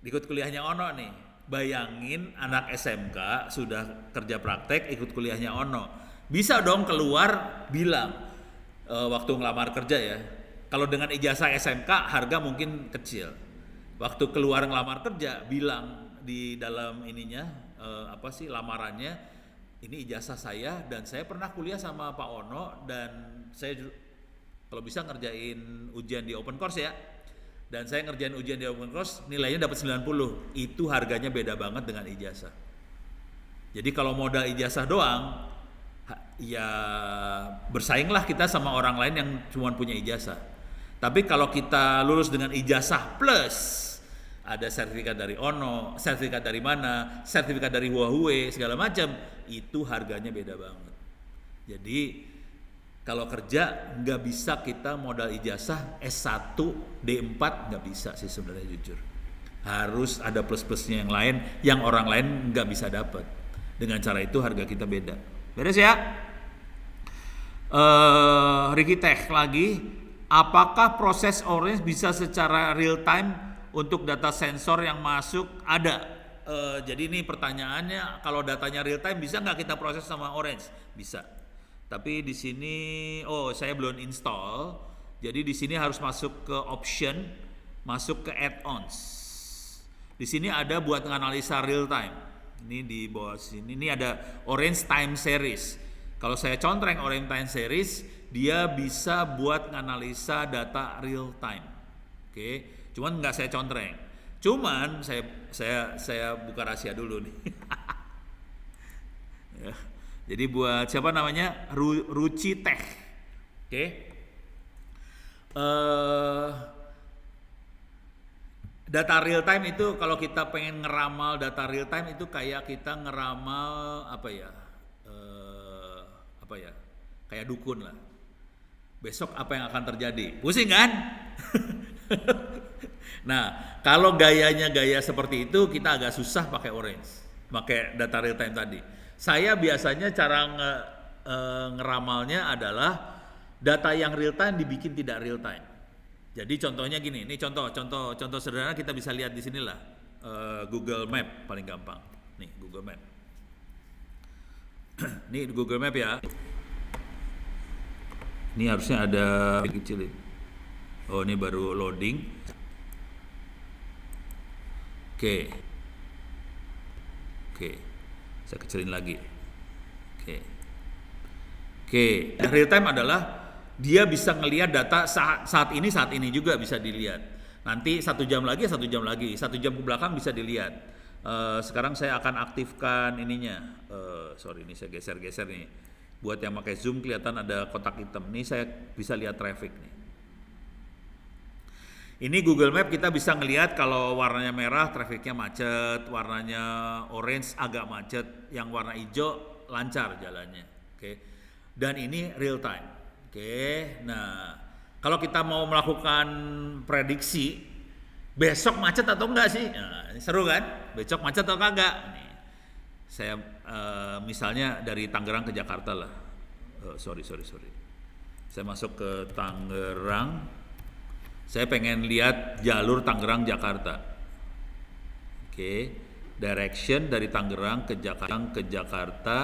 ikut kuliahnya Ono nih. Bayangin anak SMK sudah kerja praktek ikut kuliahnya Ono, bisa dong keluar bilang waktu ngelamar kerja ya. Kalau dengan ijazah SMK harga mungkin kecil. Waktu keluar ngelamar kerja bilang di dalam ininya lamarannya, ini ijazah saya dan saya pernah kuliah sama Pak Ono dan saya kalau bisa ngerjain ujian di open course ya. Dan saya ngerjain ujian di open course nilainya dapat 90. Itu harganya beda banget dengan ijazah. Jadi kalau modal ijazah doang ya bersainglah kita sama orang lain yang cuma punya ijazah. Tapi kalau kita lulus dengan ijazah plus ada sertifikat dari Ono, sertifikat dari mana, sertifikat dari Huawei, segala macam, itu harganya beda banget. Jadi kalau kerja nggak bisa kita modal ijazah S1, D4 nggak bisa sih sebenarnya jujur. Harus ada plus-plusnya yang lain yang orang lain nggak bisa dapat. Dengan cara itu harga kita beda. Beres ya? Ricky Tech lagi, apakah proses orange bisa secara real time untuk data sensor yang masuk? Ada. Jadi ini pertanyaannya, kalau datanya real time bisa nggak kita proses sama Orange? Bisa. Tapi di sini, saya belum install. Jadi di sini harus masuk ke option, masuk ke add-ons. Di sini ada buat menganalisa real time. Ini di bawah sini, ini ada Orange Time Series. Kalau saya contreng Orange Time Series, dia bisa buat menganalisa data real time. Oke. Cuman nggak saya contreng. Cuman saya buka rahasia dulu nih. Ya. Jadi buat siapa namanya? Ruci Tech. Oke. Data real time itu kalau kita pengen ngeramal data real time itu kayak kita ngeramal kayak dukun lah. Besok apa yang akan terjadi? Pusing kan? Nah, kalau gayanya gaya seperti itu kita agak susah pakai Orange, pakai data real time tadi. Saya biasanya cara ngeramalnya adalah data yang real time dibikin tidak real time. Jadi contohnya gini, ini contoh sederhana kita bisa lihat di sinilah Google Map paling gampang. Nih Google Map. Nih Google Map ya. Ini harusnya ada kecilin. Oh ini baru loading. Oke, saya kecilin lagi. Oke. Real time adalah dia bisa ngelihat data saat ini juga bisa dilihat. Nanti 1 jam lagi, 1 jam ke belakang bisa dilihat. Sekarang saya akan aktifkan ininya. Ini saya geser nih. Buat yang pakai zoom kelihatan ada kotak hitam. Ini saya bisa lihat traffic nih. Ini Google Map kita bisa ngelihat kalau warnanya merah trafficnya macet, warnanya orange agak macet, yang warna hijau lancar jalannya. Oke. Dan ini real time. Oke. Nah, kalau kita mau melakukan prediksi besok macet atau enggak sih? Nah, ini seru kan? Besok macet atau kagak? Nih. Saya misalnya dari Tangerang ke Jakarta lah. Sorry. Saya masuk ke Tangerang. Saya pengen lihat jalur Tangerang Jakarta. Oke. Direction dari Tangerang ke Jakarta.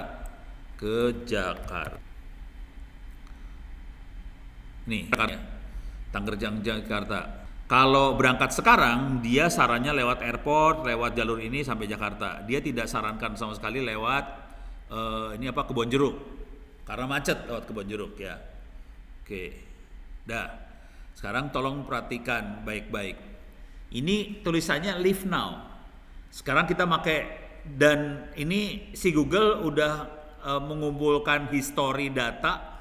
Nih, Tangerang Jakarta. Kalau berangkat sekarang, dia sarannya lewat airport, lewat jalur ini sampai Jakarta. Dia tidak sarankan sama sekali lewat Kebonjeruk. Karena macet lewat Kebonjeruk ya. Oke. Dah. Sekarang tolong perhatikan baik-baik. Ini tulisannya Live Now. Sekarang kita pakai, dan ini si Google udah mengumpulkan history data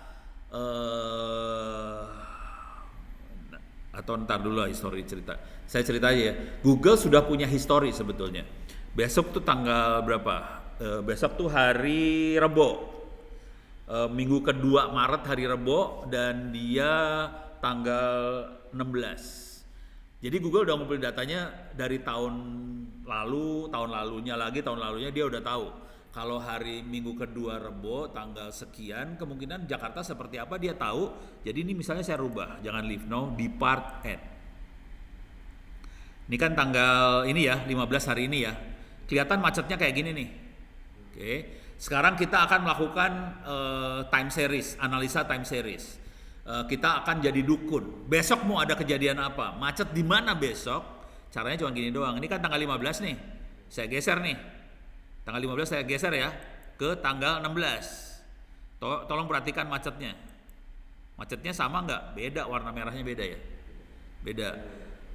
atau ntar dulu lah history cerita. Saya cerita aja ya. Google sudah punya history sebetulnya. Besok tuh tanggal berapa? Besok tuh hari Rebo. Minggu kedua Maret hari Rebo, dan dia tanggal 16. Jadi Google udah ngumpulin datanya dari tahun lalunya dia udah tahu. Kalau hari Minggu kedua Rebo tanggal sekian, kemungkinan Jakarta seperti apa dia tahu. Jadi ini misalnya saya rubah, jangan leave now, depart at. Ini kan tanggal ini ya, 15 hari ini ya. Kelihatan macetnya kayak gini nih. Oke. Sekarang kita akan melakukan time series, analisa time series. Kita akan jadi dukun. Besok mau ada kejadian apa? Macet di mana besok? Caranya cuma gini doang. Ini kan tanggal 15 nih. Saya geser nih. Tanggal 15 saya geser ya ke tanggal 16. Tolong perhatikan macetnya. Macetnya sama nggak? Beda, warna merahnya beda ya. Beda.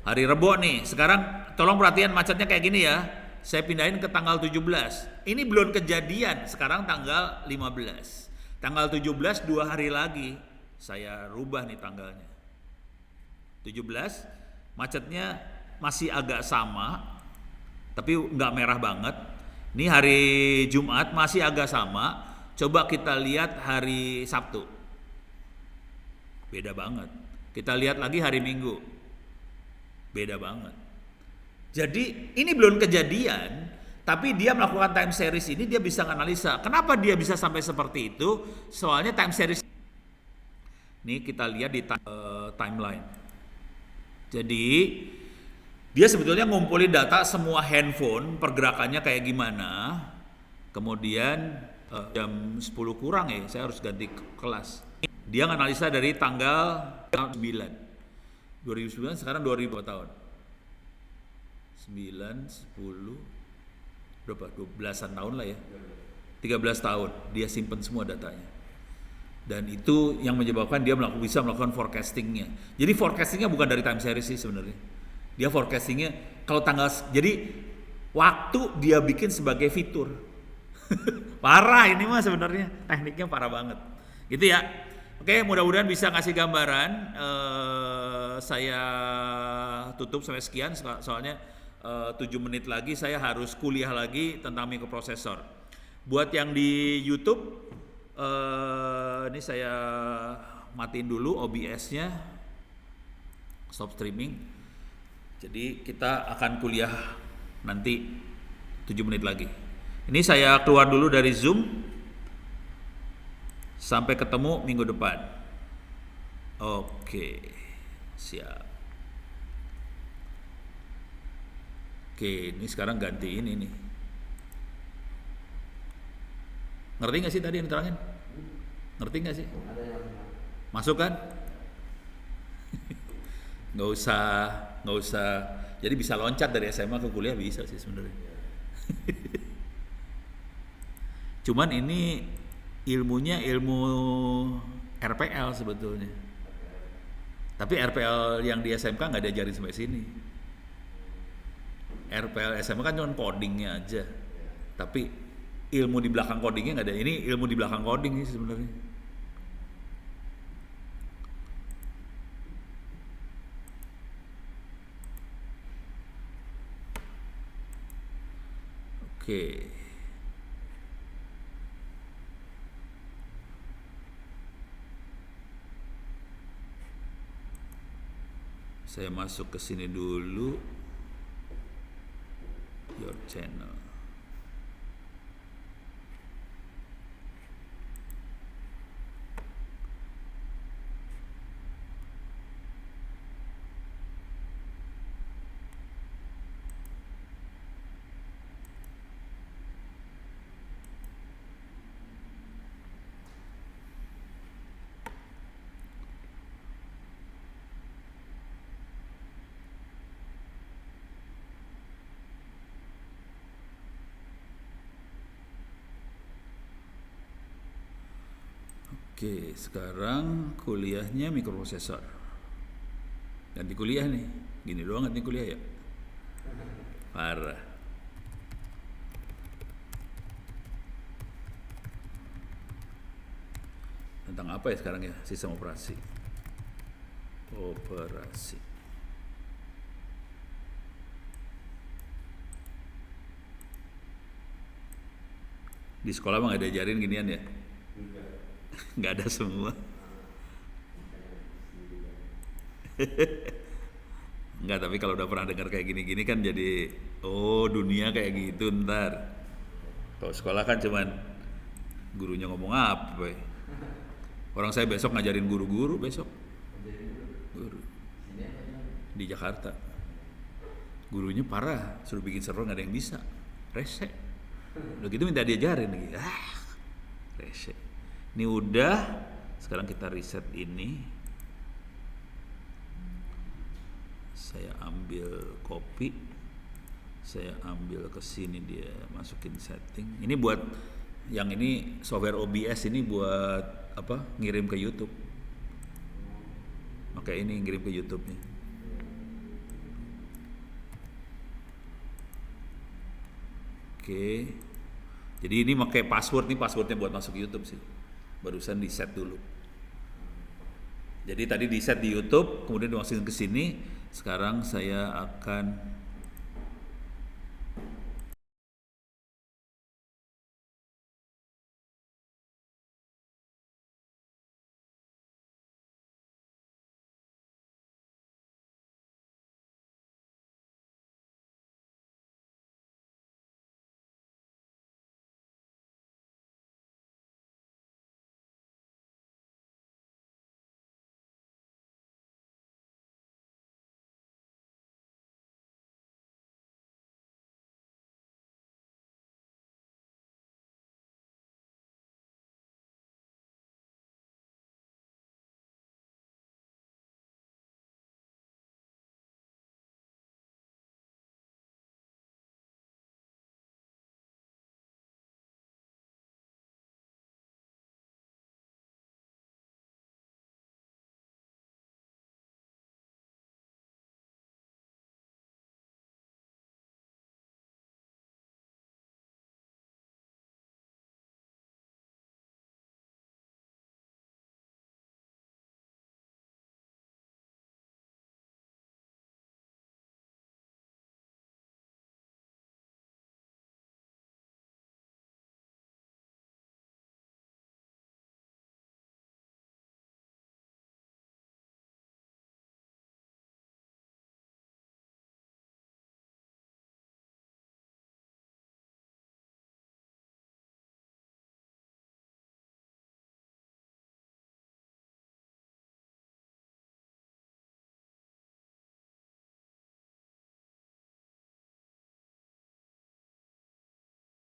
Hari Rebo nih. Sekarang tolong perhatian macetnya kayak gini ya. Saya pindahin ke tanggal 17. Ini belum kejadian. Sekarang tanggal 15. Tanggal 17 2 hari lagi. Saya rubah nih tanggalnya. 17 macetnya masih agak sama, tapi nggak merah banget. Ini hari Jumat masih agak sama. Coba kita lihat hari Sabtu. Beda banget. Kita lihat lagi hari Minggu. Beda banget. Jadi ini belum kejadian, tapi dia melakukan time series ini dia bisa analisa. Kenapa dia bisa sampai seperti itu? Soalnya time series ini kita lihat di timeline. Jadi dia sebetulnya ngumpulin data semua handphone, pergerakannya kayak gimana. Kemudian jam 10 kurang ya, saya harus ganti kelas. Dia nganalisa dari tanggal 9. 2009 sekarang 2000 tahun. 9, 10, berapa? 12-an tahun lah ya. 13 tahun dia simpen semua datanya. Dan itu yang menyebabkan dia bisa melakukan forecastingnya. Jadi forecastingnya bukan dari time series sih sebenarnya. Dia forecastingnya kalau tanggal, jadi waktu dia bikin sebagai fitur. Parah ini mah sebenarnya, tekniknya parah banget. Gitu ya. Oke, mudah-mudahan bisa ngasih gambaran. Saya tutup sampai sekian soalnya 7 menit lagi saya harus kuliah lagi tentang mikroprosesor. Buat yang di YouTube, ini saya matiin dulu OBS-nya, stop streaming. Jadi kita akan kuliah nanti 7 menit lagi. Ini saya keluar dulu dari Zoom. Sampai ketemu minggu depan. Oke, siap. Oke, ini sekarang ganti ini nih. Ngerti nggak sih tadi yang diterangin? Ngerti nggak sih? Masuk kan? Nggak usah. Jadi bisa loncat dari SMA ke kuliah bisa sih sebenarnya. Cuman ini ilmunya ilmu RPL sebetulnya. Tapi RPL yang di SMK nggak diajarin sampai sini. RPL SMK kan cuma codingnya aja. Tapi ilmu di belakang codingnya nggak ada. Ini ilmu di belakang coding sih sebenarnya. Oke. Saya masuk ke sini dulu. Your channel. Oke, sekarang kuliahnya mikroprosesor. Ganti kuliah nih. Gini doang ganti kuliah ya? Parah. Tentang apa ya sekarang ya? Sistem operasi. Di sekolah mah nggak diajarin ginian ya? Nggak ada semua. Enggak, tapi kalau udah pernah dengar kayak gini-gini kan jadi, oh dunia kayak gitu ntar. Kalau sekolah kan cuman gurunya ngomong apa ya. Orang saya besok ngajarin guru-guru besok. Guru di Jakarta. Gurunya parah, suruh bikin server nggak ada yang bisa. Rese. Udah gitu minta diajarin lagi. Rese. Ini udah, sekarang kita reset ini. Saya ambil copy. Saya ambil ke sini, dia masukin setting. Ini buat yang ini software OBS ini buat apa? Ngirim ke YouTube. Pakai ini ngirim ke YouTube-nya. Oke. Jadi ini pakai password nih, passwordnya buat masuk YouTube sih. Barusan di set dulu. Jadi tadi di set di YouTube, kemudian dimasukin ke sini. Sekarang saya akan